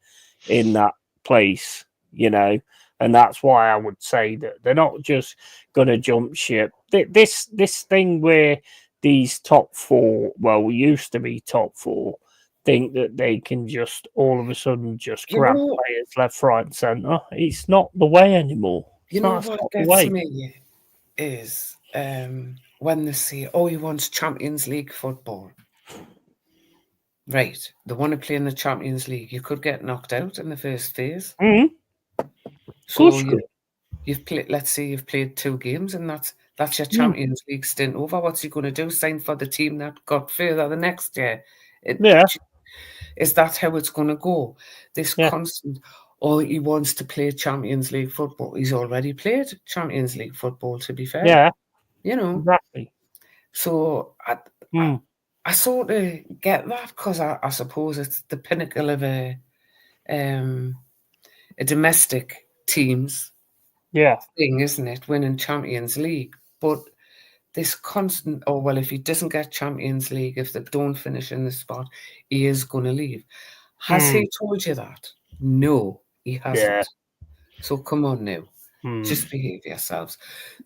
in that place, you know. And that's why I would say that they're not just going to jump ship. This thing where these top four, well, we used to be top four, think that they can just all of a sudden just grab players left, right, and centre. It's not the way anymore. You know what gets me is when they say, "Oh, he wants Champions League football." Right, they want to play in the Champions League. You could get knocked out in the first phase. So you've played. Let's say you've played 2 games, and that's your Champions League stint over. What's he going to do? Sign for the team that got further the next year? Is that how it's going to go? This constant. Oh, he wants to play Champions League football. He's already played Champions League football. To be fair, you know exactly. So I sort of get that because I suppose it's the pinnacle of a domestic team's thing, isn't it? Winning Champions League. But this constant, if he doesn't get Champions League, if they don't finish in the spot, he is going to leave. Has he told you that? No, he hasn't. So come on now. Just behave yourselves.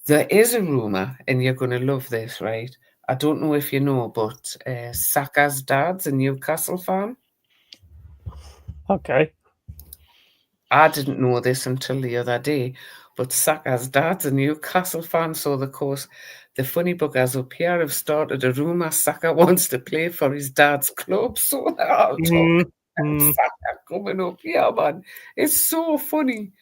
There is a rumour, and you're going to love this, right? I don't know if you know, but Saka's dad's a Newcastle fan. Okay. I didn't know this until the other day, but Saka's dad's a Newcastle fan. So, of course, the funny buggers up here have started a rumour Saka wants to play for his dad's club. So they're all talking about Saka coming up here, man. It's so funny.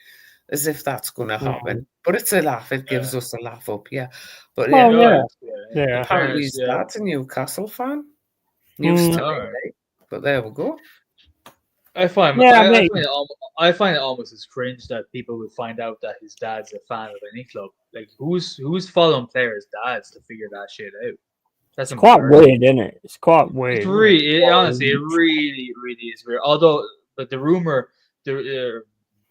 As if that's going to happen. But it's a laugh. It gives us a laugh up here. But apparently his dad's a Newcastle fan. News to me, right? But there we go. I find it almost as cringe that people would find out that his dad's a fan of any club. Like who's following players' dads to figure that shit out? That's quite weird, isn't it? It's quite weird. It's really, honestly, it really, really is weird. Although, but the rumor, the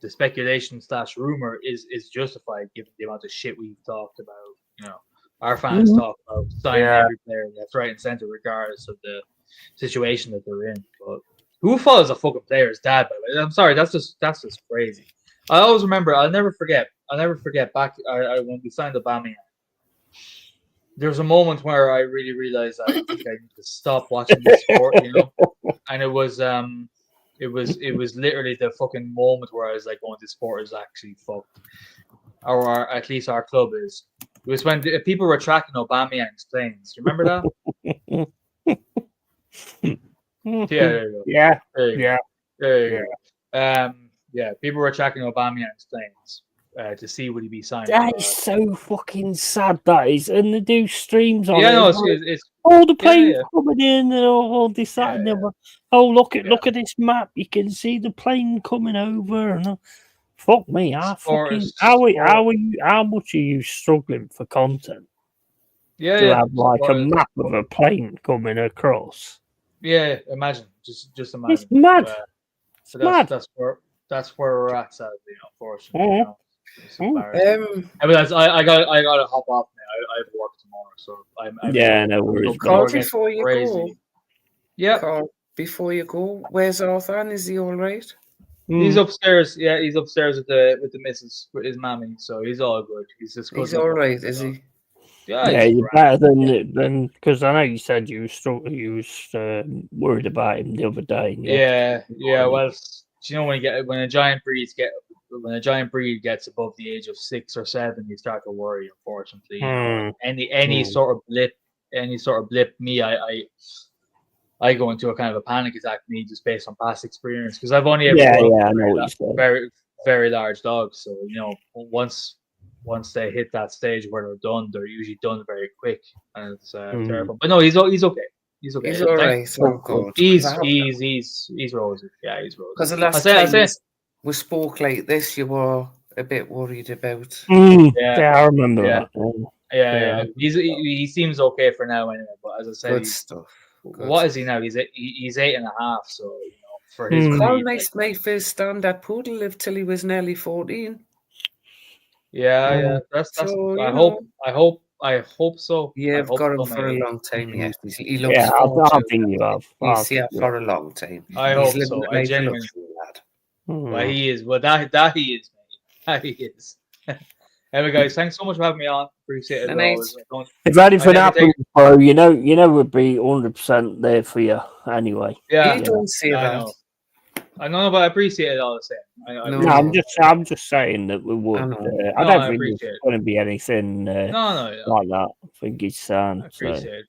speculation / rumor is justified given the amount of shit we've talked about. You know, our fans talk about signing every player left, right, and center, regardless of the situation that they're in. But who follows a fucking player's dad? By the way, I'm sorry, that's just crazy. I always remember. I'll never forget. Back when we signed Aubameyang, there was a moment where I really realized I think I need to stop watching this sport. You know, and it was literally the fucking moment where I was like, "Oh, this sport is actually fucked," or at least our club is. It was when people were tracking Aubameyang's planes. Remember that? There you go. People were tracking Aubameyang's planes to see would he be signed. That is so fucking sad. That is, and they do streams on it. No, it's all the planes coming in and all this that and the other. Oh, look at this map. You can see the plane coming over and fuck me, how much are you struggling for content? Yeah, To yeah. have like a map of a plane coming across. Yeah, imagine. Just imagine. It's mad. It's mad. That's where we're at, sadly, unfortunately. You know, it's embarrassing. I mean, I gotta hop off now. I have work tomorrow, so I'm no worries. Carl, before you go, yeah. Carl, before you go, where's Arthur? Is he all right? He's upstairs. Yeah, he's upstairs with the missus, with his mammy. So he's all good. He's all right, is he? Yeah, you're better than because I know you said you was worried about him the other day. Yeah. Well, you know when a giant breed gets above the age of 6 or 7, you start to worry. Unfortunately, you know, any sort of blip, me, I go into a kind of a panic attack, me, just based on past experience, because I've only ever very, very large dogs. So you know, once they hit that stage where they're done, they're usually done very quick, and it's terrible. But no, he's okay. He's okay. He's all right. So good. He's rosy. Yeah, he's rosy. Because the last time we spoke like this, you were a bit worried about. Yeah, I remember that. Yeah. He seems okay for now, anyway. But as I said, good stuff. What is he now? He's 8.5. So you know, for his Carl missed my first standard poodle lived till he was nearly 14. Yeah. That's. So, I hope so. Yeah, I've got him for a long time yet. He looks I think you have. He's here for a long time. I hope so. I genuinely. Well, he is. Well, that he is. That he is. Anyway, guys, thanks so much for having me on. Appreciate it. If anything happens, bro, you know we'd be 100% there for you anyway. Yeah, you don't say that. I know, but I appreciate it all the same. I'm just saying that we would. I don't think it's going to be anything like that. I think it's sound. I appreciate it.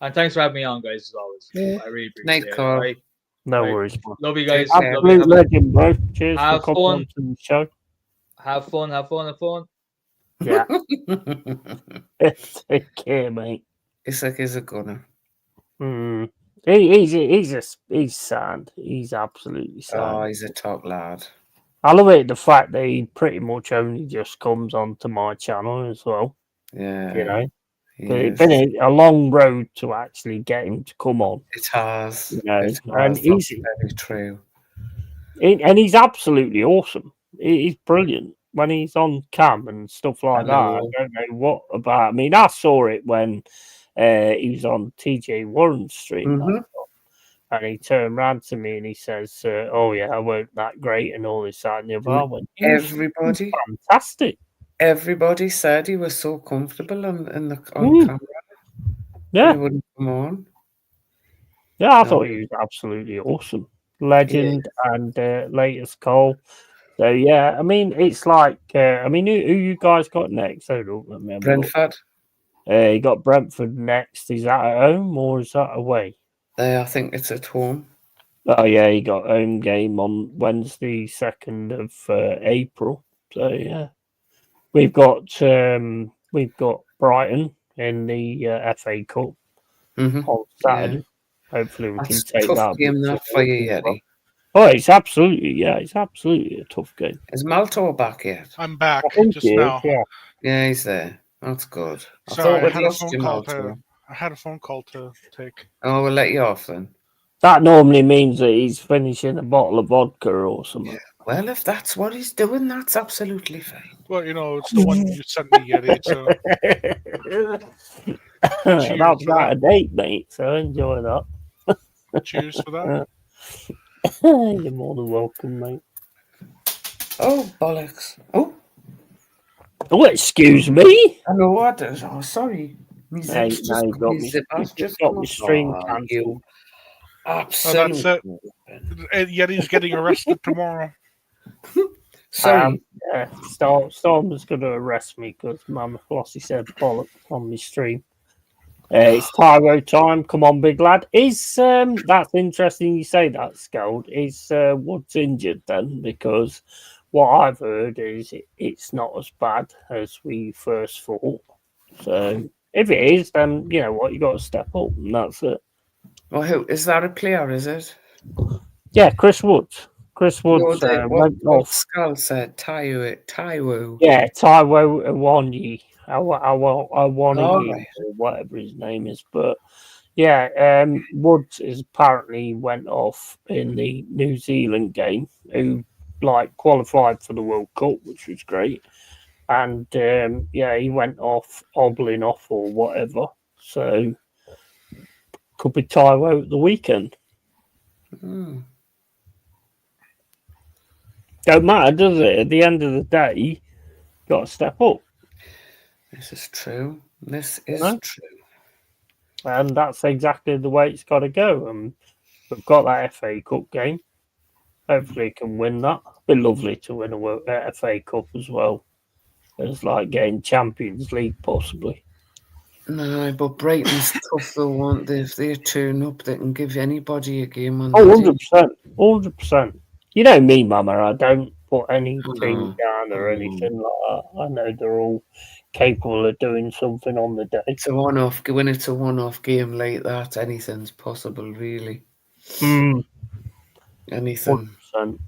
And thanks for having me on, guys, as always. I really appreciate it. Right? No worries. Love you guys. Absolute legend, bro. Cheers for coming to the show. Have fun. Yeah. Take care, mate. It's like he's a gunner. He's sound. He's absolutely sound. Oh, he's a top lad. I love it, the fact that he pretty much only just comes onto my channel as well. Yeah. You know? It's been a long road to actually get him to come on. It has. You know? And he's very true. And he's absolutely awesome. He's brilliant. When he's on cam and stuff like that, I don't know what about. I mean, I saw it when he was on TJ Warren's stream, and he turned around to me and he says, "Oh yeah, I weren't that great and all this that and the other." I went, everybody, fantastic. Everybody said he was so comfortable on camera. Yeah, he wouldn't come on. Yeah, I thought he was absolutely awesome, legend, and latest Cole. So yeah, I mean, it's like, who you guys got next? I don't remember. Brentford. You got Brentford next. Is that at home or is that away? I think it's at home. Oh yeah, you got home game on Wednesday, 2nd of April. So yeah, we've got Brighton in the FA Cup on Saturday. Yeah. Hopefully we can take that. Game that for you, Yeti. Oh, it's absolutely a tough game. Is Malto back yet? I'm back just now. Yeah, he's there. That's good. Sorry, I had a phone call to take. Oh, we'll let you off then. That normally means that he's finishing a bottle of vodka or something. Yeah. Well, if that's what he's doing, that's absolutely fine. Well, it's the one you sent me, Yeti. So. That's not a date, mate. So enjoy that. Cheers for that. You're more than welcome, mate. Oh, bollocks. Oh, excuse me. I know what. Oh, sorry. Hey, you've got me stream cancelled. Absolutely. Yeti's getting arrested tomorrow. Sorry. Storm's going to arrest me because Mama Flossie said bollocks on my stream. It's Tyro time. Come on, big lad. That's interesting you say that, Scald. Is Woods injured then? Because what I've heard is it's not as bad as we first thought. So if it is, then you know what, you got to step up, and that's it. Well, is that a player? Is it? Yeah, Chris Woods. Chris No, Woods what went off. Skull said, Taiwo. Yeah, Taiwo Awoniyi. Awoniyi, right. or whatever his name is. But yeah, Woods is apparently went off in the New Zealand game, who qualified for the World Cup, which was great. And yeah, he went off hobbling off or whatever. So could be Taiwo at the weekend. Hmm. Don't matter, does it? At the end of the day, got to step up. This is true. This is know? true. And that's exactly the way it's got to go. And we've got that FA Cup game. Hopefully, can win that. It'd be lovely to win a FA Cup as well. It's like getting Champions League, possibly. No, but Brighton's tough though, aren't they? If they turn up, they can give anybody a game on Oh, the 100%. 100%. You know me, Mama. I don't put any I team know. down or anything like that. I know they're all capable of doing something on the day. It's a one-off. When it's a one-off game like that, anything's possible, really. Anything. 100%.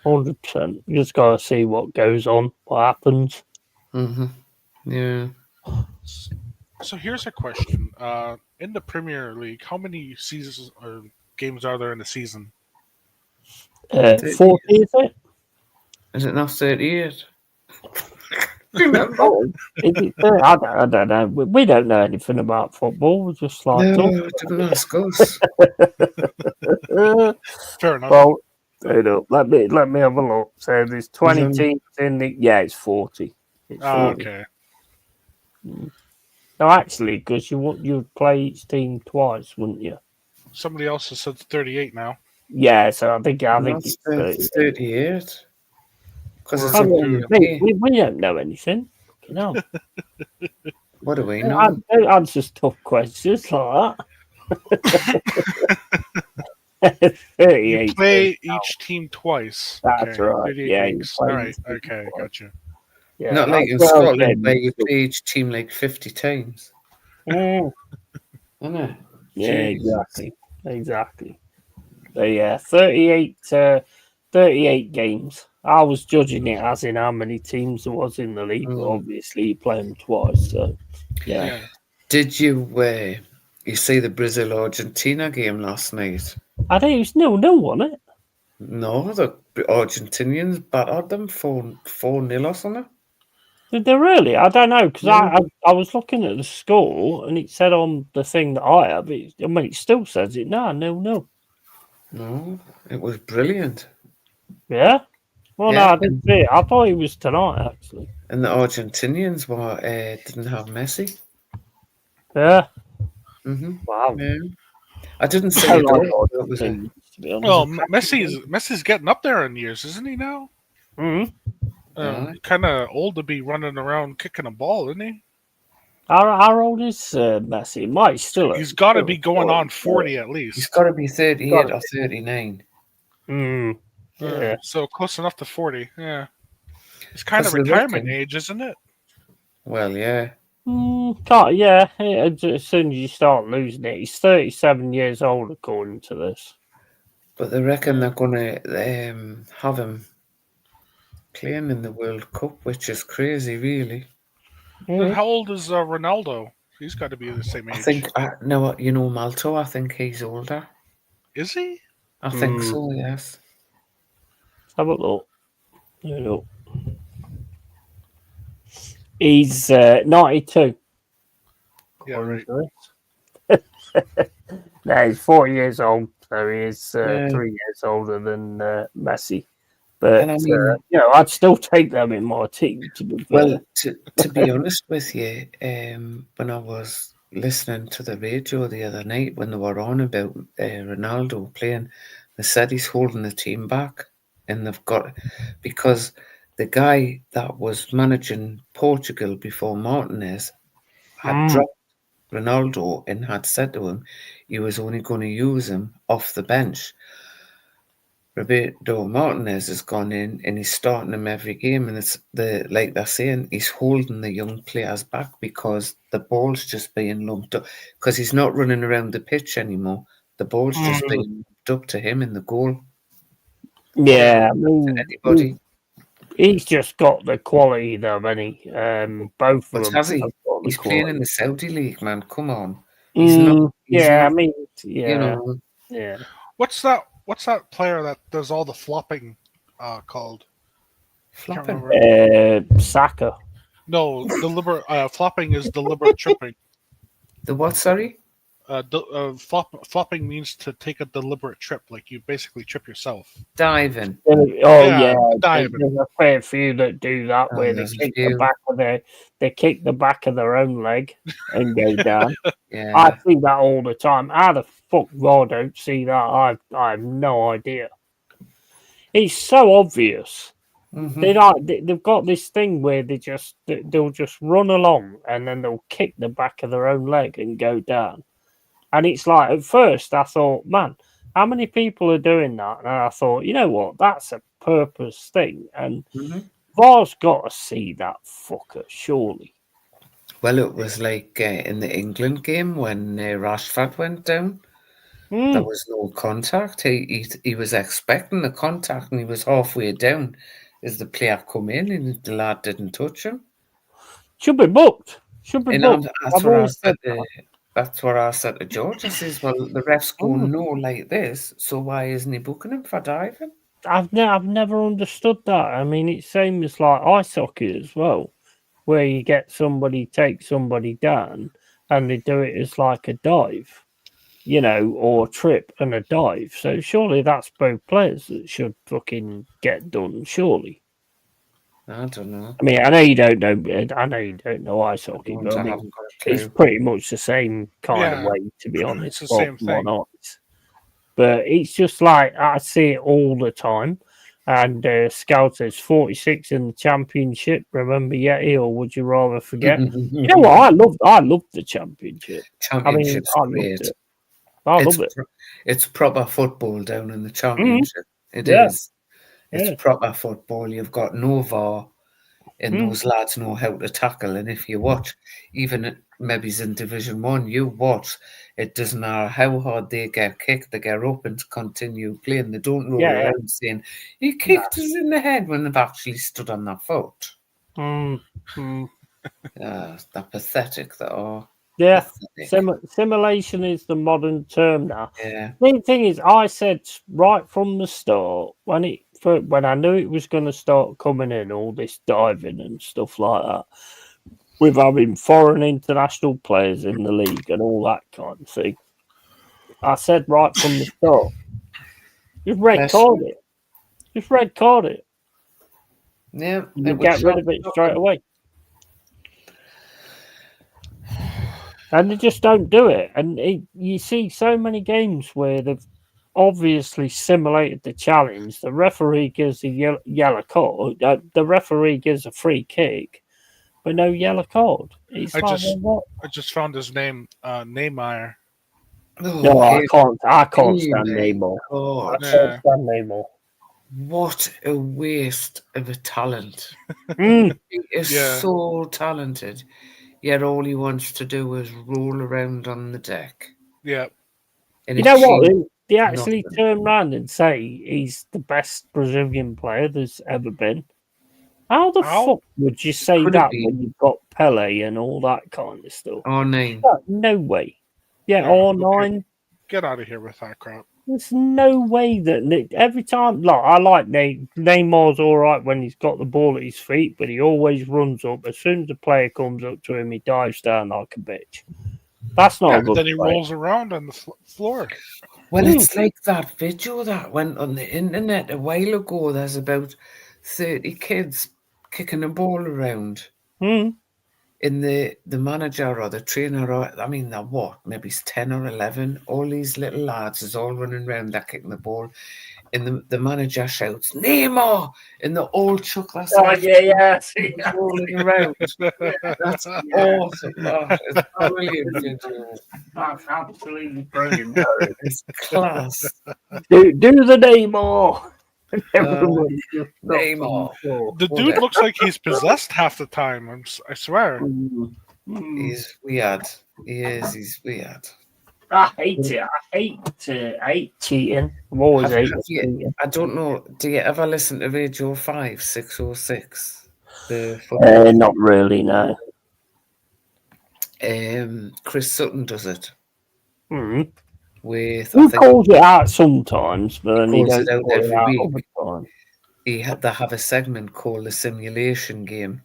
100%. You just got to see what goes on, what happens. Yeah. So here's a question. In the Premier League, how many seasons or games are there in a season? 40, is it? Is it not 38? Remember? Oh, is it 30? I don't know. We don't know anything about football. We're just like No, didn't ask us. Fair enough. Well, hold up. Let me have a look. So there's 20 teams in the. Yeah, it's 40. It's 40. Okay. No, actually, because you'd play each team twice, wouldn't you? Somebody else has said 38 now. Yeah, so I think No, it's it's 38. Because it's I a mean, we don't know anything. No, what do we know? don't answer tough questions like that. 38. You play each team twice. That's right. 38 Yeah, weeks. you play All right. each team Okay, twice. gotcha. Yeah, Not like in that's what I was Scotland where saying. you play each team like 50 times. Mm, Isn't it? yeah, Jeez. exactly. So yeah, 38 games. I was judging it as in how many teams there was in the league, but obviously you play them twice. So yeah. Did you see the Brazil-Argentina game last night? I think it was 0-0, wasn't it? No, the Argentinians battered them 4-0 or something. Did they really? I don't know, because Yeah. I was looking at the score and it said on the thing that I have, it still says it now, 0-0. No, it was brilliant. Yeah? Well, Yeah. no, I didn't see it. I thought it was tonight, actually. And the Argentinians didn't have Messi. Yeah. Mm-hmm. Wow. Yeah. I didn't see I it. like All. It was Argentina, to be honest. Well, Messi's getting up there in years, isn't he now? Mm-hmm. Kind of old to be running around kicking a ball, isn't he? How old is Messi? Might still. He's got to be going on 40 at least. He's got to be 38 or 39. Yeah. So close enough to 40. Yeah. It's kind of 'Cause they retirement reckon- age, isn't it? Well, yeah. Yeah. As soon as you start losing it, he's 37 years old, according to this. But they reckon they're going to have him playing in the World Cup, which is crazy, really. Then how old is Ronaldo? He's got to be the same age. I think, no, you know, Malto, I think he's older. Is he? I think so, yes. Have a look. He's 92. Yeah, right. No, he's 40 years old, so he is 3 Yeah. years older than Messi. But And I mean- I'd still take them in my team. To be fair. Well, to be honest with you, when I was listening to the radio the other night when they were on about Ronaldo playing, they said he's holding the team back, and they've got because the guy that was managing Portugal before Martinez had dropped Ronaldo and had said to him he was only going to use him off the bench. Roberto Martinez has gone in and he's starting him every game, and it's like they're saying, he's holding the young players back because the ball's just being lumped up because he's not running around the pitch anymore. The ball's just being lumped up to him in the goal. Yeah, I mean, anybody. he's just got the quality, though, hasn't he? Both of But them has he? have got the He's playing in quality. the Saudi League, man. Come on. He's not. He's Yeah, not. I mean, You yeah, know, yeah. What's that player that does all the flopping called? Can't flopping. remember. Saka. No, deliberate flopping is deliberate tripping. The what? Sorry. Flopping means to take a deliberate trip, like you basically trip yourself. Diving. Oh Yeah, yeah, diving. there's a fair few that do that Oh, where there's a few. they kick the back of their own leg and go down. I Yeah. see that all the time. How the fuck I don't see that? I have no idea. It's so obvious. Mhm. They've got this thing where they'll just run along and then they'll kick the back of their own leg and go down. And it's like, at first I thought, man, how many people are doing that? And I thought, you know what, that's a purpose thing. And Mhm. VAR's got to see that fucker, surely. Well, it was like in the England game when Rashford went down. Mm. There was no contact. He was expecting the contact, and he was halfway down as the player come in, and the lad didn't touch him. Should be booked. Should be And booked. that's I've what I always said. said that. That's what I said to George. I says, "Well, the refs go Mm. no like this, so why isn't he booking him for diving?" I've never understood that. I mean, it's same as like ice hockey as well, where you get take somebody down, and they do it as like a dive, you know, or a trip and a dive. So surely that's both players that should fucking get done. Surely. I don't know. I mean, I know you don't know. I know you don't know ice hockey, but I I mean, haven't got a it's clue. pretty much the same kind of Yeah. way, to be honest. It's the same thing. On ice. But it's just like I see it all the time. And Scout says 46 in the championship. Remember Yeti, or would you rather forget? You know what? I loved the championship. Championship's I loved great. it. I love it. It's proper football down in the championship. It Yeah. is. It's Yeah. proper football. You've got no VAR, and Mm. those lads know how to tackle. And if you watch, even maybe in Division 1, you watch, it doesn't matter how hard they get kicked, they get up and continue playing. They don't roll Yeah. around saying, "You kicked us in the head," when they've actually stood on their foot. Mm. Mm. They're pathetic, they are. Yeah. Pathetic. Simulation is the modern term now. Yeah. The thing is, I said right from the start when I knew it was going to start coming in, all this diving and stuff like that, with having foreign international players in the league and all that kind of thing. I said right from the start, just red card it. Just red card it. Yeah. You get rid of it straight away. And they just don't do it. And you see so many games where they've obviously simulated the challenge. The referee gives a yellow card. The referee gives a free kick, but no yellow card. It's I what? just found his name, Neymar. No, I can't stand Neymar. I can't stand Neymar. What a waste of a talent. Mm. He is so talented, yet all he wants to do is roll around on the deck. Yeah. And you know what? They actually turn around and say he's the best Brazilian player there's ever been. How the fuck would you say that when you've got Pele and all that kind of stuff? R9. No way. Yeah, R9. Get out of here with that crap. There's no way that every time, like, I like Neymar's all right when he's got the ball at his feet, but he always runs up. As soon as the player comes up to him, he dives down like a bitch. That's not a good then he play. rolls around on the floor. Well, it's like that video that went on the internet a while ago. There's about 30 kids kicking a ball around. In the manager or the trainer, or I mean, they're what? Maybe it's 10 or 11. All these little lads is all running around, they're kicking the ball. And the manager shouts, "Neymar!" And the old chuck that's rolling around. That's awesome. It's brilliant. That's absolutely brilliant. It's class. Do the Neymar. Neymar. The dude looks like he's possessed half the time. I swear. He's weird. He is. He's weird. I hate it. I hate cheating. I'm always hating cheating. I don't know. Do you ever listen to Radio 5 606? The football. Not really, no. Chris Sutton does it Mm. with. He calls it out sometimes, but then he calls don't it out call every it out week. all the time. They have a segment called the simulation game,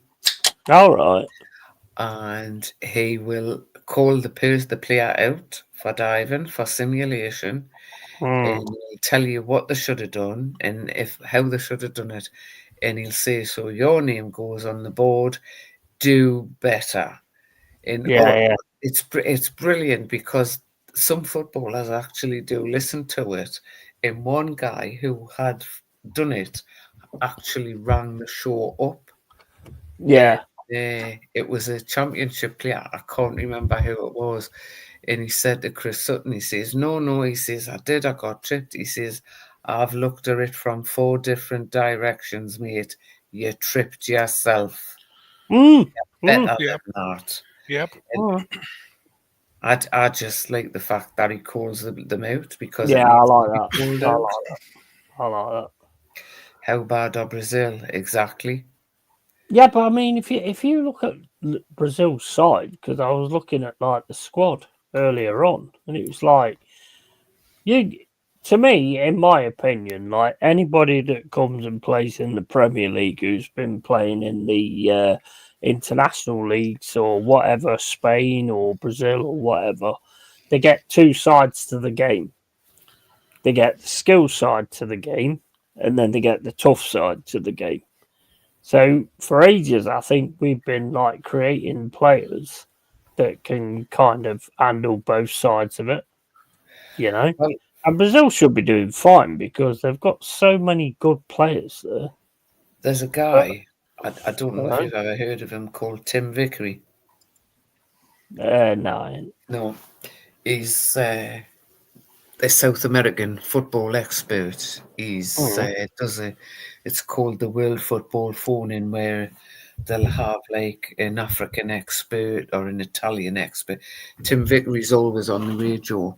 All right. and he will call the player out for diving for simulation, Mm. and he'll tell you what they should have done and how they should have done it, and he'll say, "So your name goes on the board. Do better." And Yeah. it's brilliant because some footballers actually do listen to it. And one guy who had done it actually rang the show up. Yeah. It was a championship player. I can't remember who it was. And he said to Chris Sutton, he says, no, he says, I got tripped. He says, I've looked at it from 4 different directions, mate. You tripped yourself. Better than that. Yep. I just like the fact that he calls them out because Yeah, I like that. I like that. How bad are Brazil? Exactly. Yeah, but I mean, if you look at Brazil's side, because I was looking at like the squad earlier on, and it was like to me, in my opinion, like anybody that comes and plays in the Premier League who's been playing in the international leagues or whatever, Spain or Brazil or whatever, they get 2 sides to the game. They get the skill side to the game, and then they get the tough side to the game. So for ages, I think we've been like creating players that can kind of handle both sides of it, you know. Well, and Brazil should be doing fine because they've got so many good players there. There's a guy, I don't know if you've ever heard of him, called Tim Vickery. No. No, he's a South American football expert. He's it's called the World Football Phone-In, where they'll have like an African expert or an Italian expert. Tim Vickery's always on the radio,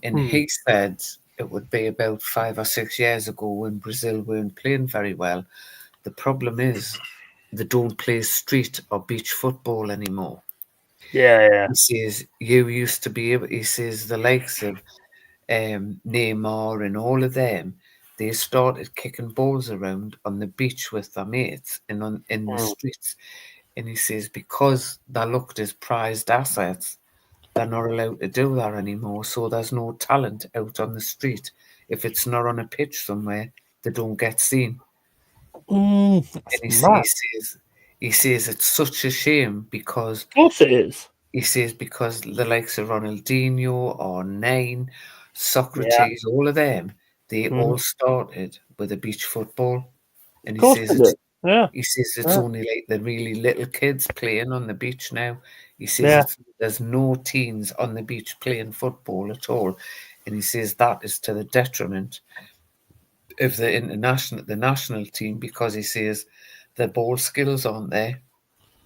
and he said it would be about 5 or 6 years ago when Brazil weren't playing very well. The problem is they don't play street or beach football anymore. Yeah. He says you used to be able. He says the likes of Neymar and all of them, they started kicking balls around on the beach with their mates and in the streets. And he says because they're looked as prized assets, they're not allowed to do that anymore. So there's no talent out on the street. If it's not on a pitch somewhere, they don't get seen. And he says it's such a shame because of course it is. He says because the likes of Ronaldinho or Nine, Socrates, all of them, they all started with a beach football. And he says it's only like the really little kids playing on the beach now. He says there's no teens on the beach playing football at all. And he says that is to the detriment of the national team because he says the ball skills aren't there.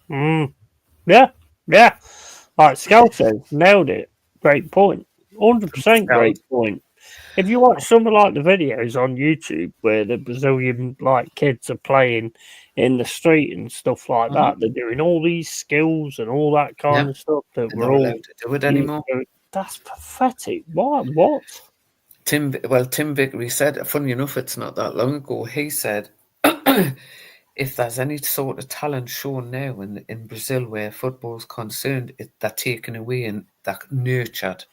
Yeah. Like Scalzo nailed it. Great point. 100% great point. If you watch some of like the videos on YouTube where the Brazilian like kids are playing in the street and stuff like that, they're doing all these skills and all that kind of stuff that we're all allowed to do it anymore. That's pathetic. What? Tim Vickery said, funny enough, it's not that long ago, he said, if there's any sort of talent shown now in Brazil where football's concerned, they're taken away and they're nurtured.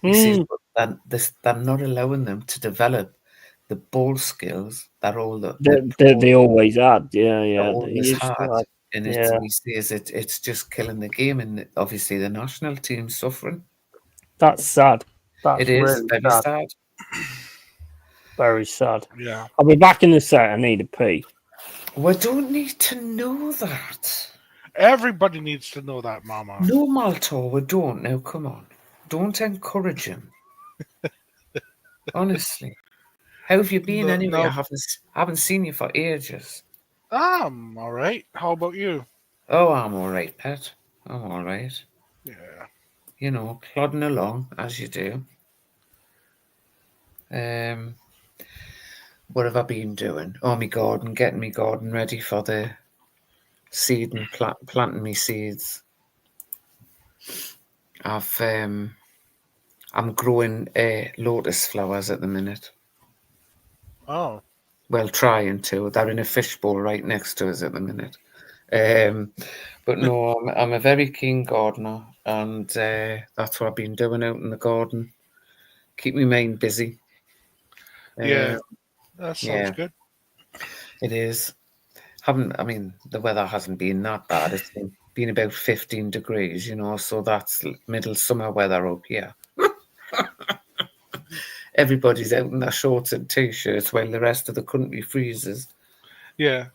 He says, but they're not allowing them to develop the ball skills that they always had. Yeah. Always had. And he says it's just killing the game, and obviously the national team's suffering. That's sad. It is really very sad. Very sad. Yeah. I'll be back in a sec. I need a pee. We don't need to know that. Everybody needs to know that, Mama. No, Malto, we don't. Now, come on. Don't encourage him. Honestly. How have you been anyway? I haven't seen you for ages. I'm all right. How about you? Oh, I'm all right, pet. I'm all right. Yeah. you know, plodding along as you do. What have I been doing? Oh, my garden, getting my garden ready for the seed and planting me seeds. I'm growing lotus flowers at the minute. Oh, Well, trying to. They're in a fishbowl right next to us at the minute. But no, I'm a very keen gardener, and that's what I've been doing out in the garden. Keep my mind busy. yeah, that sounds yeah. good. It is. I mean, the weather hasn't been that bad. It's been about 15 degrees, you know, so that's middle summer weather up here. Everybody's out in their shorts and t-shirts while the rest of the country freezes. Yeah,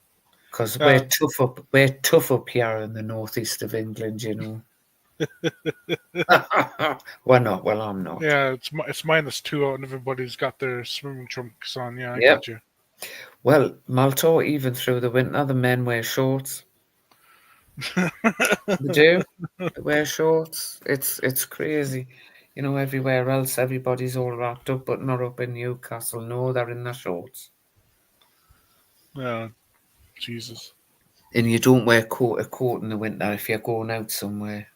Because we're tough up here in the northeast of England, you know. We're not. Well, I'm not. yeah, it's -2 out, and everybody's got their swimming trunks on. Yeah, I Yep. got you. Well, Malta, even through the winter, the men wear shorts. They do. They wear shorts. It's crazy. You know, everywhere else, everybody's all wrapped up, but not up in Newcastle. No, they're in their shorts. Jesus. And you don't wear a coat in the winter if you're going out somewhere.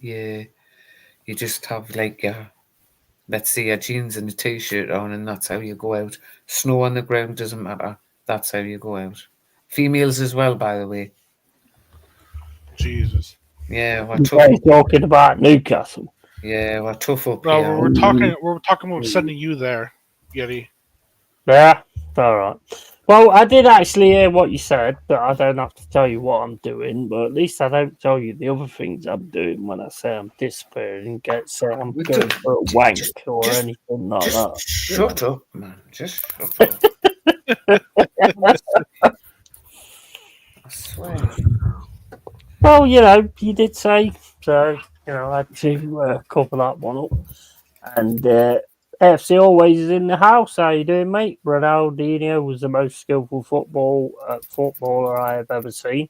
Yeah, you just have like let's say your jeans and a t-shirt on, and that's how you go out. Snow on the ground doesn't matter. That's how you go out. Females as well, by the way. Jesus. Yeah, we're You tough. guys talking about Newcastle. Yeah, we're tough up No, here. we're talking about sending you there, Yeti. Yeah, all right. Well, I did actually hear what you said, but I don't have to tell you what I'm doing. But at least I don't tell you the other things I'm doing when I say I'm disappearing. Say I'm going for a wank or anything like that. Shut up, man. Just shut up. I swear. Well, you know, you did say so. You know, I had to cover that one up. And AFC always is in the house. How you doing, mate? Ronaldinho was the most skillful footballer I have ever seen.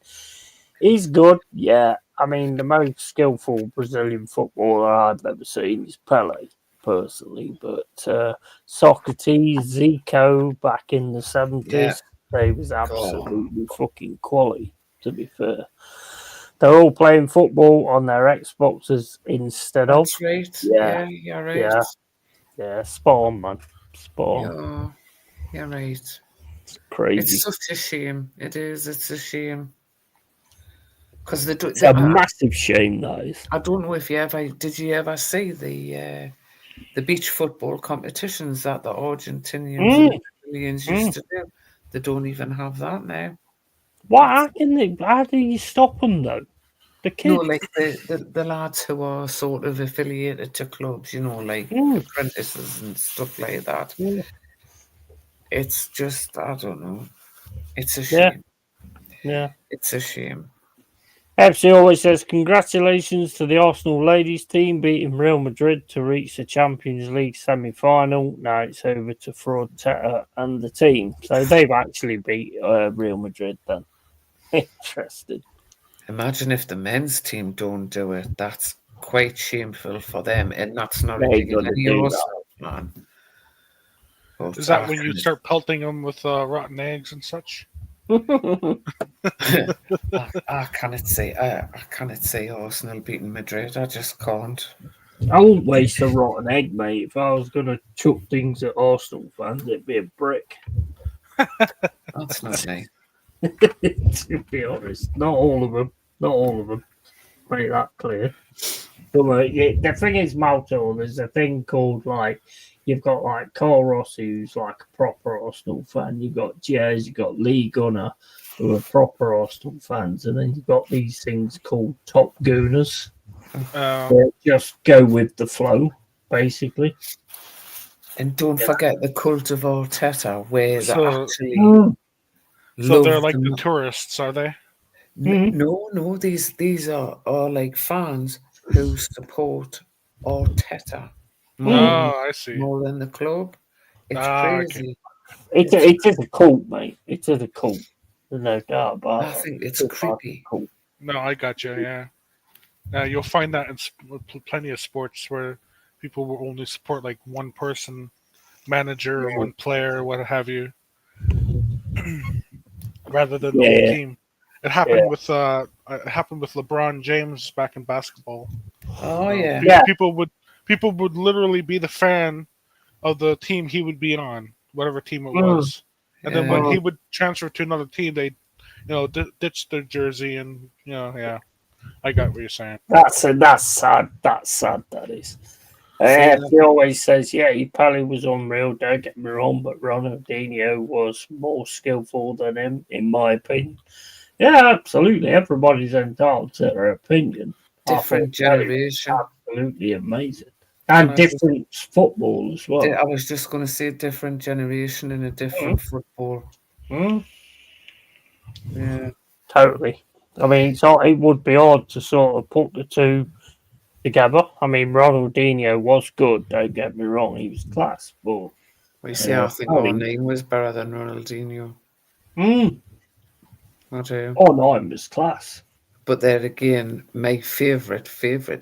He's good, yeah. I mean, the most skillful Brazilian footballer I've ever seen is Pele, personally. But Socrates, Zico, back in the 70s, they was absolutely fucking quality, to be fair. They're all playing football on their Xboxes instead of. That's right. Yeah, you're right. Yeah, spot on, man. Spot on. You're right. It's crazy. It's such a shame. It is. It's a shame. Because it's a massive shame, that is. I don't know if did you ever see the beach football competitions that the Argentinians and the Brazilians used to do? They don't even have that now. How do you stop them though? The kids? No, like the lads who are sort of affiliated to clubs, you know, like apprentices and stuff like that. Yeah. It's just, I don't know. It's a shame. Yeah. It's a shame. FC always says, congratulations to the Arsenal ladies team beating Real Madrid to reach the Champions League semi-final. Now it's over to Fraud and the team. So they've actually beat Real Madrid then. Interesting. Imagine if the men's team don't do it. That's quite shameful for them. And that's not a dig at any Arsenal, man. But is that when you start pelting them with rotten eggs and such? I cannot say Arsenal beating Madrid. I just can't. I wouldn't waste a rotten egg, mate. If I was going to chuck things at Arsenal fans, it'd be a brick. That's not nice. To be honest, not all of them. Make that clear. But the thing is, Malta, there's a thing called you've got like Carl Ross, who's like a proper Arsenal fan. You've got Jez, you've got Lee Gunner, who are proper Arsenal fans, and then you've got these things called Top Gooners. That just go with the flow, basically. And don't forget the cult of Arteta, where they actually. So they're like the tourists, are they? No. These are like fans who support Arteta. I see. More than the club. It's crazy. Okay. It is a cult, mate. It is a cult. There's no doubt about it. I think it's creepy. No, I got you. Yeah. You'll find that in plenty of sports where people will only support like one person, manager, or one player, what have you, rather than the whole Yeah. team. It happened with LeBron James back in basketball. Oh yeah. Yeah. People would literally be the fan of the team he would be on, whatever team it was. And then when he would transfer to another team, they, ditch their jersey and yeah. I got what you're saying. That's sad. That's sad. That is. He always says, yeah, he probably was unreal. Don't get me wrong, but Ronaldinho was more skillful than him, in my opinion. Yeah, absolutely. Everybody's entitled to their opinion. Different generation. Absolutely amazing. And different football as well. I was just going to say different generation and a different football. Yeah. Totally. I mean, it would be odd to sort of put the two together. I mean, Ronaldinho was good, don't get me wrong. He was class, but... I think R9 was better than Ronaldinho. I do. R9 was class. But there again, my favourite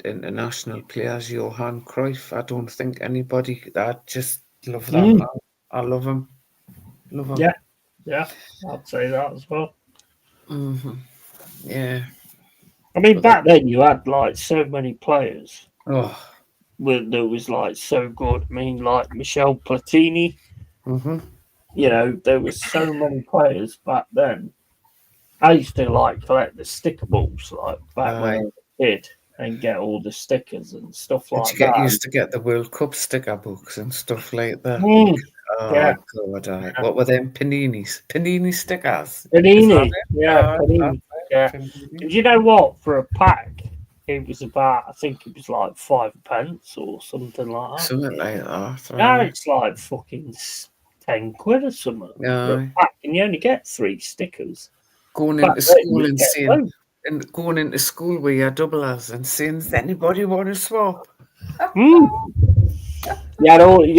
international player is Johan Cruyff. I don't think anybody... I just love that man. I love him. Love him. Yeah, I'd say that as well. Mm-hmm. Yeah. I mean, back then you had like so many players. Oh. That was like so good. I mean, like Michel Platini. Mm-hmm. There was so many players back then. I used to collect the sticker books back when I was a kid and get all the stickers and stuff like that. Used to get the World Cup sticker books and stuff like that. Yeah. God, what were them Panini stickers? Panini, Panini. Yeah. And you know what? For a pack, it was about, I think it was like 5 pence or something like that. Something like that. Now it's like fucking 10 quid or something. For a pack, and you only get 3 stickers. Going into school and saying, going into school with your doublers and saying, does anybody want to swap? You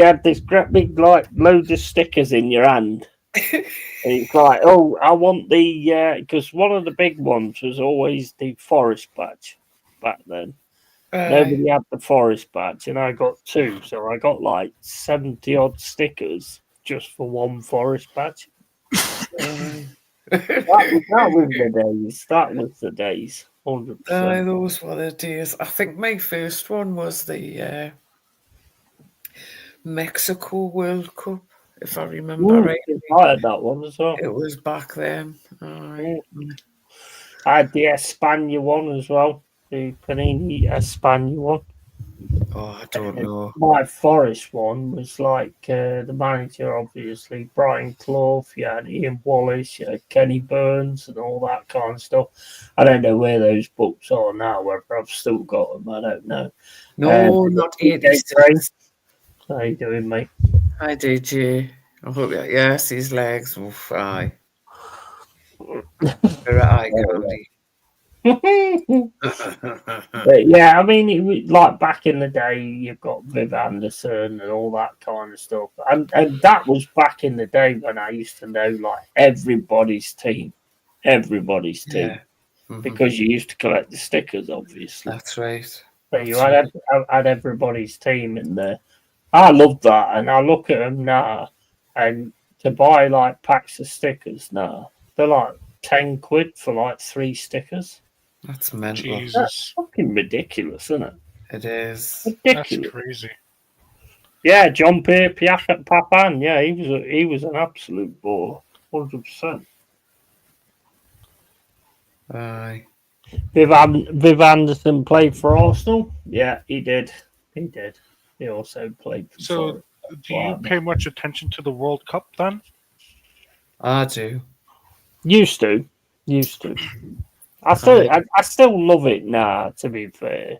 had this great big loads of stickers in your hand. And it's like, oh, I want the because one of the big ones was always the forest badge back then. Nobody had the forest badge, and I got 2, so I got like 70 odd stickers just for one forest badge. That was the days. That was the days. 100%. Those were the days. I think my first one was the Mexico World Cup, if I remember right. I had that one as well. It was back then. I had the Espana one as well. The Panini Espana one. Oh, I don't know. My Forest one was like the manager, obviously, Brian Clough, you had Ian Wallace, you had Kenny Burns, and all that kind of stuff. I don't know where those books are now, whether I've still got them, I don't know. No, not 86. How you doing, mate? Hi, DJ. I hope yes, his legs. Oof, aye. Eye candy. But yeah, I mean, it was like back in the day, you've got Viv Anderson and all that kind of stuff, and that was back in the day when I used to know like everybody's team, because you used to collect the stickers, obviously. That's right. So you had everybody's team in there. I love that, and I look at them now, and to buy like packs of stickers now, they're like 10 quid for like 3 stickers. That's mental. Jesus. That's fucking ridiculous, isn't it? It is. Ridiculous. That's crazy. Yeah, John Papan. Yeah, he was an absolute bore, 100%. Aye. Viv Anderson played for Arsenal. Yeah, he did. He also played for. So, do you pay much attention to the World Cup then? I do. Used to. I still love it now, to be fair.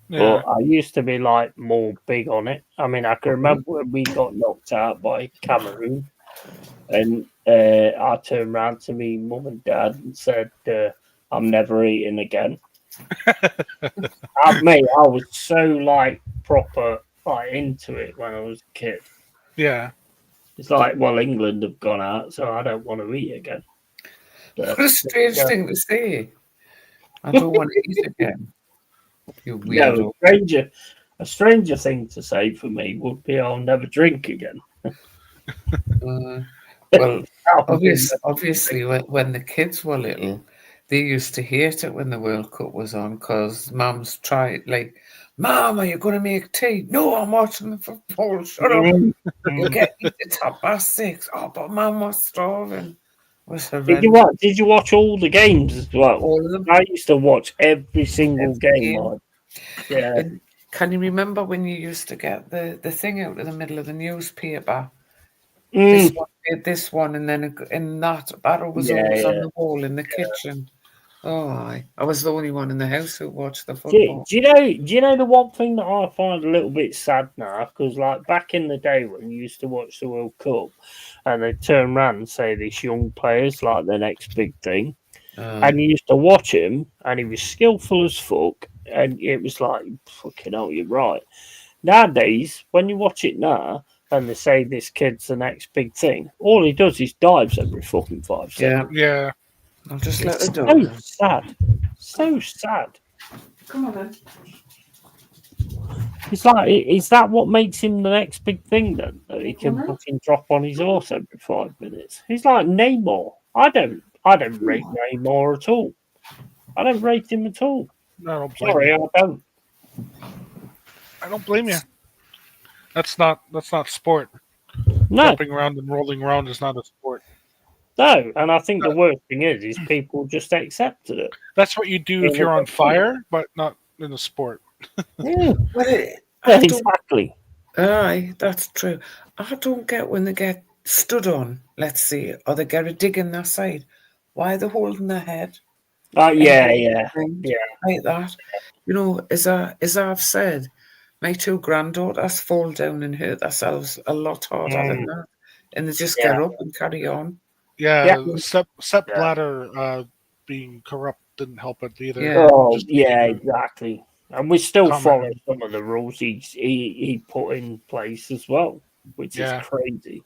Yeah. But I used to be like more big on it. I mean, I can remember when we got knocked out by Cameroon, and I turned around to me mum and dad and said, "I'm never eating again." I was so like proper like into it when I was a kid. Yeah. It's like, well, England have gone out, so I don't want to eat again. What a strange thing to say. I don't want to eat again. You No, weirdo. a stranger thing to say for me would be I'll never drink again. Well, That would be the- obviously, when the kids were little, they used to hate it when the World Cup was on because mums tried, like, Mum, are you going to make tea? No, I'm watching the football. Shut up. You'll get eat at 6:30. Oh, but Mum was starving. It was horrendous. Did you watch all the games as well? All of them. I used to watch every single Every game. game. Like, yeah. And can you remember when you used to get the thing out of the middle of the newspaper? This one did this one, and then in that was always on the wall in the kitchen. Oh, I was the only one in the house who watched the football. Do you know the one thing that I find a little bit sad now? Because like back in the day when you used to watch the World Cup, and they turn around and say this young player's like the next big thing, and you used to watch him, and he was skillful as fuck, and it was like fucking hell, you're right. Nowadays, when you watch it now, and they say this kid's the next big thing, all he does is dives every fucking 5 seconds. Yeah. I'll just let the dog. So sad. So sad. Come on then. It's like, is that what makes him the next big thing then? That he can fucking drop on his horse every 5 minutes? He's like Neymar. I don't rate Neymar at all. I don't rate him at all. No, I don't blame Sorry, you. I don't. I don't blame you. That's not sport. No, Jumping around and rolling around is not a sport. no. And I think the worst thing is people just accepted it. That's what you do if you're on fire, but not in a sport. Yeah, Well, exactly. Aye, that's true. I don't get when they get stood on, let's see, or they get a dig in their side. Why are they holding their head? Yeah. Like that. You know, as I've said, my 2 granddaughters fall down and hurt themselves a lot harder than that. And they just get up and carry on. Yeah, Sepp Blatter being corrupt didn't help it either. Yeah. Oh, yeah, exactly. And we still Comment. follow some of the rules he put in place as well, which is crazy.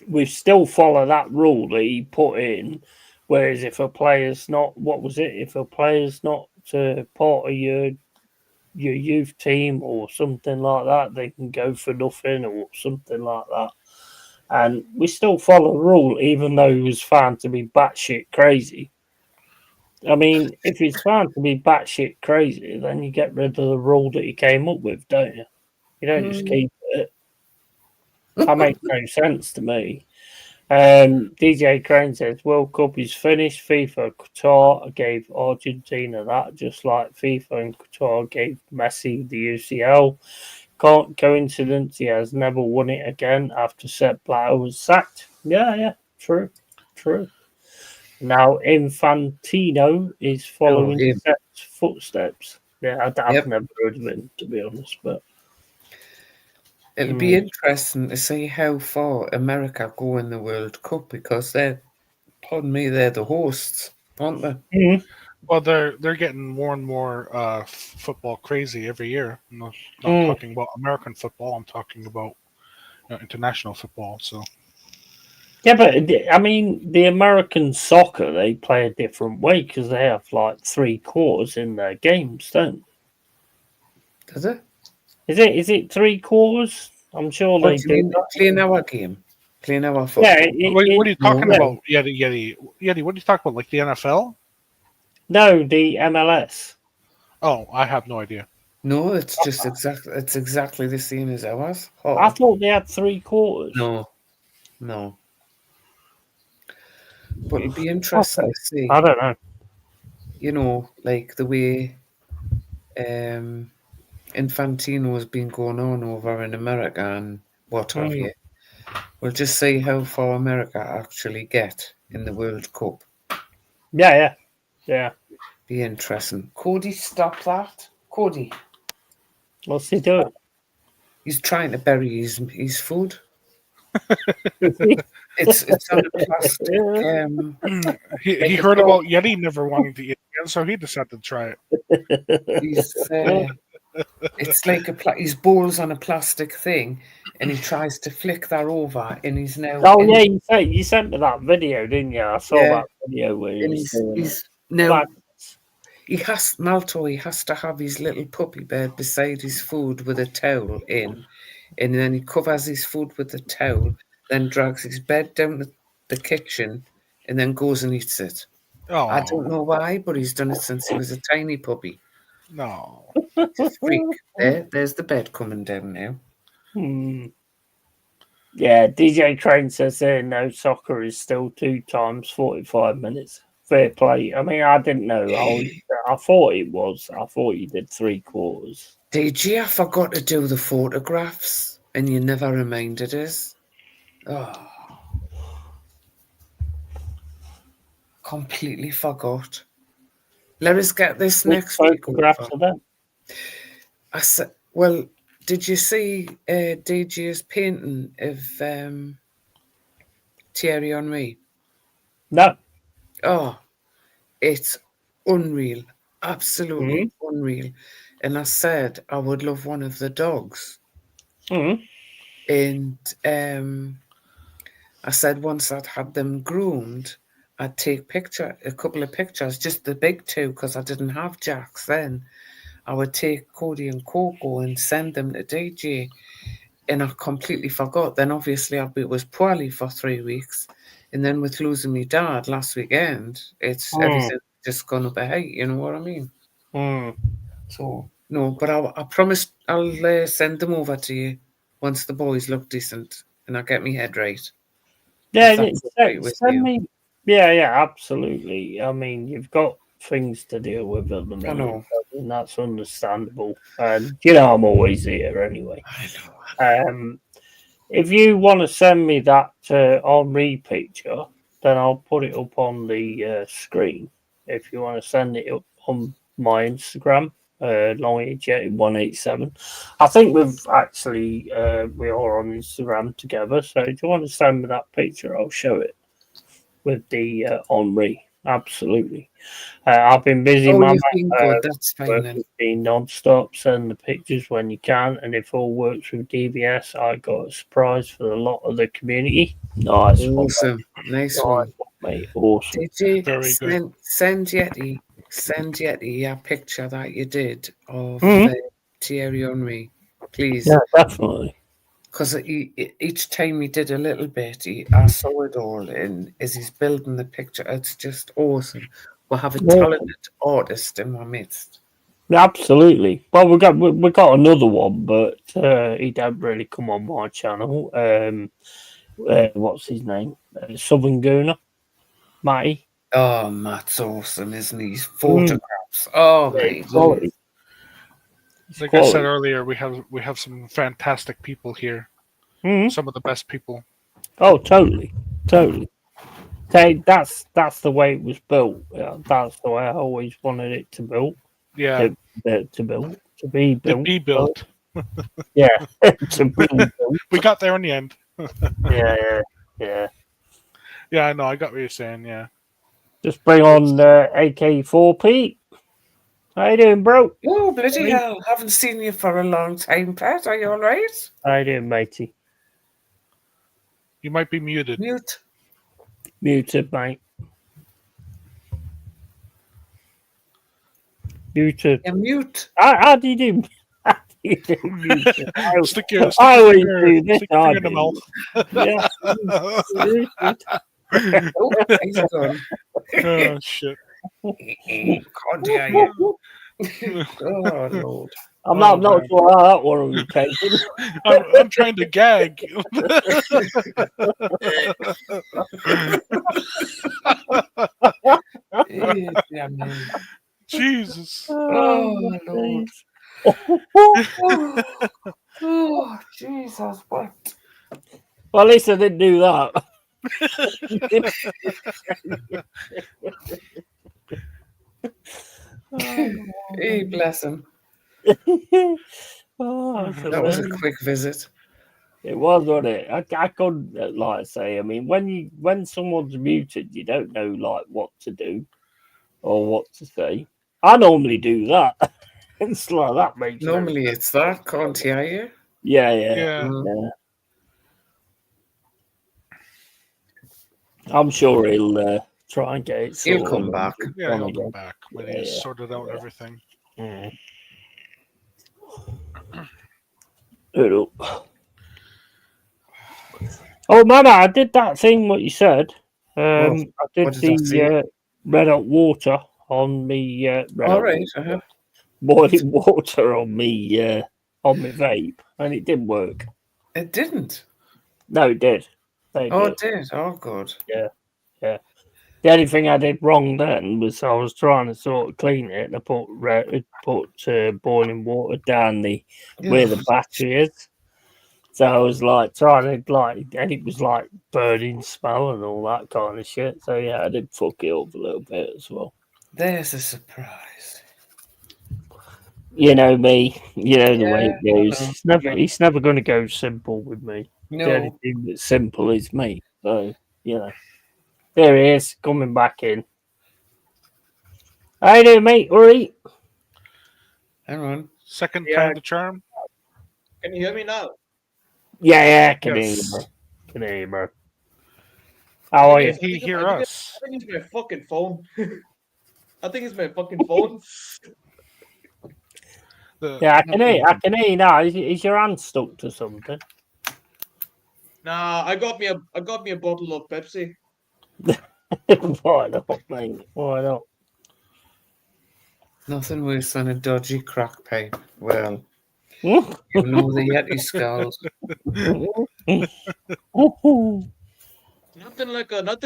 We still follow that rule that he put in. Whereas if a player's not, if a player's not part of your youth team or something like that, they can go for nothing or something like that. And we still follow the rule, even though he was found to be batshit crazy. I mean, if he's found to be batshit crazy, then you get rid of the rule that he came up with, don't you? You don't just keep it. That makes no sense to me. DJ Crane says World Cup is finished. FIFA Qatar gave Argentina that, just like FIFA and Qatar gave Messi the UCL. Can't coincidence he has never won it again after Sepp Blatter was sacked. Yeah, true. Now Infantino is following Sepp's footsteps. Yeah, I've never heard of him, to be honest, but it'll be interesting to see how far America go in the World Cup because they're the hosts, aren't they? Mm-hmm. Well, they're getting more and more football crazy every year. I'm not talking about American football. I'm talking about international football. So. Yeah, but I mean, the American soccer, they play a different way because they have like 3 quarters in their games, don't they? Does it? Is it 3 quarters? I'm sure they do. Playing our game. Playing our football. Yeah, what are you talking about, Yeti? What are you talking about? Like the NFL? No, the MLS. Oh, I have no idea. No, it's just exactly the same as ours. Oh. I thought they had 3 quarters. No. But it'd be interesting to see. I don't know. You know, like the way Infantino has been going on over in America and what have you. We'll just see how far America actually get in the World Cup. Yeah. Be interesting. Cody, stop that. Cody. What's he doing? He's trying to bury his food. It's on a plastic. He heard about Yeti never wanting to eat again, so he decided to try it. It's like his bowl's on a plastic thing, and he tries to flick that over, and he's now. Oh yeah, you sent me that video, didn't you? I saw that video where he and was doing he's it. now. He has to have his little puppy bed beside his food with a towel in, and then he covers his food with the towel, then drags his bed down the kitchen, and then goes and eats it. Oh, I don't know why, but he's done it since he was a tiny puppy. no. Freak. There's the bed coming down now. Yeah, DJ Crane says there no soccer is still 2 times 45 minutes. Fair play. I mean, I didn't know. I thought it was. I thought you did 3/4. DJ, I forgot to do the photographs, and you never reminded us. Oh. Completely forgot. Let us get this next week. Photographs of them. I said, well, did you see DJ's painting of Thierry Henry? No. Oh, it's unreal. Absolutely unreal. And I said I would love one of the dogs. And I said once I'd had them groomed, I'd take a couple of pictures, just the big two, because I didn't have Jacks then. I would take Cody and Coco and send them to DJ, and I completely forgot. Then obviously I was poorly for 3 weeks, and then with losing my dad last weekend, it's everything just gone up a height. You know what I mean? So no, but I promised I'll send them over to you once the boys look decent and I get my head right. Yeah, send me. Yeah, absolutely. I mean, you've got things to deal with at the minute. I know. And that's understandable. And you know, I'm always here anyway. I know. If you want to send me that Henri picture, then I'll put it up on the screen. If you want to send it up on my Instagram, LongHairedYeti187. I think we've actually we are on Instagram together. So if you want to send me that picture, I'll show it with the Henri. Absolutely. I've been busy, You've been good. That's fine then. Been non-stop. Send the pictures when you can, and if all works with DBS, I got a surprise for a lot of the community. Nice, awesome, nice one, mate. Awesome. Did Very you good. Send Yeti a picture that you did of Thierry Henry, please? Yeah, definitely. Because each time he did a little bit, I saw it all, and as he's building the picture, it's just awesome. We'll have a talented artist in our midst. Absolutely. Well, we got another one, but he don't really come on my channel. What's his name? Southern Gooner, Matty. Oh, Matt's awesome, isn't he? His photographs. Oh, my God. Like I said earlier, we have some fantastic people here. Some of the best people. Oh, totally. That's the way it was built. That's the way I always wanted it to build. Yeah. To be built. Yeah. To be built. We got there in the end. Yeah. Yeah, I know. I got what you're saying. Yeah. Just bring on AK4 Pete. How you doing, bro? Oh, bloody hell. Haven't seen you for a long time, Pat. Are you all right? How you doing, matey? You might be muted. Muted, mate. Muted. You're mute. How do you do? How do you do muted? I always do this. In the mouth. Yeah. He's gone. Oh, shit. Can't hear you. Oh, Lord. I'm not sure how that one will be taken. I'm trying to gag. Yeah, man. Jesus. Oh, Lord. Oh, Jesus. What? Well, at least I didn't do that. Hey, bless him. That was a quick visit. It was, wasn't it? I couldn't, like I say, I mean, when someone's muted, you don't know, like, what to do or what to say. I normally do that. It's like that makes no Normally it's that, can't you? yeah. Yeah. Yeah. I'm sure he'll try and get it He'll sorted. come back. Yeah, he'll again. come back when he's sorted out everything. Mm. Good up. Oh, man, I did that thing what you said. I did what did I say? the red hot water on me. All right. Boiling water on me vape, and it didn't work. It didn't. No, it did. It did. Oh, good. Yeah. The only thing I did wrong then was I was trying to sort of clean it, and I put boiling water down where the battery is. So I was like trying to and it was like burning smell and all that kind of shit. So yeah, I did fuck it up a little bit as well. There's a surprise. You know me, you know the way it goes. It's never going to go simple with me. No. The only thing that's simple is me. So there he is coming back in. How you doing, mate? All right? Hang on. Second time the charm. Can you hear me now? Yeah, can hear you, bro. Can hear you, bro. How are you? Can he hear us? I think it's my fucking phone. I think it's my fucking phone. Yeah, I can hear you now. Is your hand stuck to something? Nah, I got me a bottle of Pepsi. Why not, mate? Why not? Nothing worse than a dodgy crack pipe. Well, you know the Yeti skulls. Nothing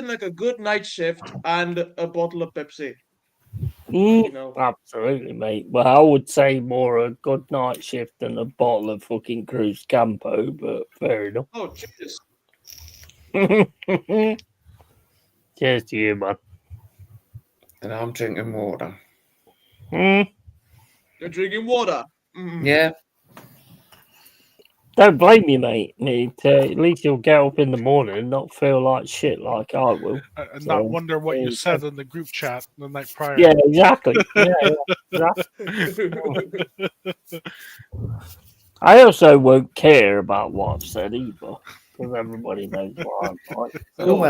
like a good night shift and a bottle of Pepsi. Absolutely, mate. Well, I would say more a good night shift than a bottle of fucking Cruz Campo, but fair enough. Oh, cheers. Cheers to you, man. And I'm drinking water. You're drinking water? Yeah. Don't blame you, mate. At least you'll get up in the morning and not feel like shit like I will. And not wonder what you said in the group chat the night prior. Yeah, exactly. I also won't care about what I've said either, because everybody knows what I'm like. So,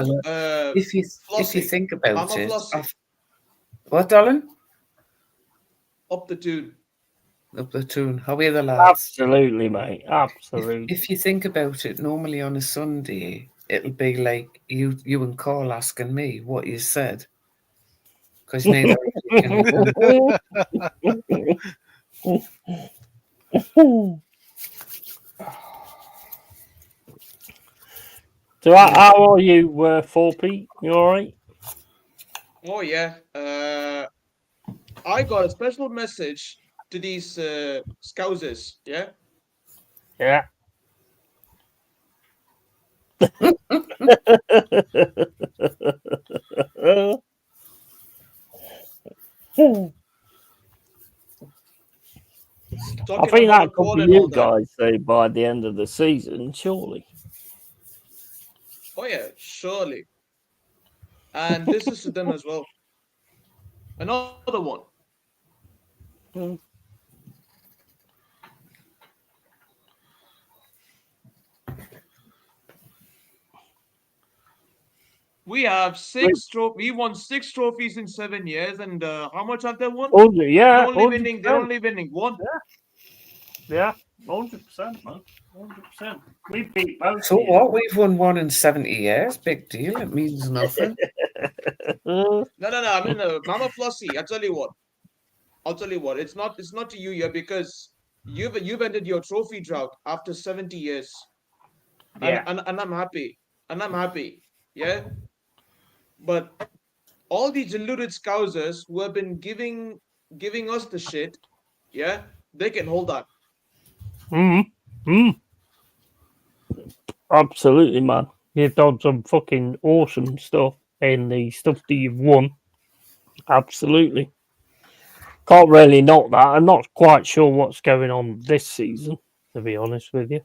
if you think about it, what, darling? Up the tune. Up the tune. How are the lads? Absolutely, mate. Absolutely. If you think about it, normally on a Sunday, it'll be like you and Carl asking me what you said. Because neither of you can. So how are you, 4P? You all right? Oh yeah. I got a special message to these scousers. Yeah. Yeah. I think that could be you guys, though, by the end of the season, surely. Oh yeah, surely. And this is to them as well. Another one. We have we won 6 trophies in 7 years, and how much have they won? They're only winning one. Yeah, 100%, man. 100%. We beat both. So what? We've won one in 70 years. Big deal. It means nothing. No. I mean, Mama Flossie. I'll tell you what. It's not to you here because you've ended your trophy drought after 70 years. Yeah. And I'm happy. Yeah. But all these deluded scousers who have been giving us the shit, yeah, they can hold that. Absolutely, man. You've done some fucking awesome stuff in the stuff that you've won. Absolutely. Can't really knock that. I'm not quite sure what's going on this season, to be honest with you.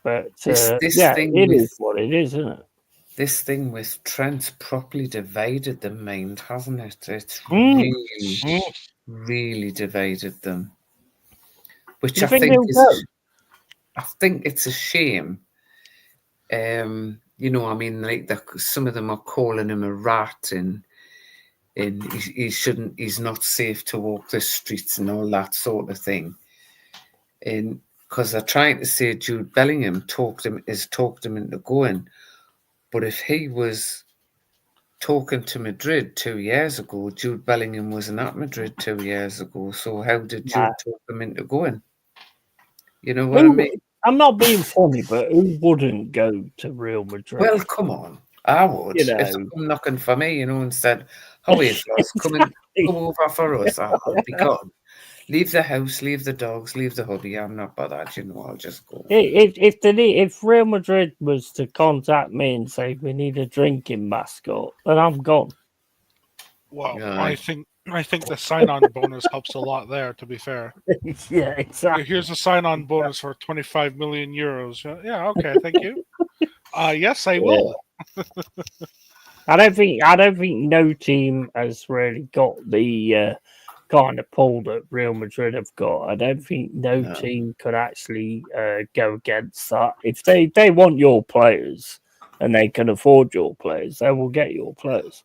But it is what it is, isn't it? This thing with Trent properly divided the mind, hasn't it? It's really really divided them. Which You I think think he'll is, go? I think it's a shame. You know, I mean, like some of them are calling him a rat, and he shouldn't, he's not safe to walk the streets and all that sort of thing. And because they're trying to say Jude Bellingham talked him into going, but if he was talking to Madrid 2 years ago, Jude Bellingham wasn't at Madrid 2 years ago. So how did Jude talk him into going? You know what I mean? I'm not being funny, but who wouldn't go to Real Madrid? Well, come on. I would. You know. If they come knocking for me, you know, and said, how are you, fellas? Come over for us. I'll be gone. Leave the house, leave the dogs, leave the hubby. I'm not bothered, you know, I'll just go. If Real Madrid was to contact me and say we need a drinking mascot, then I'm gone. Well, Yeah. I think the sign-on bonus helps a lot there. To be fair, Yeah, exactly. Here's a sign-on bonus for 25 million euros. Yeah, okay, thank you. Yes, I will. I don't think no team has really got the kind of pull that Real Madrid have got. I don't think no team could actually go against that. If they want your players and they can afford your players, they will get your players.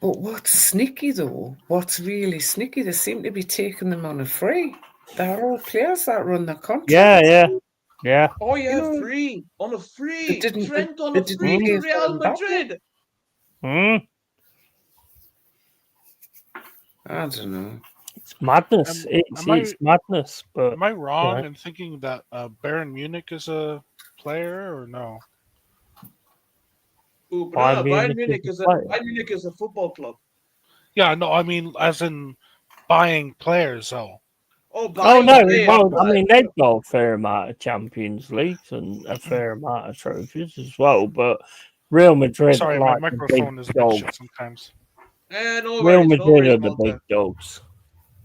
But what's sneaky though? What's really sneaky? They seem to be taking them on a free. They're all players that run the contract. Yeah. Oh yeah, You know, free on a free. didn't- Trent on they a didn't free pay to for Real Mbappe. Madrid. I don't know. It's madness. It's madness. But am I wrong in thinking that Bayern Munich is a player or no? Ooh, but Bayern Munich is a football club. Yeah, no, I mean as in buying players, though. Oh no! Well, I mean they've got a fair amount of Champions Leagues and a fair amount of trophies as well. But Real Madrid, sorry, like my microphone is a bit shut sometimes. Real Madrid are the big dogs.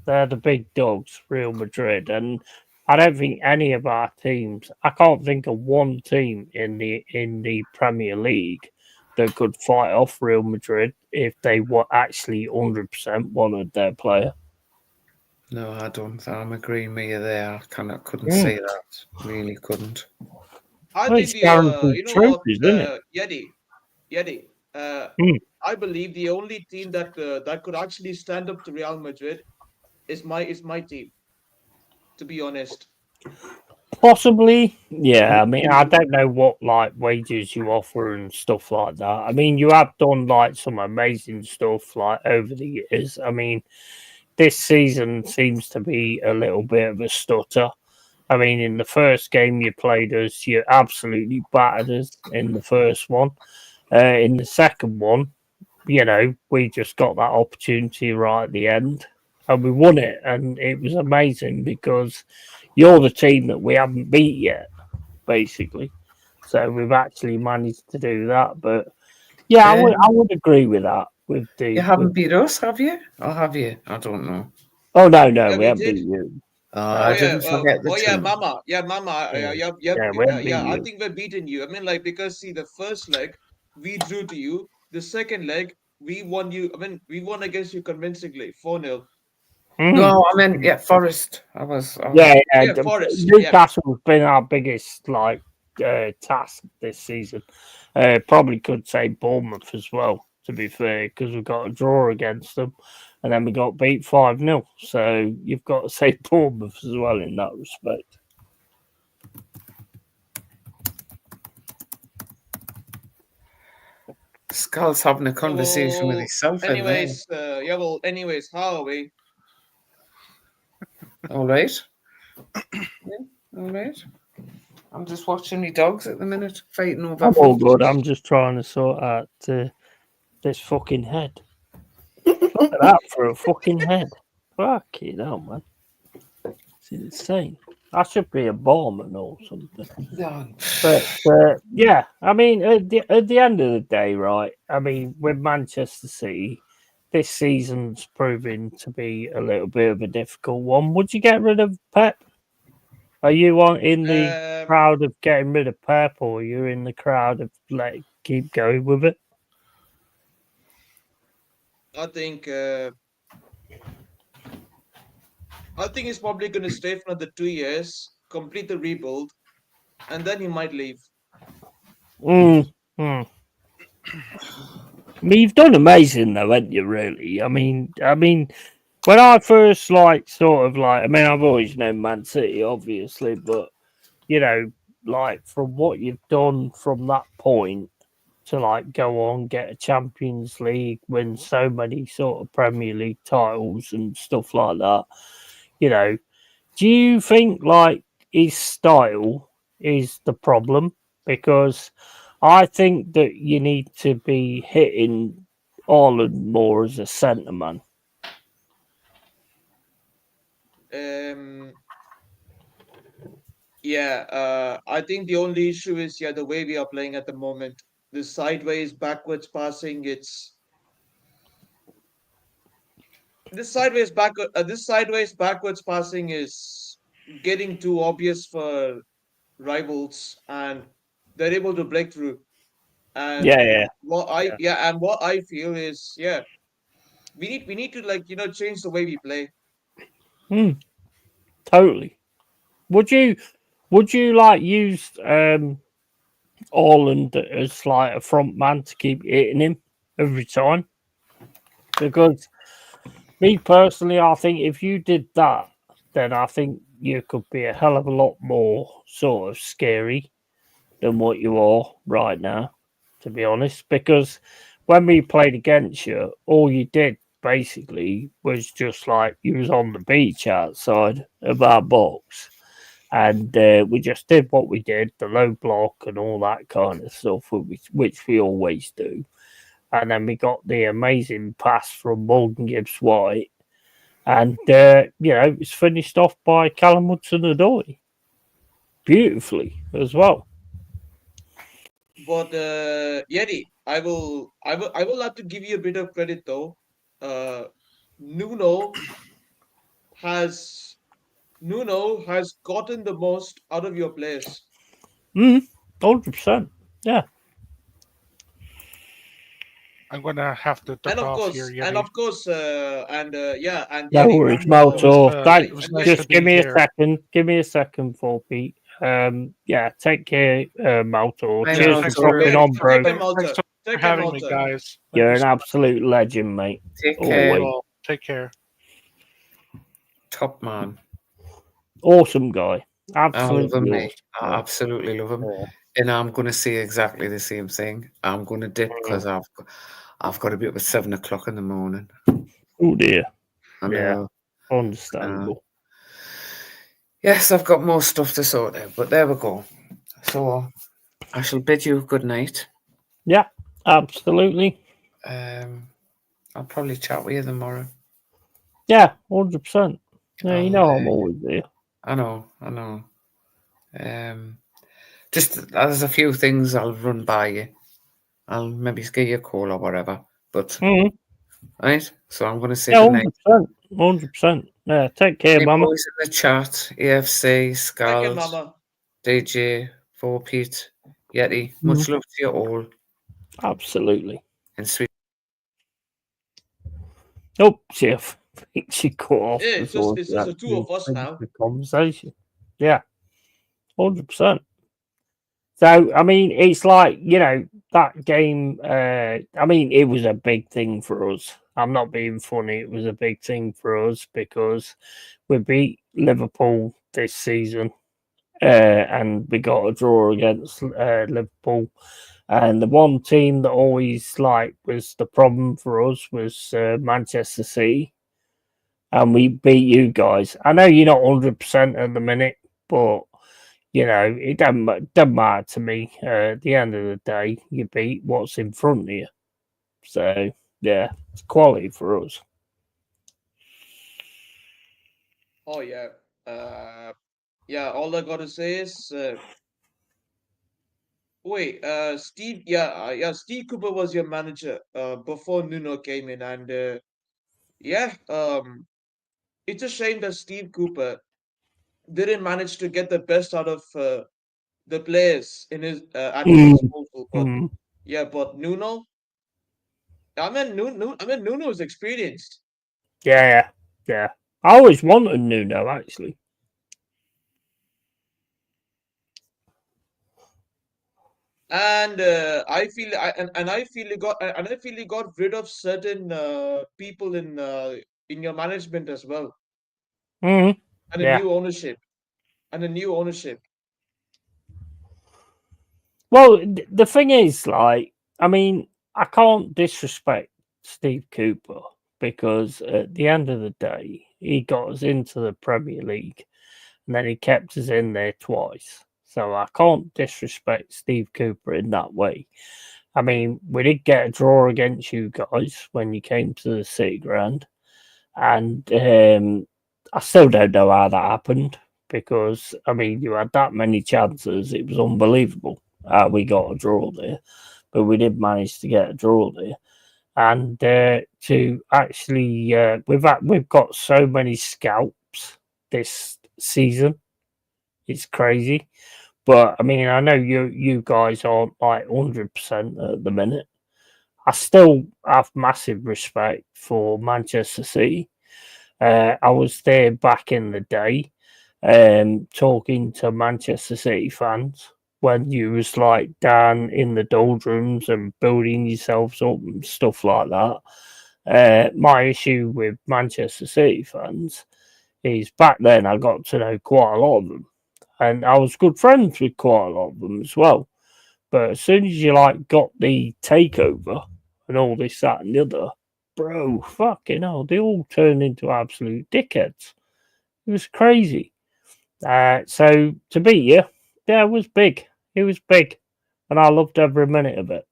They're the big dogs, Real Madrid, and I don't think any of our teams. I can't think of one team in the Premier League that could fight off Real Madrid if they were actually 100% wanted their player. No, I don't. I'm agreeing with you there. I couldn't say that. Really couldn't. I think you know what, Yeti. I believe the only team that could actually stand up to Real Madrid is my team. To be honest. Possibly, yeah. I mean, I don't know what like wages you offer and stuff like that. I mean, you have done like some amazing stuff like over the years. I mean, this season seems to be a little bit of a stutter. I mean, in the first game you played us, you absolutely battered us in the first one. In the second one, you know, we just got that opportunity right at the end and we won it. And it was amazing because you're the team that we haven't beat yet, basically. So we've actually managed to do that. But yeah, I would agree with that. You haven't beat us, have you? Or have you? I don't know. Oh no, we haven't beat you. I didn't forget the yeah, Mama. I think we're beating you. I mean, like, because see, the first leg we drew to you. The second leg we won you. I mean, we won against you convincingly, 4-0. No, I meant Forest. Forest. Newcastle's been our biggest task this season. Probably could say Bournemouth as well, to be fair, because we've got a draw against them, and then we got beat 5-0. So you've got to say Bournemouth as well in that respect. Skull's having a conversation with himself. Anyways, how are we? All right. All right. I'm just watching my dogs at the minute, fighting over. I'm all good. I'm just trying to sort out this fucking head. Look at that for a fucking head. Fucking hell, man. It's insane. That should be a Barman or something. Yeah. But yeah, I mean, at the end of the day, right? I mean, with Manchester City, this season's proving to be a little bit of a difficult one. Would you get rid of Pep? Are you in the crowd of getting rid of Pep, or are you in the crowd of keep going with it? I think I think he's probably going to stay for another 2 years, complete the rebuild, and then he might leave. I mean, you've done amazing though, haven't you? Really. I mean, when I first I've always known Man City, obviously, but from what you've done from that point to go on, get a Champions League, win so many sort of Premier League titles and stuff like that. Do you think his style is the problem? Because I think that you need to be hitting Ireland more as a centre man. I think the only issue is the way we are playing at the moment. The sideways backwards passing. This sideways backwards passing is getting too obvious for rivals, and they're able to break through. And what I feel is we need to change the way we play. Totally. Would you use Ireland as a front man to keep hitting him every time? Because me personally, I think if you did that, then I think you could be a hell of a lot more sort of scary than what you are right now, to be honest. Because when we played against you, all you did basically was just you was on the beach outside of our box, and we just did what we did, the low block and all that kind of stuff, which we always do. And then we got the amazing pass from Morgan Gibbs White, and it was finished off by Callum Hudson-Odoi beautifully as well. But Yeti, I will have to give you a bit of credit though. Nuno has gotten the most out of your players. 100%. Yeah. I'm gonna have to duck off here, Yeti. And of course, and no worries, Maltor. Just give me here. a second. Give me a second for Pete. Take care, Maltor. Cheers for dropping on, bro. Thanks for having me, guys. You're an absolute legend, mate. Take care. Take care. Top man. Awesome guy. Absolutely. I love him, mate. I absolutely love him. Yeah. And I'm going to say exactly the same thing. I'm going to dip because I've got to be up at 7 o'clock in the morning. Oh dear. I know. Understandable. Yes, I've got more stuff to sort out, but there we go. So I shall bid you good night. Yeah, absolutely. I'll probably chat with you tomorrow. Yeah, 100%. Yeah, I'm always there. I know. Just there's a few things I'll run by you. I'll maybe give you a call or whatever. But right, so I'm going to say good night. 100%. Yeah, take care, Mama. Boys in the chat, AFC, Scald, DJ, 4Pete, Yeti. Much love to you all. Absolutely. And sweet. Oh, Jeff. She cut off. Yeah, it's just the two of us now. The conversation. Yeah, 100%. So, I mean, it's that game. I mean, it was a big thing for us. I'm not being funny. It was a big thing for us because we beat Liverpool this season, and we got a draw against Liverpool. And the one team that always was the problem for us was Manchester City, and we beat you guys. I know you're not 100% at the minute, but it doesn't matter to me. At the end of the day, you beat what's in front of you. So yeah, it's quality for us. Oh yeah, all I gotta say is, Steve. Steve Cooper was your manager before Nuno came in, and it's a shame that Steve Cooper didn't manage to get the best out of the players in his at his disposal. But but Nuno. Nuno is experienced. Yeah. I always wanted Nuno, actually. And I feel he got rid of certain people in your management as well, Mm-hmm. and a new ownership. Well, the thing is, like, I mean, I can't disrespect Steve Cooper because at the end of the day, he got us into the Premier League and then he kept us in there twice. So I can't disrespect Steve Cooper in that way. I mean, we did get a draw against you guys when you came to the City Ground, and I still don't know how that happened because, I mean, you had that many chances. It was unbelievable how we got a draw there, but we did manage to get a draw there. And to actually, we've got so many scalps this season. It's crazy. But I mean, I know you guys aren't like 100% at the minute. I still have massive respect for Manchester City. I was there back in the day, talking to Manchester City fans when you was like down in the doldrums and building yourselves up and stuff like that. My issue with Manchester City fans is back then I got to know quite a lot of them, and I was good friends with quite a lot of them as well. But as soon as you like got the takeover and all this, that, and the other, bro, fucking hell, they all turned into absolute dickheads. It was crazy. So to beat you, yeah, it was big. It was big, and I loved every minute of it.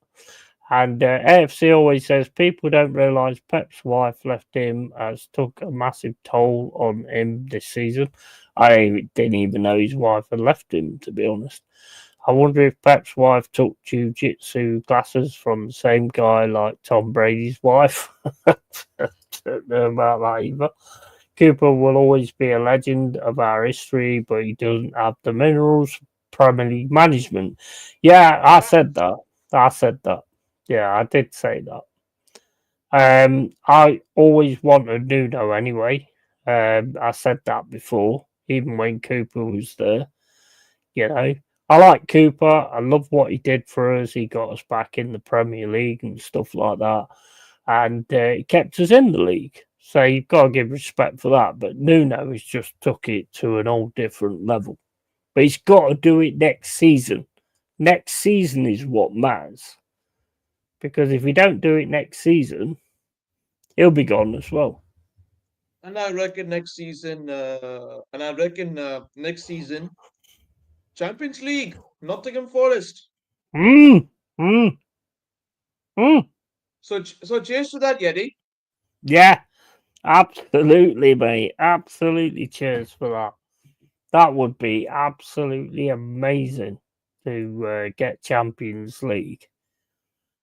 And AFC always says people don't realise Pep's wife left him has took a massive toll on him this season. I didn't even know his wife had left him, to be honest. I wonder if Pep's wife took jiu-jitsu classes from the same guy like Tom Brady's wife. Don't know about that either. Cooper will always be a legend of our history, but he doesn't have the minerals for Premier League management. Yeah, I said that. Yeah, I did say that. I always wanted Nuno anyway. I said that before, even when Cooper was there. You know, I like Cooper. I love what he did for us. He got us back in the Premier League and stuff like that, and he kept us in the league. So you've got to give respect for that. But Nuno has just took it to an all different level. But he's got to do it next season. Next season is what matters. Because if he don't do it next season, he'll be gone as well. And I reckon next season, Champions League, Nottingham Forest. So cheers to that, Yeti. Yeah, absolutely, mate. Absolutely, cheers for that. That would be absolutely amazing to get Champions League.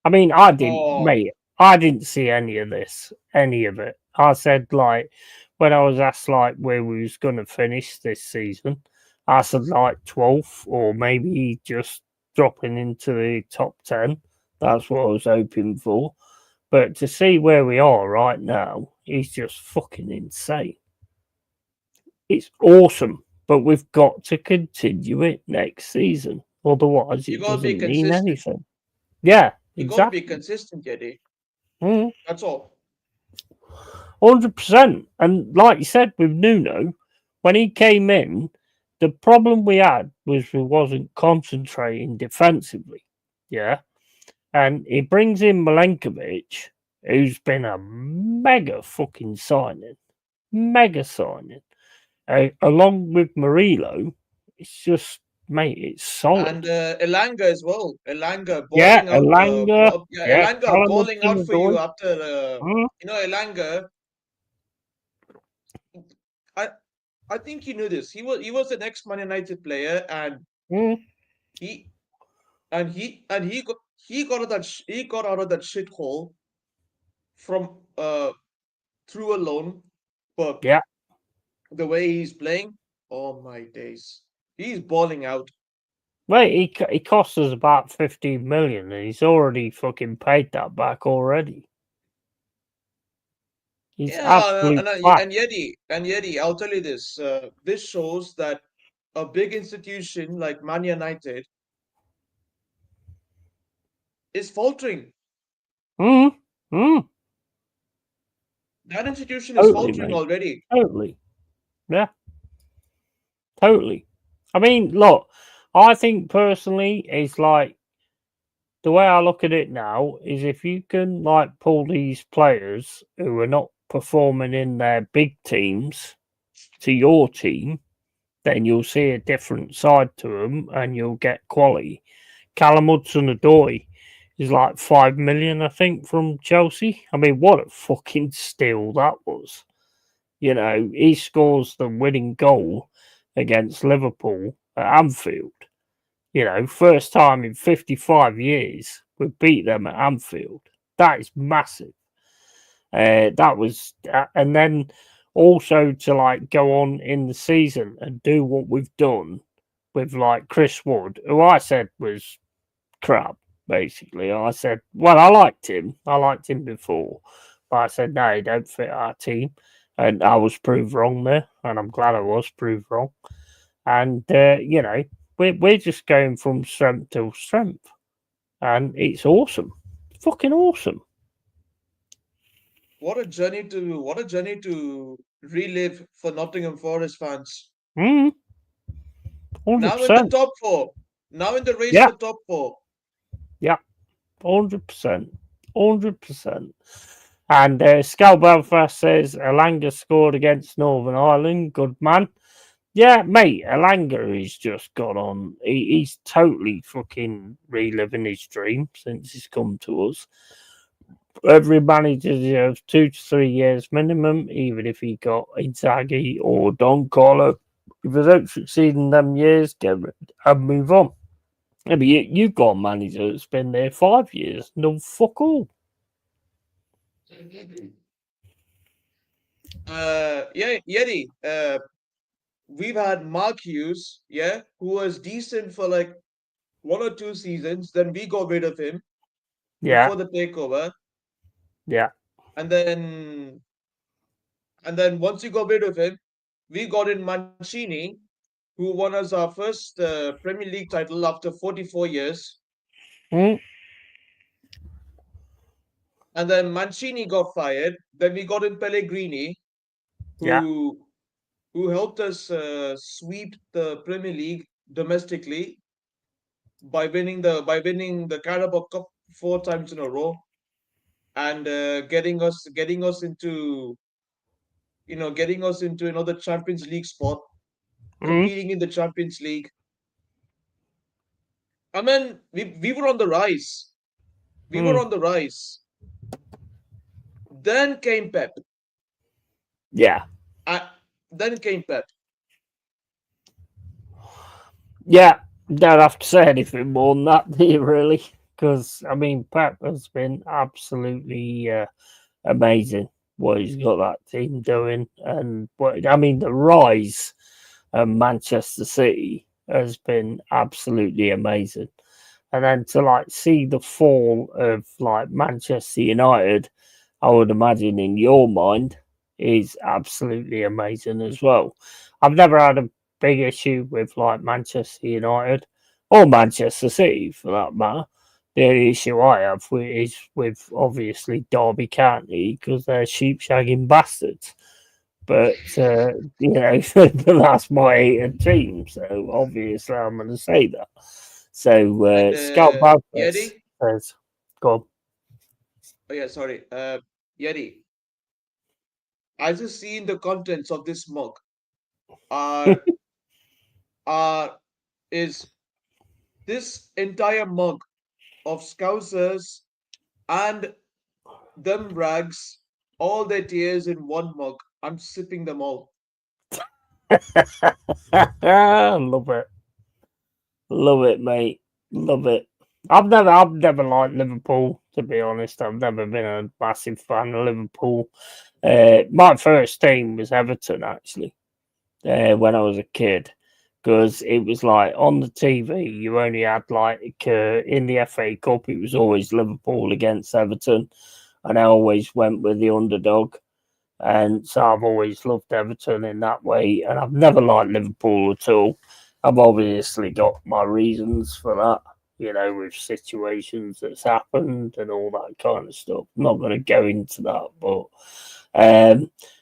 I mean, I didn't see any of it. I said, like, when I was asked, like, where we was going to finish this season, I said, like, 12th or maybe just dropping into the top 10. That's what I was hoping for. But to see where we are right now is just fucking insane. It's awesome, but we've got to continue it next season. Otherwise, it doesn't mean anything. Yeah, you exactly. Got to be consistent, Eddie. That's all. 100%. And like you said with Nuno, when he came in, the problem we had was we wasn't concentrating defensively. Yeah. And he brings in Milenkovic, who's been a mega fucking signing. Mega signing. Along with Murillo, it's just, mate, it's solid. And Elanga as well. Elanga balling out. Elanga. Elanga balling out for you after, Elanga. I think you knew this. He was an ex-Man United player, and he got out of that shithole from through a loan, but the way he's playing, oh my days, he's balling out. Wait, he cost us about 15 million, and he's already fucking paid that back already. He's Yeah, absolute and fact. Yeti, I'll tell you this. This shows that a big institution like Man United is faltering. Mm, mm, That institution is totally, faltering mate. already. Totally. Yeah. Totally. I mean, look, I think personally, it's like the way I look at it now is if you can like pull these players who are not performing in their big teams to your team, then you'll see a different side to them and you'll get quality. Callum Hudson-Odoi is like 5 million, I think, from Chelsea. I mean, what a fucking steal that was. You know, he scores the winning goal against Liverpool at Anfield. You know, first time in 55 years we beat them at Anfield. That is massive. That was, and then also to like go on in the season and do what we've done with like Chris Wood, who I said was crap. Basically, I said, well, I liked him before, but I said no, he don't fit our team, and I was proved wrong there, and I'm glad I was proved wrong. And you know, we're just going from strength to strength, and it's awesome, fucking awesome. What a journey to relive for Nottingham Forest fans. 100%. Now in the top four. Now in the race Yeah. for top four. Yeah, 100%. 100%. And Scal Belfast says Elanga scored against Northern Ireland. Good man. Yeah, mate, Elanga has just got on. He's totally fucking reliving his dream since he's come to us. Every manager deserves 2 to 3 years minimum, even if he got Inzaghi or Don Carlo. If they don't succeed in them years, get rid and move on. Yeah, but you've got a manager that's been there 5 years. No, fuck all. Yeah, Yeti. We've had Mark Hughes, yeah, who was decent for like 1 or 2 seasons. Then we got rid of him Yeah, before the takeover, yeah. and then once we got rid of him, we got in Mancini, who won us our first Premier League title after 44 years. Mm, And then Mancini got fired. Then we got in Pellegrini, yeah. who helped us sweep the Premier League domestically by winning the Carabao Cup 4 times in a row, and getting us into another Champions League spot, Mm, competing in the Champions League. I mean, we were on the rise. We were mm. on the rise. Then came Pep. Yeah. Then came Pep. Yeah. Don't have to say anything more than that, do you, really? Because, I mean, Pep has been absolutely amazing what he's got that team doing. And, what I mean, the rise of Manchester City has been absolutely amazing. And then to, like, see the fall of, like, Manchester United, I would imagine in your mind, is absolutely amazing as well. I've never had a big issue with like Manchester United or Manchester City for that matter. The only issue I have is with obviously Derby County because they're sheep shagging bastards. But you know, that's my hated team, so obviously I'm going to say that. So Scout Badfest Yeti. says, "Go on." Oh yeah, sorry. Yeti. I just seen the contents of this mug. Are is this entire mug of Scousers and them rags, all their tears in one mug. I'm sipping them all. Love it. Love it, mate. Love it. I've never liked Liverpool, to be honest. I've never been a massive fan of Liverpool. My first team was Everton, actually, when I was a kid, because it was like on the TV, you only had like in the FA Cup, it was always Liverpool against Everton, and I always went with the underdog. And so I've always loved Everton in that way, and I've never liked Liverpool at all. I've obviously got my reasons for that, with situations that's happened and all that kind of stuff. I'm not going to go into that, but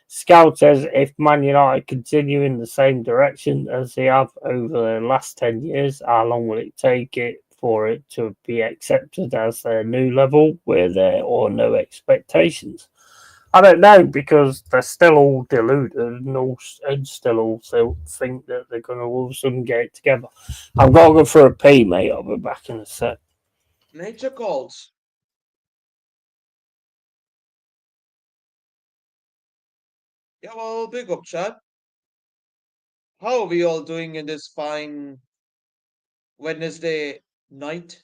Scout says if Man United continue in the same direction as they have over the last 10 years, how long will it take it for it to be accepted as their new level where there are no expectations? I don't know, because they're still all deluded and still also think that they're going to all of a sudden get it together. I've got to go for a pee, mate. I'll be back in a sec. Nature calls. Yeah, well, big up, chat. How are we all doing in this fine Wednesday night?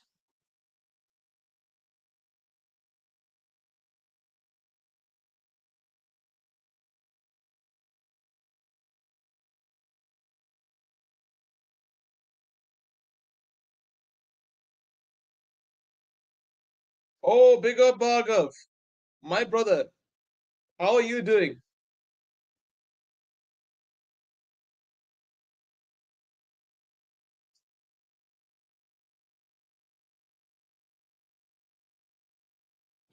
Oh, big up, Bhargav. My brother. How are you doing?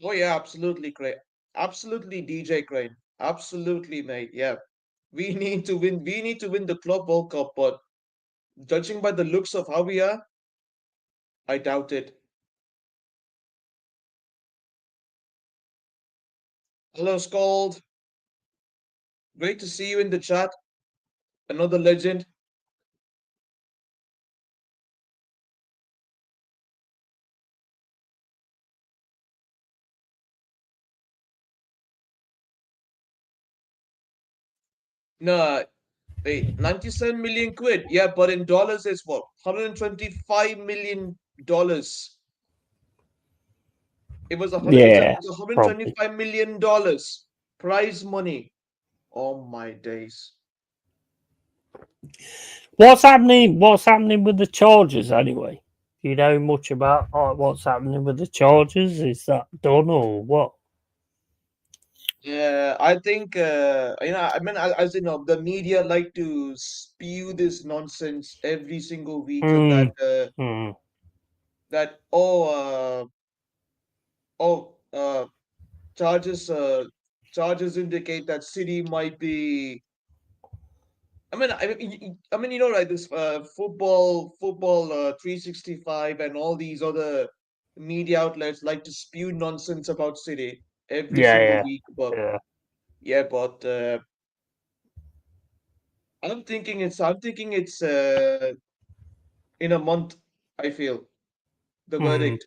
Oh yeah, absolutely, Crane. Absolutely, DJ Crane. Absolutely, mate. Yeah. We need to win. We need to win the Club World Cup, but judging by the looks of how we are, I doubt it. Hello, Scald. Great to see you in the chat. Another legend. No, wait, 97 million quid. Yeah, but in dollars it's what? $125 million. Yeah, It was probably. $125 million prize money. Oh my days. What's happening? What's happening with the Chargers anyway? Do you know much about what's happening with the Chargers? Is that done or what? Yeah, I think I mean, as you know, the media like to spew this nonsense every single week Hmm. Hmm. that oh charges charges indicate that City might be. I mean, right? This football 365 and all these other media outlets like to spew nonsense about City every Yeah, single yeah, week. But yeah. yeah, but I'm thinking it's in a month. I feel the Hmm. verdict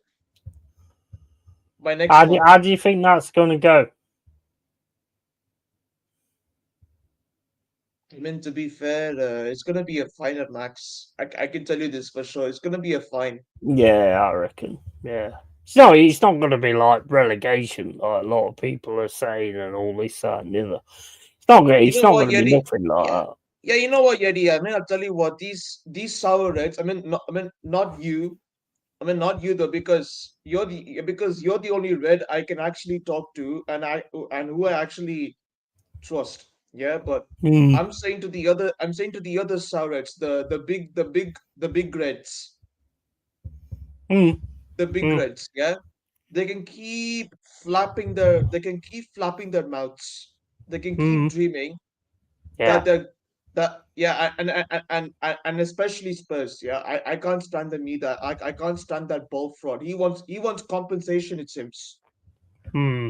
by next month. How do you think that's going to go? I mean, to be fair, it's gonna be a fine at max. I can tell you this for sure. It's gonna be a fine. Yeah, I reckon. Yeah. It's not going to be like relegation, like a lot of people are saying, and all this, that, and the other. You It's know not what, going to be Yeti? nothing like Yeah, that. yeah. You know what, Yeti? I mean, I'll tell you what. These sour reds. I mean, not you. I mean, not you though, because you're the only red I can actually talk to, and who I actually trust. Yeah, but Hmm. I'm saying to the other sour reds, the big reds, Hmm. the big Hmm. reds. Yeah, they can keep flapping their mouths. They can Hmm. keep dreaming Yeah. that they're that yeah and especially Spurs. Yeah, I can't stand them either. I can't stand that ball fraud. He wants compensation, it seems. Hmm.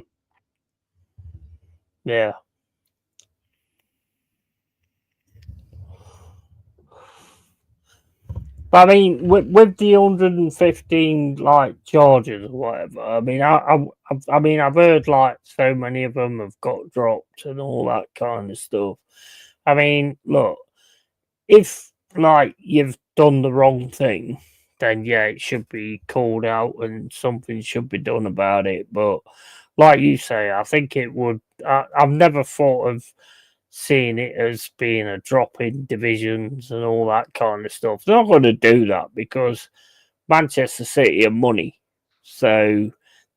Yeah. But I mean, with the 115 like charges or whatever, I mean, I've heard like so many of them have got dropped and all that kind of stuff. I mean, look, if like you've done the wrong thing, then yeah, it should be called out and something should be done about it. But like you say, I think it would. I've never thought of seeing it as being a drop in divisions and all that kind of stuff. They're not going to do that because Manchester City are money, so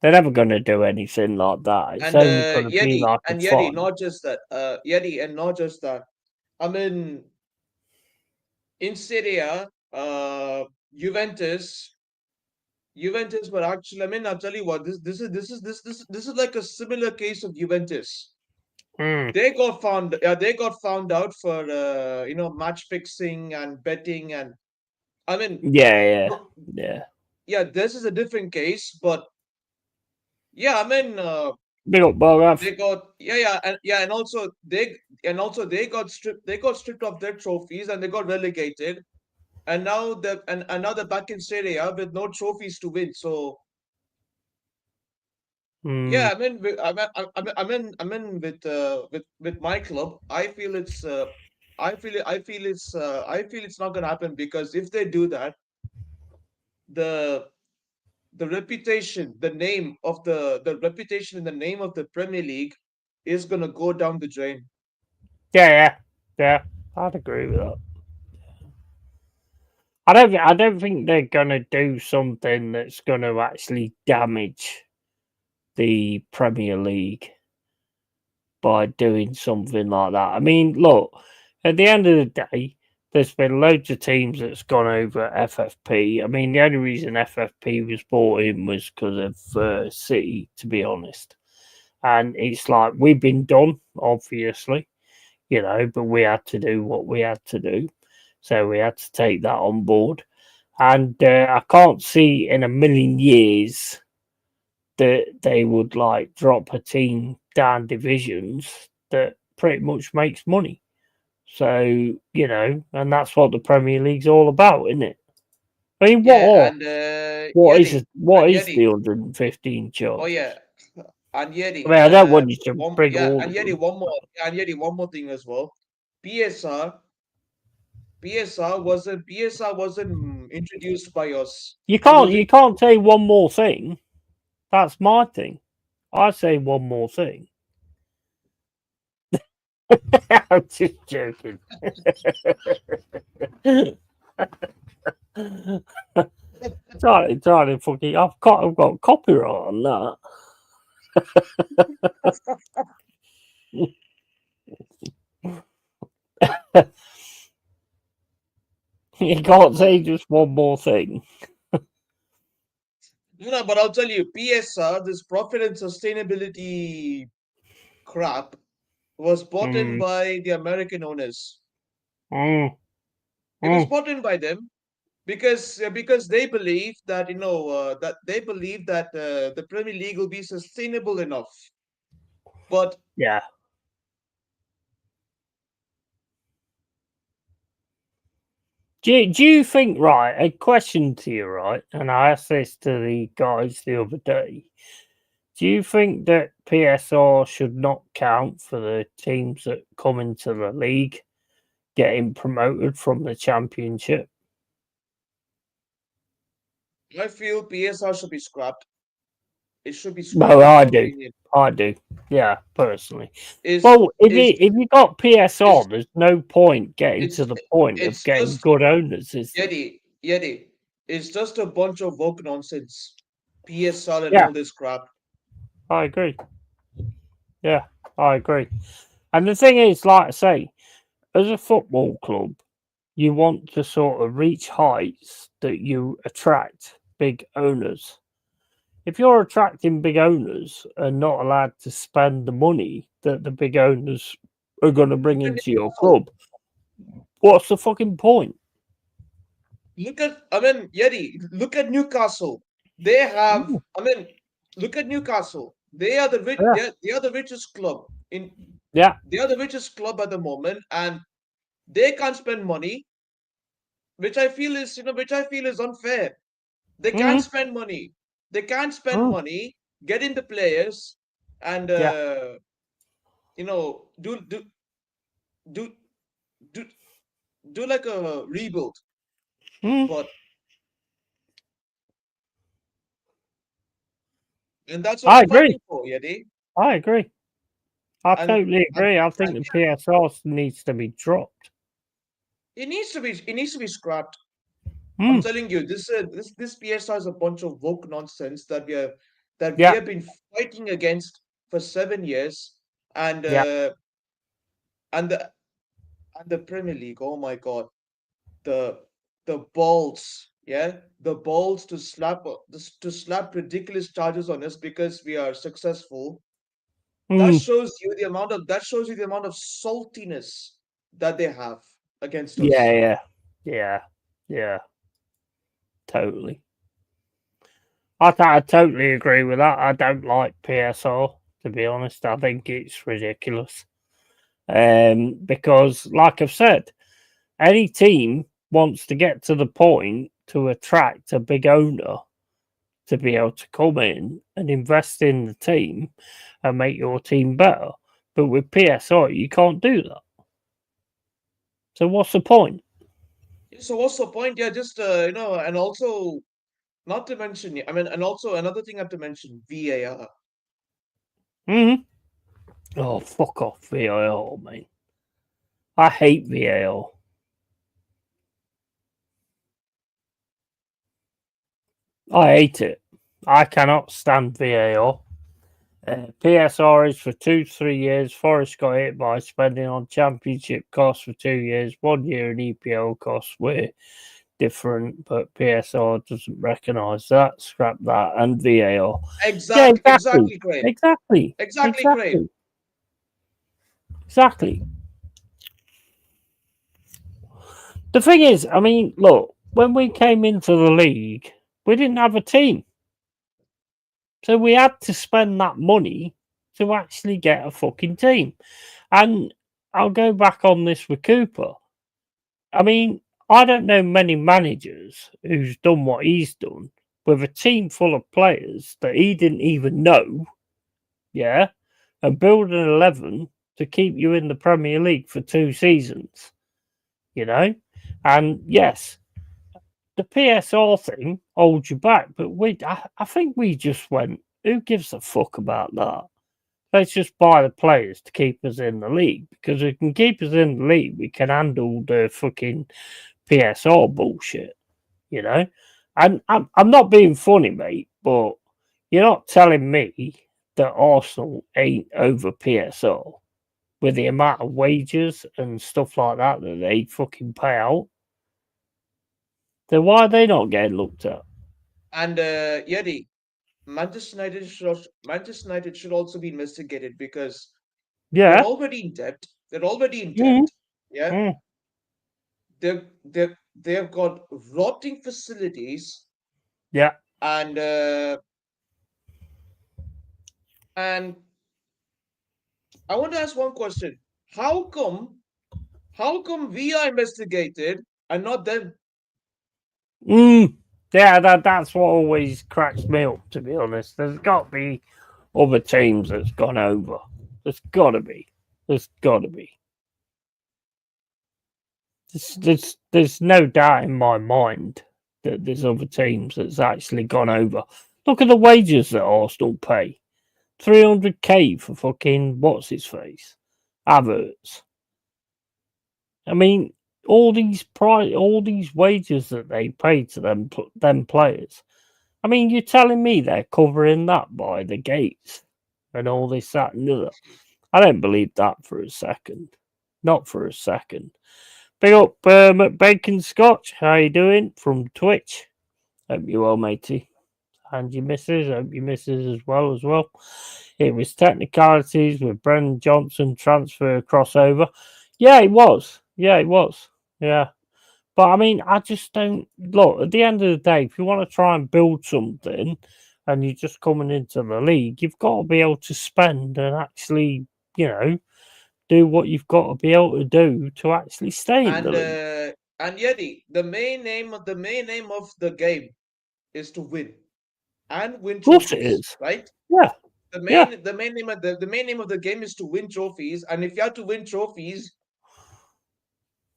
They're never going to do anything like that. It's And only going to be Yeti, like and a Yeti, fine. not just that. Yeti, and not just that. I mean, in Serie A, Juventus were actually. I mean, I'll tell you what. This is like a similar case of Juventus. They got found. They got found out for match fixing and betting, and I mean, Yeah. This is a different case, but yeah, I mean, Big up, Bogav. they got and also they got stripped. They got stripped of their trophies and they got relegated, and now they're back in Serie A with no trophies to win. So yeah, I mean, with my club, I feel it's not gonna happen, because if they do that, the reputation, the reputation in the name of the Premier League is gonna go down the drain. Yeah. I'd agree with that. I don't think they're gonna do something that's gonna actually damage the Premier League by doing something like that. I mean, look, at the end of the day, there's been loads of teams that's gone over FFP. I mean, the only reason FFP was brought in was because of City, to be honest. And it's like, we've been done, obviously, but we had to do what we had to do. So we had to take that on board. And I can't see in a million years that they would like drop a team down divisions that pretty much makes money. So, and that's what the Premier League's all about, isn't it? I mean, what is the 115 charge? Oh yeah, and Yeti. I mean, I don't want you to bring all. And Yeti, one more thing as well. PSR wasn't introduced by us. You can't say one more thing. That's my thing. I say one more thing. I'm just joking. trying to fucking. I've got copyright on that. You can't say just one more thing. No, but I'll tell you, PSR, this profit and sustainability crap, was bought in by the American owners. It was bought in by them because they believe that the Premier League will be sustainable enough. But yeah. Do you think, right, a question to you, right, and I asked this to the guys the other day, do you think that PSR should not count for the teams that come into the league getting promoted from the championship? I feel PSR should be scrapped. It should be scrapped. No, I do. Yeah, personally. If you got PSR, there's no point getting to the point of getting good owners. Yeti, it's just a bunch of woke nonsense. PSR and all this crap. I agree. Yeah, I agree. And the thing is, like I say, as a football club, you want to sort of reach heights that you attract big owners. If you're attracting big owners and not allowed to spend the money that the big owners are going to bring into your club, what's the fucking point? Yeti, look at Newcastle. They have, look at Newcastle. They are the rich. They are the richest club in. Yeah. They are the richest club at the moment, and they can't spend money, which I feel is unfair. They can't spend money. They can't spend money, get in the players, and do like a rebuild. But and that's what I'm fighting for, Yeti. I agree. I totally agree. I think the PSR needs to be dropped. It needs to be scrapped. I'm telling you, this PSR is a bunch of woke nonsense that that we have been fighting against for 7 years, and and the Premier League. Oh my God, the balls, the balls to slap ridiculous charges on us because we are successful. That shows you the amount of saltiness that they have against us. Yeah. Totally. I totally agree with that. I don't like PSR, to be honest. I think it's ridiculous. Because, like I've said, any team wants to get to the point to attract a big owner to be able to come in and invest in the team and make your team better. But with PSR, you can't do that. So what's the point? So what's the point? Yeah, just and also not to mention, and also another thing I have to mention, VAR. Oh, fuck off VAR, mate. I hate VAR. I hate it. I cannot stand VAR. PSR is for 2-3 years. Forest got hit by spending on championship costs for 2 years. 1 year in EPL costs were different, but PSR doesn't recognise that. Scrap that and VAR. Exactly, Craig. Exactly. The thing is, I mean, look, when we came into the league, we didn't have a team. So we had to spend that money to actually get a fucking team. And I'll go back on this with Cooper. I mean, I don't know many managers who's done what he's done with a team full of players that he didn't even know, and build an 11 to keep you in the Premier League for 2 seasons, And yes, the PSR thing holds you back, but I think we just went, who gives a fuck about that? Let's just buy the players to keep us in the league, because we can keep us in the league, we can handle the fucking PSR bullshit, And I'm not being funny, mate, but you're not telling me that Arsenal ain't over PSR with the amount of wages and stuff like that they fucking pay out. Then why are they not getting looked at? And Yeti, Manchester United should also be investigated because they're already in debt. Yeah. They've got rotting facilities. Yeah. And I want to ask one question. How come we are investigated and not them? Yeah, that's what always cracks me up, to be honest. There's got to be other teams that's gone over. There's got to be. There's no doubt in my mind that there's other teams that's actually gone over. Look at the wages that Arsenal pay. 300k for fucking what's his face, Havertz. I mean, all these wages that they pay to them players. I mean, you're telling me they're covering that by the gates and all this, that, and the other. I don't believe that for a second. Not for a second. Big up Bacon Scotch. How you doing? From Twitch. Hope you're well, matey. And your missus. Hope your missus as well. It was technicalities with Brendan Johnson transfer crossover. Yeah, it was. Yeah. But I mean, I just don't look at the end of the day. If you want to try and build something and you're just coming into the league, you've got to be able to spend and actually, do what you've got to be able to do to actually stay in the league. And Yeti, the main name of the game is to win and win trophies. Of course it is, right? Yeah. The main name of the game is to win trophies, and if you have to win trophies,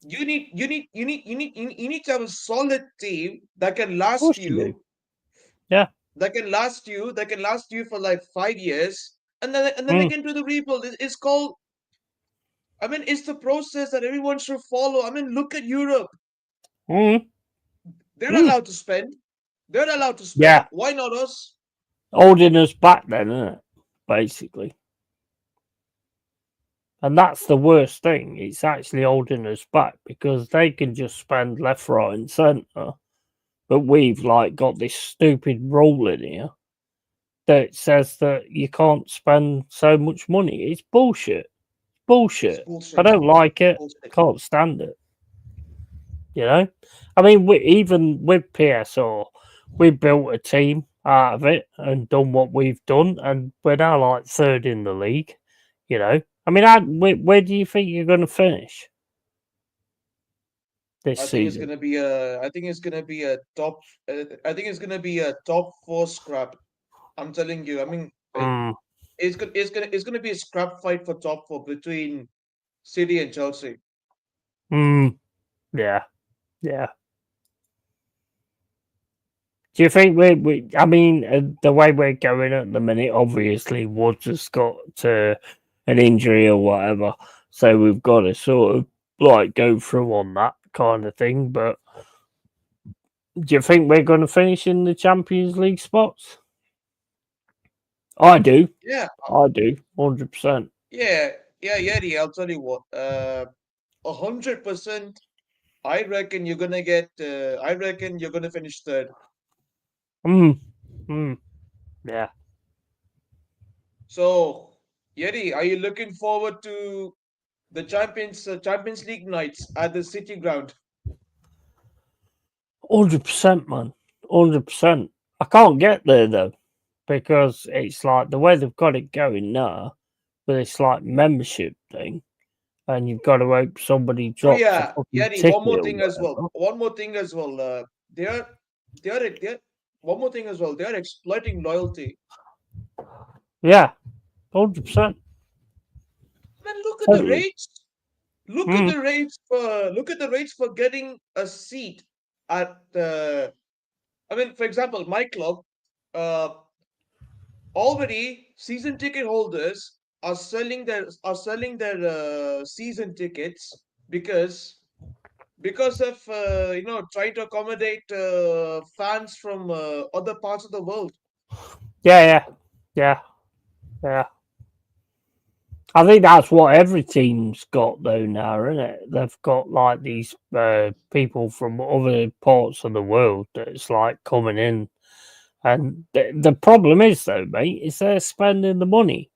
you need to have a solid team that can last you. Yeah. That can last you for like 5 years, and then they can do the rebuild. It's called. I mean, it's the process that everyone should follow. I mean, look at Europe. They're allowed to spend. Yeah. Why not us? Holding us back then, isn't it? Basically. And that's the worst thing. It's actually holding us back because they can just spend left, right, and centre. But we've like got this stupid rule in here that says that you can't spend so much money. It's bullshit. Bullshit. I don't like it. Bullshit. Can't stand it. You know? I mean, even with PSR, we built a team out of it and done what we've done, and we're now like third in the league. You know? I mean, where do you think you're going to finish this season? I think it's going to be a top. I think it's going to be a top 4 scrap. I'm telling you. I mean, it's going to be a scrap fight for top 4 between City and Chelsea. Yeah. Do you think we I mean, the way we're going at the minute, obviously, Woods has got an injury or whatever, so we've got to sort of like go through on that kind of thing. But do you think we're going to finish in the Champions League spots? I do. Yeah, I do, 100%. Yeah, Yeti. I'll tell you what. 100%. I reckon you're gonna get. I reckon you're gonna finish third. Yeah. So, Yeti, are you looking forward to the Champions League nights at the City Ground? 100%, man. 100%. I can't get there though, because it's like the way they've got it going now, but it's like membership thing, and you've got to hope somebody drops a fucking Yeti. ticket One more or thing as well. whatever. One more thing as well. They're one more thing as well. They're exploiting loyalty. Yeah, 100%. Man, look at the rates. Look at the rates for getting a seat at the. I mean, for example, my club, already season ticket holders are selling their season tickets because of trying to accommodate fans from other parts of the world. Yeah. I think that's what every team's got though now, isn't it? They've got like these people from other parts of the world that's like coming in. And the problem is though, mate, is they're spending the money.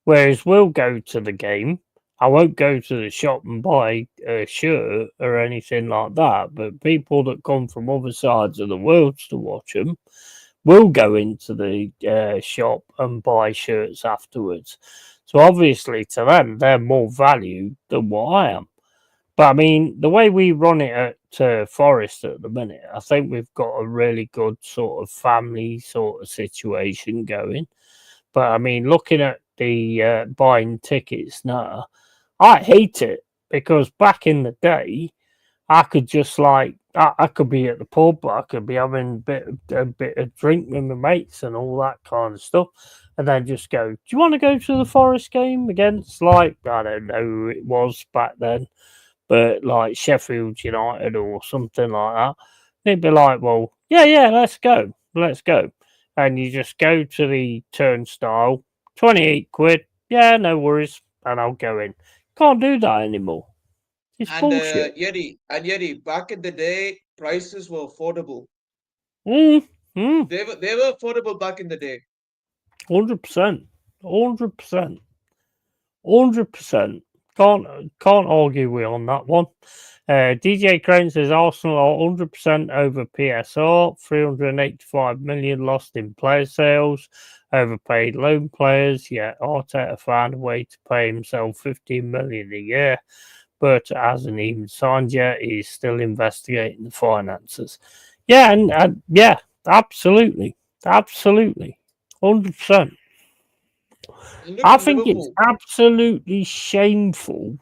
Whereas we'll go to the game. I won't go to the shop and buy a shirt or anything like that. But people that come from other sides of the world to watch them will go into the shop and buy shirts afterwards. So obviously to them, they're more value than what I am. But I mean, the way we run it at Forest at the minute, I think we've got a really good sort of family sort of situation going. But I mean, looking at the buying tickets now, I hate it because back in the day, I could just like I could be at the pub, I could be having a bit of drink with my mates and all that kind of stuff, and then just go, "Do you want to go to the Forest game against like I don't know who it was back then, but like Sheffield United or something like that?" They'd be like, "Well, yeah, let's go." And you just go to the turnstile, 28 quid, yeah, no worries, and I'll go in. Can't do that anymore. It's bullshit. Yeti, back in the day, prices were affordable. They were affordable back in the day. 100%. 100%. Can't argue with on that one. DJ Crane says Arsenal are 100% over PSR, 385 million lost in player sales, overpaid loan players, yet Arteta found a way to pay himself 15 million a year, but hasn't even signed yet. He's still investigating the finances. Yeah, and yeah, absolutely. 100%. I think it's absolutely shameful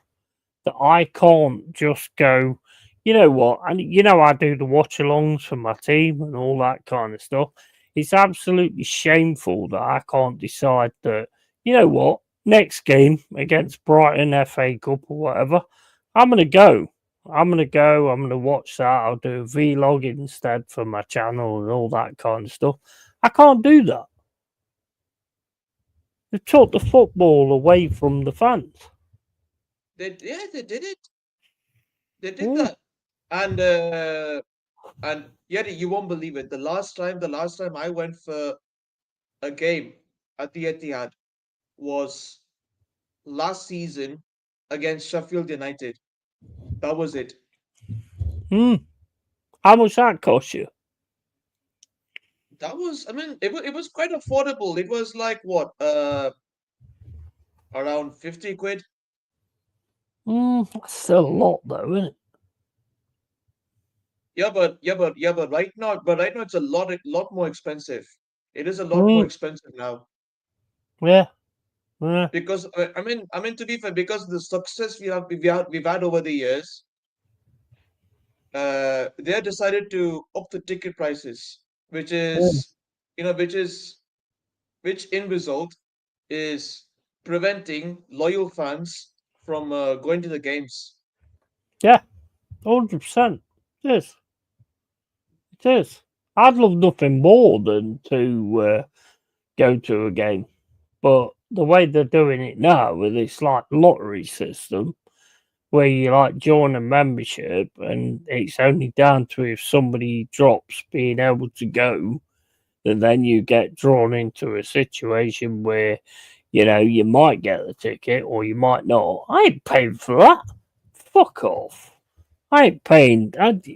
that I can't just go, you know what, and I do the watch alongs for my team and all that kind of stuff. It's absolutely shameful that I can't decide that, you know what, next game against Brighton FA Cup or whatever, I'm going to go. I'm going to watch that. I'll do a vlog instead for my channel and all that kind of stuff. I can't do that. They took the football away from the fans. They did it. They did that. And Yeti, you won't believe it. The last time I went for a game at the Etihad was last season against Sheffield United. That was it. How much that cost you? That was, I mean, it was quite affordable. It was like what, around 50 quid. That's still a lot, though, isn't it? Yeah, but right now it's a lot more expensive. It is a lot more expensive now. Yeah. Because I mean to be fair, because the success we've had over the years, they have decided to up the ticket prices, which is which in result is preventing loyal fans from going to the games. Yeah, 100%. It is. It is. I'd love nothing more than to go to a game. But the way they're doing it now with this like lottery system where you like join a membership and it's only down to if somebody drops being able to go, and then you get drawn into a situation where, you might get the ticket or you might not. I ain't paying for that. Fuck off. I ain't paying.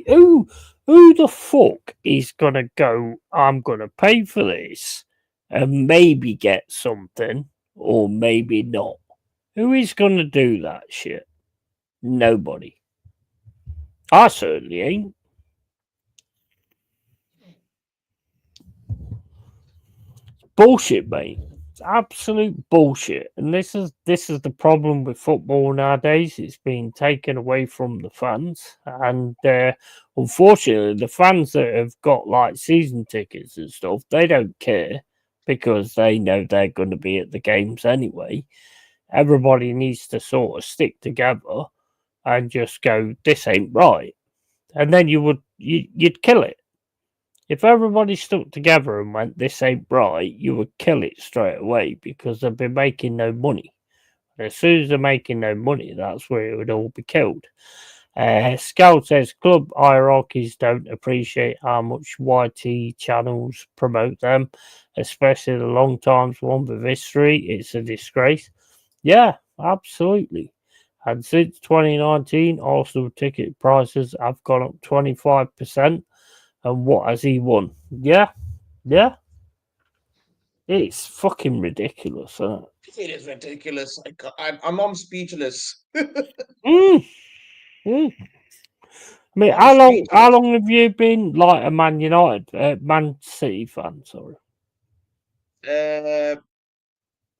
Who the fuck is gonna go? I'm gonna pay for this and maybe get something or maybe not. Who is gonna do that shit? Nobody. I certainly ain't. Bullshit, mate. It's absolute bullshit. And this is the problem with football nowadays. It's being taken away from the fans, and unfortunately, the fans that have got like season tickets and stuff, they don't care because they know they're going to be at the games anyway. Everybody needs to sort of stick together and just go, "This ain't right," and then you'd kill it. If everybody stuck together and went, "This ain't right," you would kill it straight away because they've been making no money. And as soon as they're making no money, that's where it would all be killed. Scout says club hierarchies don't appreciate how much YT channels promote them, especially the long times one with history. It's a disgrace. Yeah, absolutely. And since 2019, Arsenal ticket prices have gone up 25%. And what has he won? Yeah. It's fucking ridiculous, isn't it? It is ridiculous. I'm speechless. I mean, how long have you been like a Man United, Man City fan? Sorry.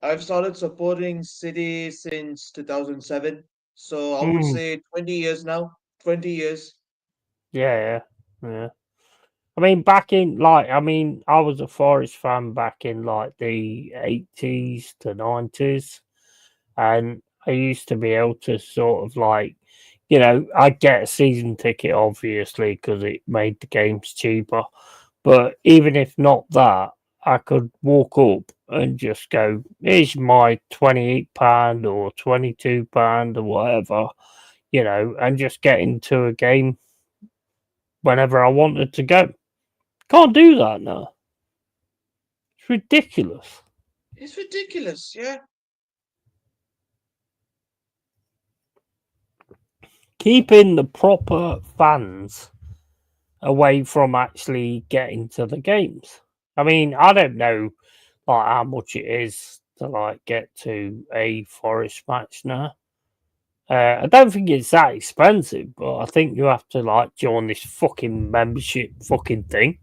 I've started supporting City since 2007, so I would say 20 years now. 20 years. Yeah. I mean, I was a Forest fan back in like the 80s to 90s, and I used to be able to sort of like, I'd get a season ticket obviously because it made the games cheaper, but even if not that, I could walk up and just go, "Here's my £28 or £22 or whatever," and just get into a game whenever I wanted to go. Can't do that now. It's ridiculous. It's ridiculous, yeah. Keeping the proper fans away from actually getting to the games. I mean, I don't know like how much it is to like get to a Forest match now. I don't think it's that expensive, but I think you have to like join this fucking membership fucking thing.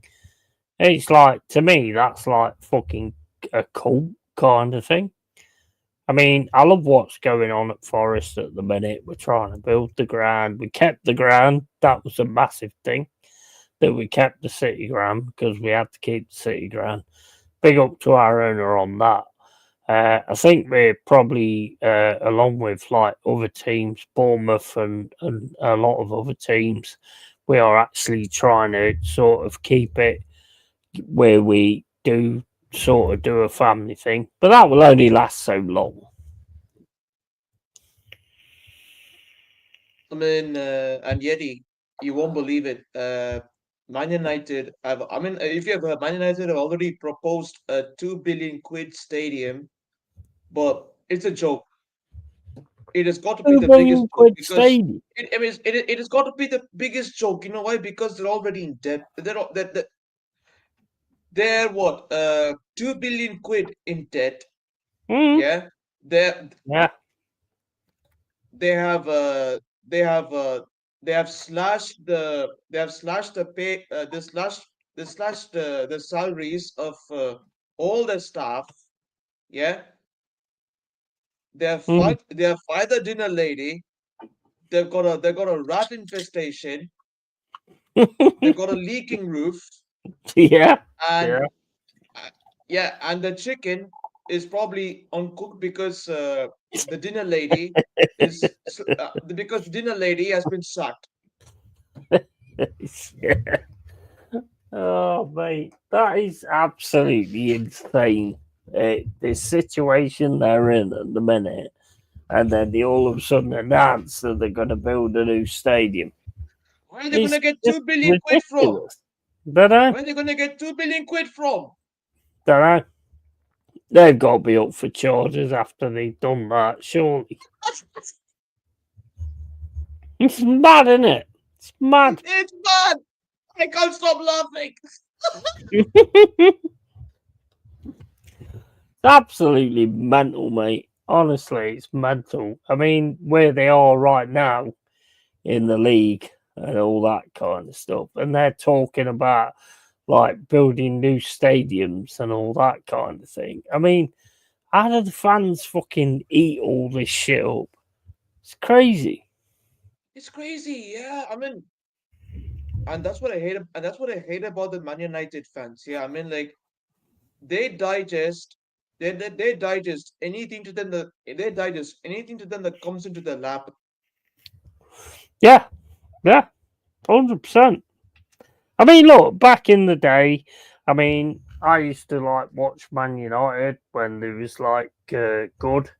It's like, to me, that's like fucking a cult kind of thing. I mean, I love what's going on at Forest at the minute. We're trying to build the ground. We kept the ground. That was a massive thing that we kept the city ground because we had to keep the city ground. Big up to our owner on that. I think we're probably, along with like other teams, Bournemouth and a lot of other teams, we are actually trying to sort of keep it where we do sort of do a family thing, but that will only last so long. I mean, and Yeti, you won't believe it. Man United have, I mean, if you have heard, Man United have already proposed a 2 billion quid stadium, but it's a joke. It has got to be the biggest joke because it has got to be the biggest joke. You know why? Because they're already in debt. They're what? 2 billion quid in debt. Yeah. They have slashed the pay they slashed the salaries of all the staff. Yeah. They have fired the dinner lady. They've got a rat infestation. They've got a leaking roof. Yeah. And and the chicken is probably uncooked because the dinner lady is because the dinner lady has been sacked. Yeah. Oh, mate, that is absolutely insane. The situation they're in at the minute, and then they all of a sudden announce that they're going to build a new stadium. Where are they going to get 2 billion quid from? Don't know. Where are they going to get 2 billion quid from? Don't know. They've got to be up for charges after they've done that, surely. It's mad, isn't it? It's mad. It's mad. I can't stop laughing. It's absolutely mental, mate. Honestly, it's mental. I mean, where they are right now in the league and all that kind of stuff, and they're talking about like building new stadiums and all that kind of thing. I mean, how do the fans fucking eat all this shit up? It's crazy. It's crazy, yeah. I mean, and that's what I hate. And that's what I hate about the Man United fans. Yeah, I mean, like they digest anything to them that comes into their lap. Yeah, 100%. I mean, look, back in the day, I mean, I used to like watch Man United when there was like good,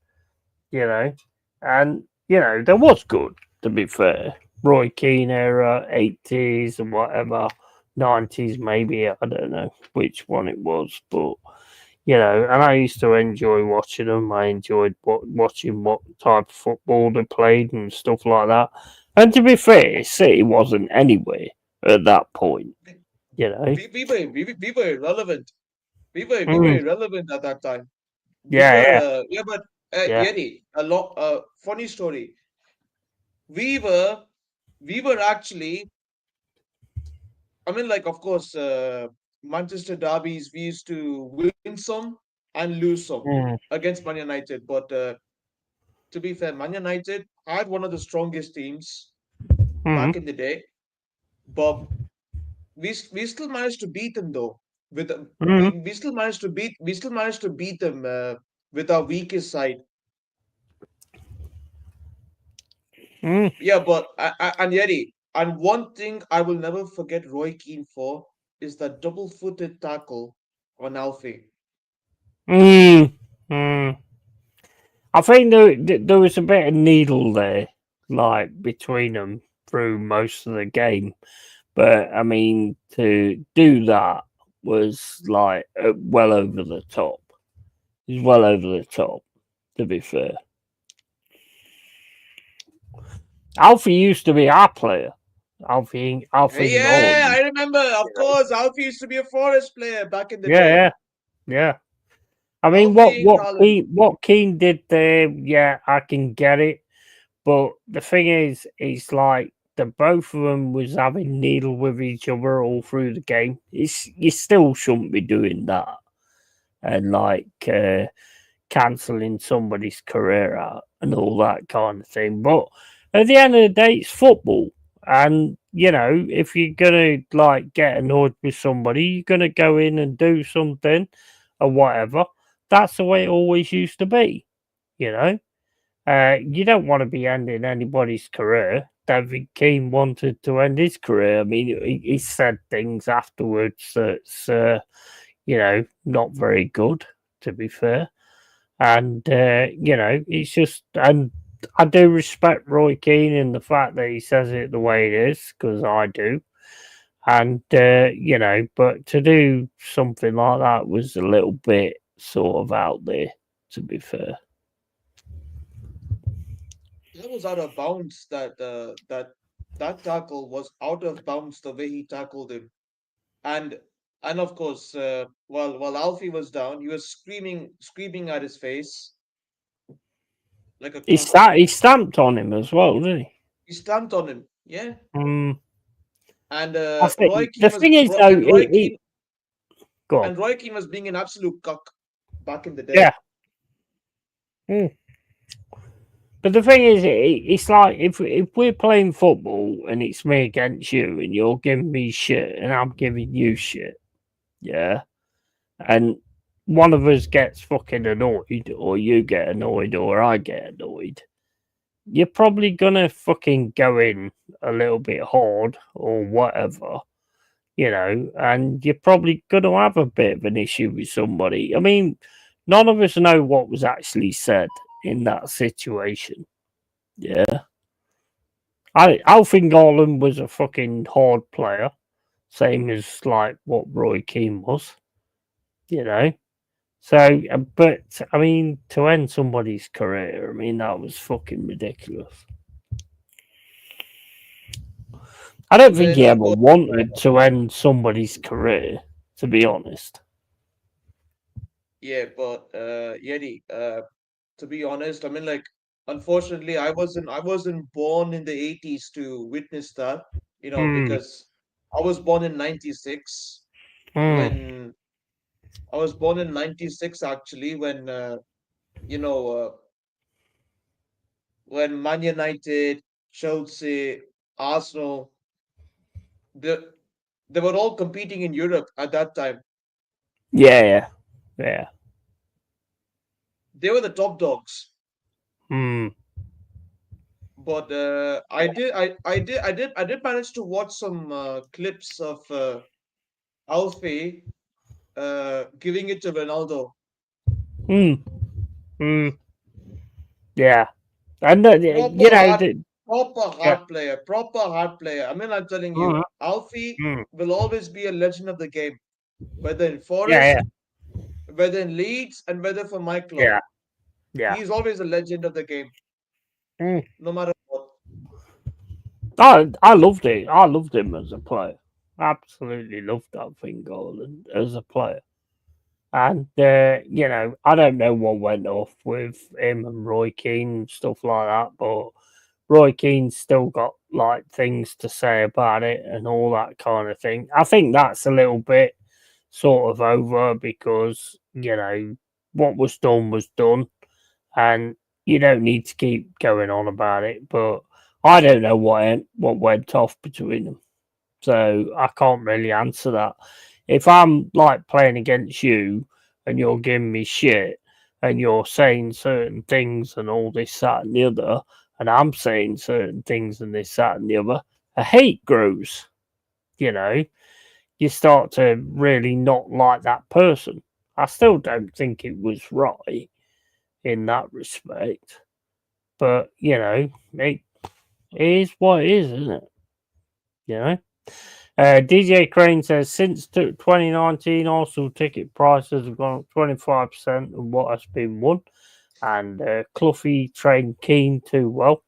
you know, and you know there was good, to be fair. Roy Keane era, 80s and whatever, 90s maybe, I don't know which one it was, but you know, and I used to enjoy watching them. I enjoyed watching what type of football they played and stuff like that. And to be fair, City wasn't anywhere at that point, you know. We were irrelevant. We were irrelevant at that time. Yeti, funny story. We were actually, I mean, like, of course, Manchester derbies, we used to win some and lose some against Man United. But to be fair, Man United had one of the strongest teams back in the day. But we still managed to beat them though. We still managed to beat them with our weakest side. Yeah, but and Yeti, and one thing I will never forget Roy Keane for is that double-footed tackle on Alfie. I think there was a bit of needle there, like between them through most of the game. But I mean, to do that was like well over the top. It was well over the top, to be fair. Alfie used to be our player. Alfie. Yeah, I remember. Of course, Alfie used to be a Forest player back in the day. Yeah. I mean, what Keane did there, yeah, I can get it. But the thing is, it's like the both of them was having needle with each other all through the game. You still shouldn't be doing that, and like cancelling somebody's career out and all that kind of thing. But at the end of the day, it's football, and you know, if you're gonna like get annoyed with somebody, you're gonna go in and do something or whatever. That's the way it always used to be, you know. You don't want to be ending anybody's career. David Keane wanted to end his career. I mean, he said things afterwards that, not very good, to be fair. And it's just, and I do respect Roy Keane in the fact that he says it the way it is, because I do. And but to do something like that was a little bit sort of out there, to be fair. That was out of bounds. That tackle was out of bounds the way he tackled him. And of course, while Alfie was down, he was screaming at his face like a clown. He stamped on him as well, didn't he? He stamped on him, yeah. Mm. And I think the thing is, though, go on. And Roy Keane was being an absolute cuck back in the day. Yeah. Mm. But the thing is, it's like if we're playing football and it's me against you, and you're giving me shit and I'm giving you shit, yeah, and one of us gets fucking annoyed, or you get annoyed, or I get annoyed, you're probably gonna fucking go in a little bit hard or whatever, and you're probably gonna have a bit of an issue with somebody. I mean, none of us know what was actually said in that situation. Yeah. Alfie Garland was a fucking hard player, same as like what Roy Keane was, So, but I mean, to end somebody's career, I mean, that was fucking ridiculous. I don't think he ever wanted to end somebody's career, to be honest. Yeah, but Yeti, to be honest, I mean, like, unfortunately, I wasn't born in the 80s to witness that, because I was born in 96 when I was born in 96 actually when Man United, Chelsea, Arsenal, they they were all competing in Europe at that time. Yeah. They were the top dogs. Mm. But I did manage to watch some clips of Alfie giving it to Ronaldo. Yeah, and Proper hard player. I mean, I'm telling you, Alfie will always be a legend of the game, whether in Forest, whether in Leeds, and whether for my club. Yeah. He's always a legend of the game, no matter what. I loved it. I loved him as a player. Absolutely loved that thing, Garland, as a player. And I don't know what went off with him and Roy Keane and stuff like that, but Roy Keane's still got like things to say about it and all that kind of thing. I think that's a little bit sort of over because what was done, and you don't need to keep going on about it. But I don't know what went off between them, so I can't really answer that. If I'm like playing against you and you're giving me shit and you're saying certain things and all this, that, and the other, and I'm saying certain things and this, that, and the other, a hate grows. You start to really not like that person. I still don't think it was right in that respect, but it is what it is, isn't it? DJ Crane says since 2019, Arsenal ticket prices have gone up 25% of what has been won, and Cloughie trained Keane too well.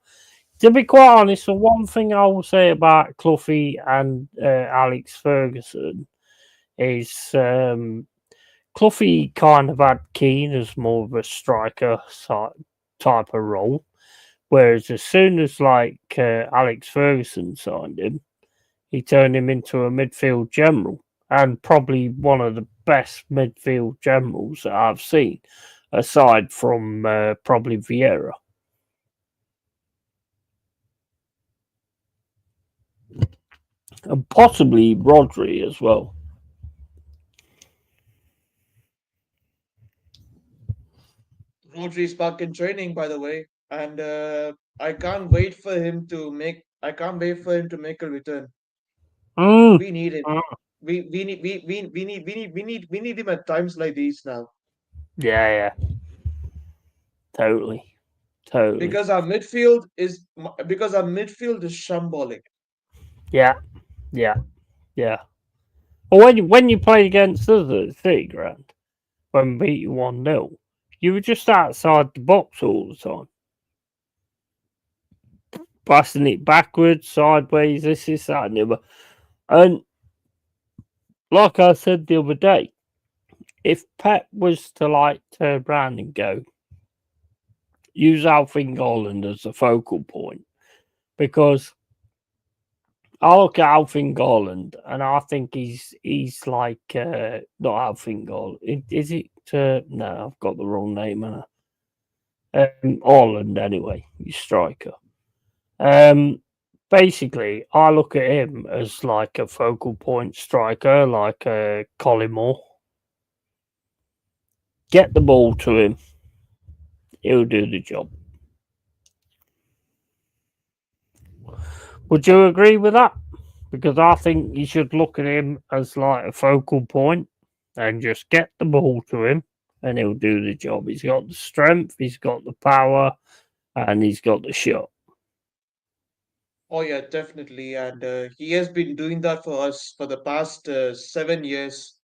To be quite honest, the one thing I will say about Cloughie and Alex Ferguson is Cloughie kind of had Keane as more of a striker type of role, whereas as soon as Alex Ferguson signed him, he turned him into a midfield general, and probably one of the best midfield generals that I've seen, aside from probably Vieira. And possibly Rodri as well. Rodri's back in training, by the way, and I can't wait for him to make. I can't wait for him to make a return. We need him. we need him at times like these now. Yeah. Totally. Because our midfield is shambolic. Yeah. Well, when you played against us at City Ground, when we beat you 1-0, you were just outside the box all the time. Passing it backwards, sideways, this, that, and the other. And like I said the other day, if Pep was to turn around and go, use Alfie Holland as a focal point, because I look at Alfie Holland and I think he's like not Alfie Holland. Is it? No, I've got the wrong name. Holland anyway. He's striker. Basically, I look at him as like a focal point striker, like Collymore. Get the ball to him. He'll do the job. Would you agree with that? Because I think you should look at him as like a focal point and just get the ball to him and he'll do the job. He's got the strength, he's got the power, and he's got the shot. Oh yeah, definitely, and he has been doing that for us for the past 7 years.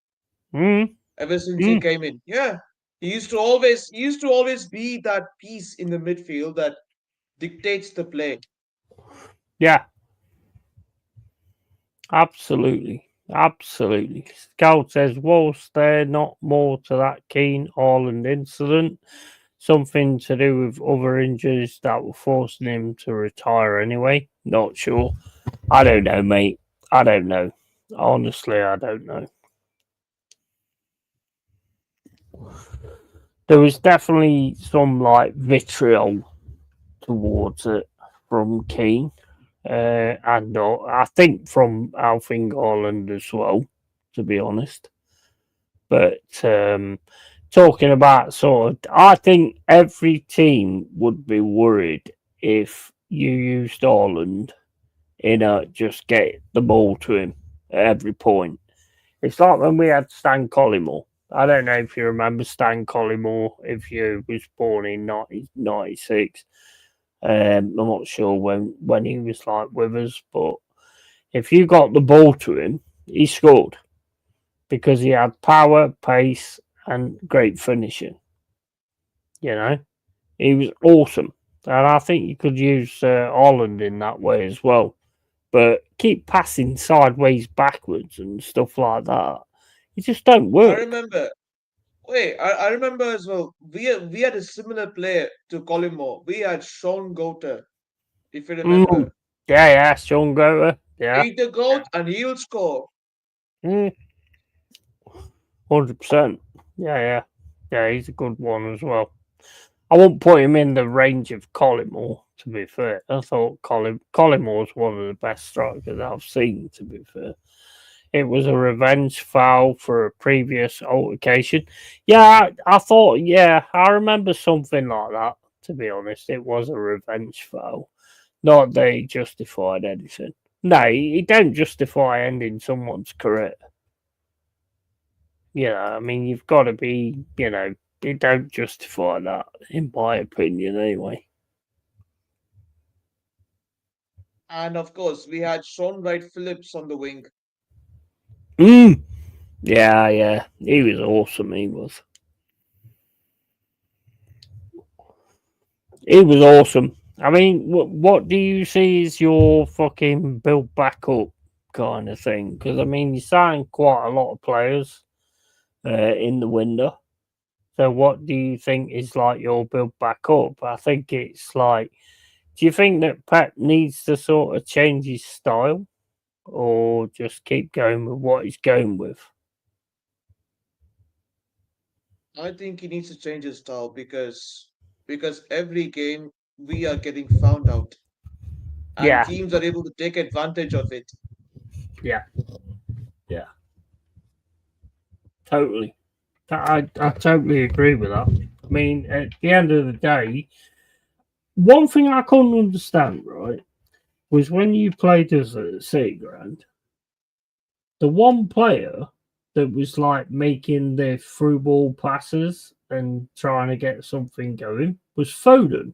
Ever since he came in, yeah, he used to always be that piece in the midfield that dictates the play. Yeah, absolutely. Scout says, whilst they're not more to that Keane Haaland incident, something to do with other injuries that were forcing him to retire anyway. Not sure. I don't know, mate. I don't know. Honestly, I don't know. There was definitely some vitriol towards it from Keane. And I think from Alfie Holland as well, to be honest. But talking about I think every team would be worried if you used Holland in just get the ball to him at every point. It's like when we had Stan Collymore. I don't know if you remember Stan Collymore, if you was born in 1996. I'm not sure when he was with us, but if you got the ball to him, he scored because he had power, pace, and great finishing. You know, he was awesome, and I think you could use Holland in that way as well. But keep passing sideways, backwards, and stuff like that. It just don't work. I remember. Wait, I remember as well. We had a similar player to Collymore. We had Sean Goater, if you remember. Yeah, Sean Goater. Yeah. Eat the goat and he'll score. 100%. Yeah, he's a good one as well. I won't put him in the range of Collymore, to be fair. I thought Collymore's one of the best strikers I've seen, to be fair. It was a revenge foul for a previous altercation. Yeah, I thought, I remember something like that, to be honest. It was a revenge foul. Not that it justified anything. No, it don't justify ending someone's career. I mean, you've got to be, it don't justify that, in my opinion, anyway. And of course, we had Sean Wright Phillips on the wing. Yeah. He was awesome, he was. He was awesome. I mean, what do you see as your fucking build back up kind of thing? Because, I mean, you signed quite a lot of players in the window. So what do you think is your build back up? I think it's do you think that Pep needs to sort of change his style or just keep going with what he's going with? I think he needs to change his style because every game we are getting found out. And teams are able to take advantage of it. Yeah. Totally. I totally agree with that. I mean, at the end of the day, one thing I couldn't understand, right, was when you played us at the City Ground, the one player that was like making the through ball passes and trying to get something going was Foden.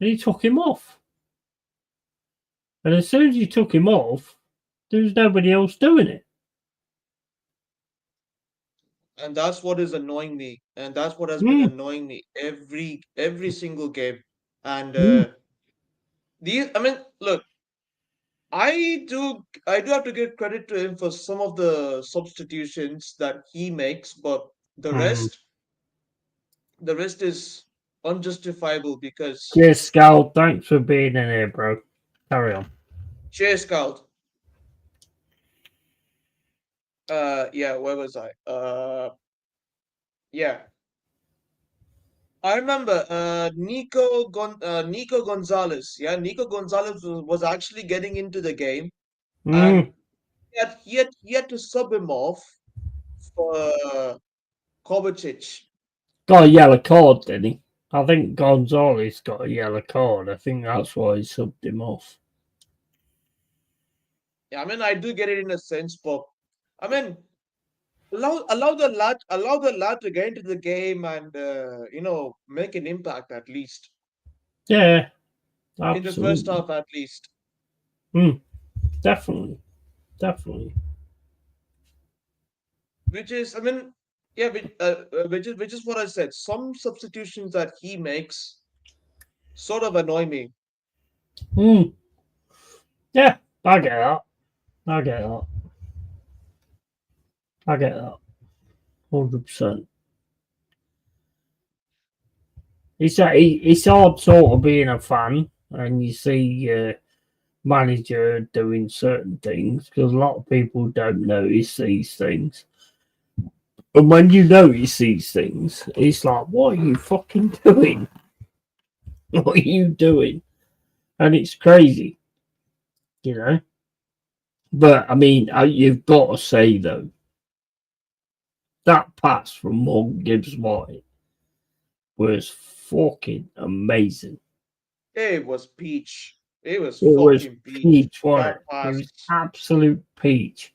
And he took him off. And as soon as he took him off, there was nobody else doing it. And that's what is annoying me. And that's what has been annoying me every single game. And look, I do have to give credit to him for some of the substitutions that he makes, but the rest is unjustifiable because Cheers, Scout. Thanks for being in here, bro. Carry on. Cheers, Scout. Yeah, where was I? Yeah. I remember Nico Gonzalez. Yeah, Nico Gonzalez was actually getting into the game, and he had to sub him off for Kovacic. Got a yellow card, didn't he? I think Gonzalez got a yellow card. I think that's why he subbed him off. Yeah, I mean, I do get it in a sense, but I mean, allow the lad to get into the game and make an impact at least. Yeah, absolutely. In the first half, at least. Definitely. Which is, I mean, yeah, which is what I said. Some substitutions that he makes sort of annoy me. Yeah, I get that. 100%. It's hard sort of being a fan and you see manager doing certain things because a lot of people don't notice these things. And when you notice these things, it's like, what are you fucking doing? What are you doing? And it's crazy, you know. But I mean, you've got to say though, that pass from Morgan Gibbs White was fucking amazing. It was peach. It was fucking peach. Wasn't it? It was absolute peach.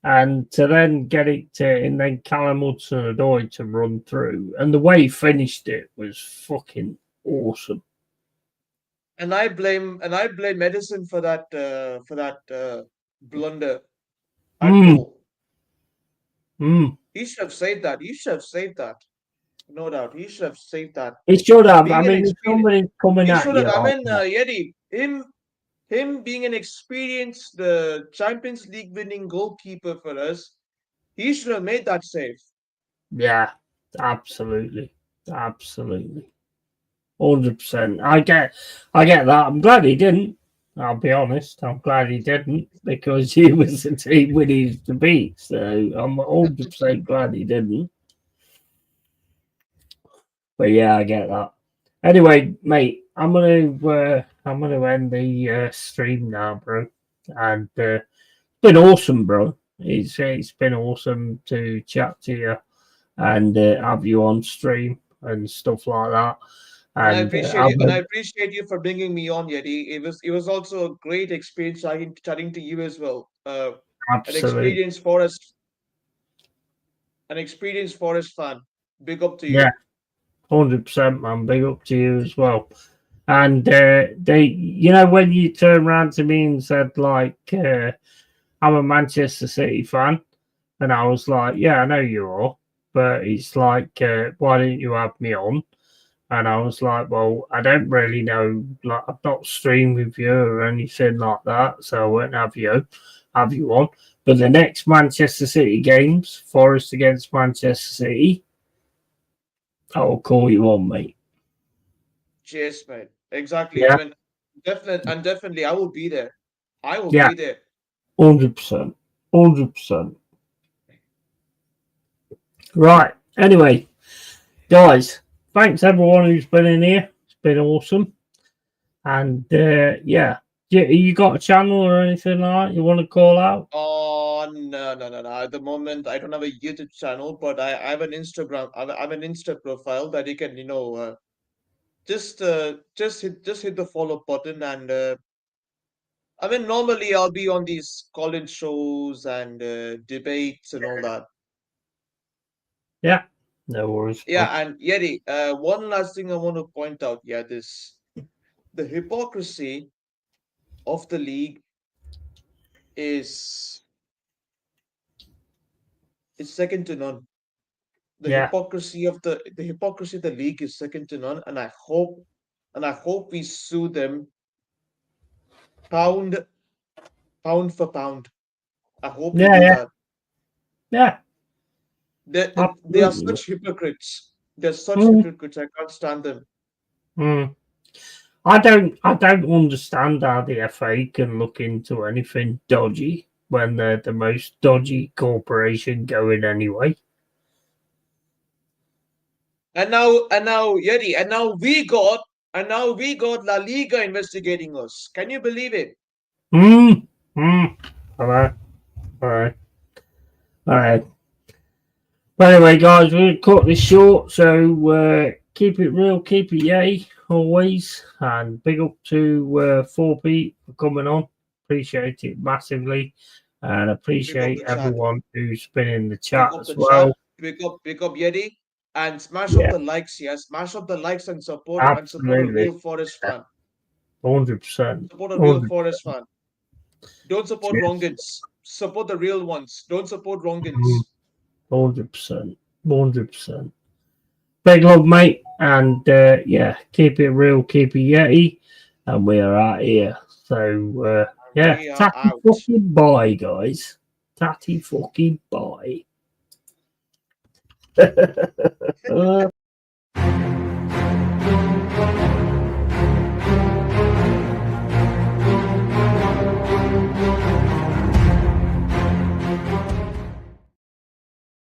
And to then get it to, and then Callum Hudson-Odoi to run through, and the way he finished it was fucking awesome. And I blame Edison for that blunder. He should have saved that. No doubt, he should have saved that. He should have. I mean, if somebody's coming at you, I mean, Yeti, him being an experienced Champions League winning goalkeeper for us, he should have made that save. Yeah, absolutely. 100%. I get that. I'm glad he didn't. I'll be honest. I'm glad he didn't because he was the team we needed to beat. So I'm 100% glad he didn't. But yeah, I get that. Anyway, mate, I'm gonna end the stream now, bro. And it's been awesome, bro. It's been awesome to chat to you and have you on stream and stuff like that. And I appreciate you for bringing me on, Yeti. It was also a great experience chatting to you as well. Absolutely. An experienced Forest fan. Big up to you. Yeah, 100%, man. Big up to you as well. And when you turned around to me and said like, I'm a Manchester City fan, and I was like, yeah, I know you are, but it's like, why didn't you have me on? And I was like, well, I don't really know, like, I've not streamed with you or anything like that, so I won't have you on. But the next Manchester City games, Forest against Manchester City, I will call you on, mate. Cheers, mate. Exactly. Yeah. I mean, definitely, I will be there. I will be there. 100%. Right. Anyway, guys, thanks everyone who's been in here. It's been awesome. And you got a channel or anything like that you want to call out? Oh no. At the moment, I don't have a YouTube channel, but I have an Instagram. I have an Insta profile that you can, just hit the follow button and I mean, normally I'll be on these call-in shows and debates and all that. Yeah, no worries. Yeah, and Yeti, one last thing I want to point out. Yeah, the hypocrisy of the league is second to none. The Yeah. hypocrisy of the hypocrisy of the league is second to none, and I hope we sue them pound for pound. I hope we Yeah, do yeah, that. yeah. They are Absolutely. such hypocrites. They're such Mm. hypocrites. I can't stand them. Mm. I don't understand how the FA can look into anything dodgy when they're the most dodgy corporation going anyway. And now, Yeti, and now we got La Liga investigating us. Can you believe it? All right. But anyway, guys, we'll cut this short. So keep it real, keep it yay, always. And big up to 4P for coming on. Appreciate it massively. And appreciate everyone who's been in the chat as well. Pick up Yeti. And smash up the likes, smash up the likes and support Absolutely. a real Forest fan. 100%. Support a real Forest fan. Don't support wrongins. Support the real ones. Don't support wrongins. 100%. 100%. Big love, mate. And yeah, keep it real, keep it yeti. And we are out here. So yeah, tatty fucking bye, guys. Tatty fucking bye.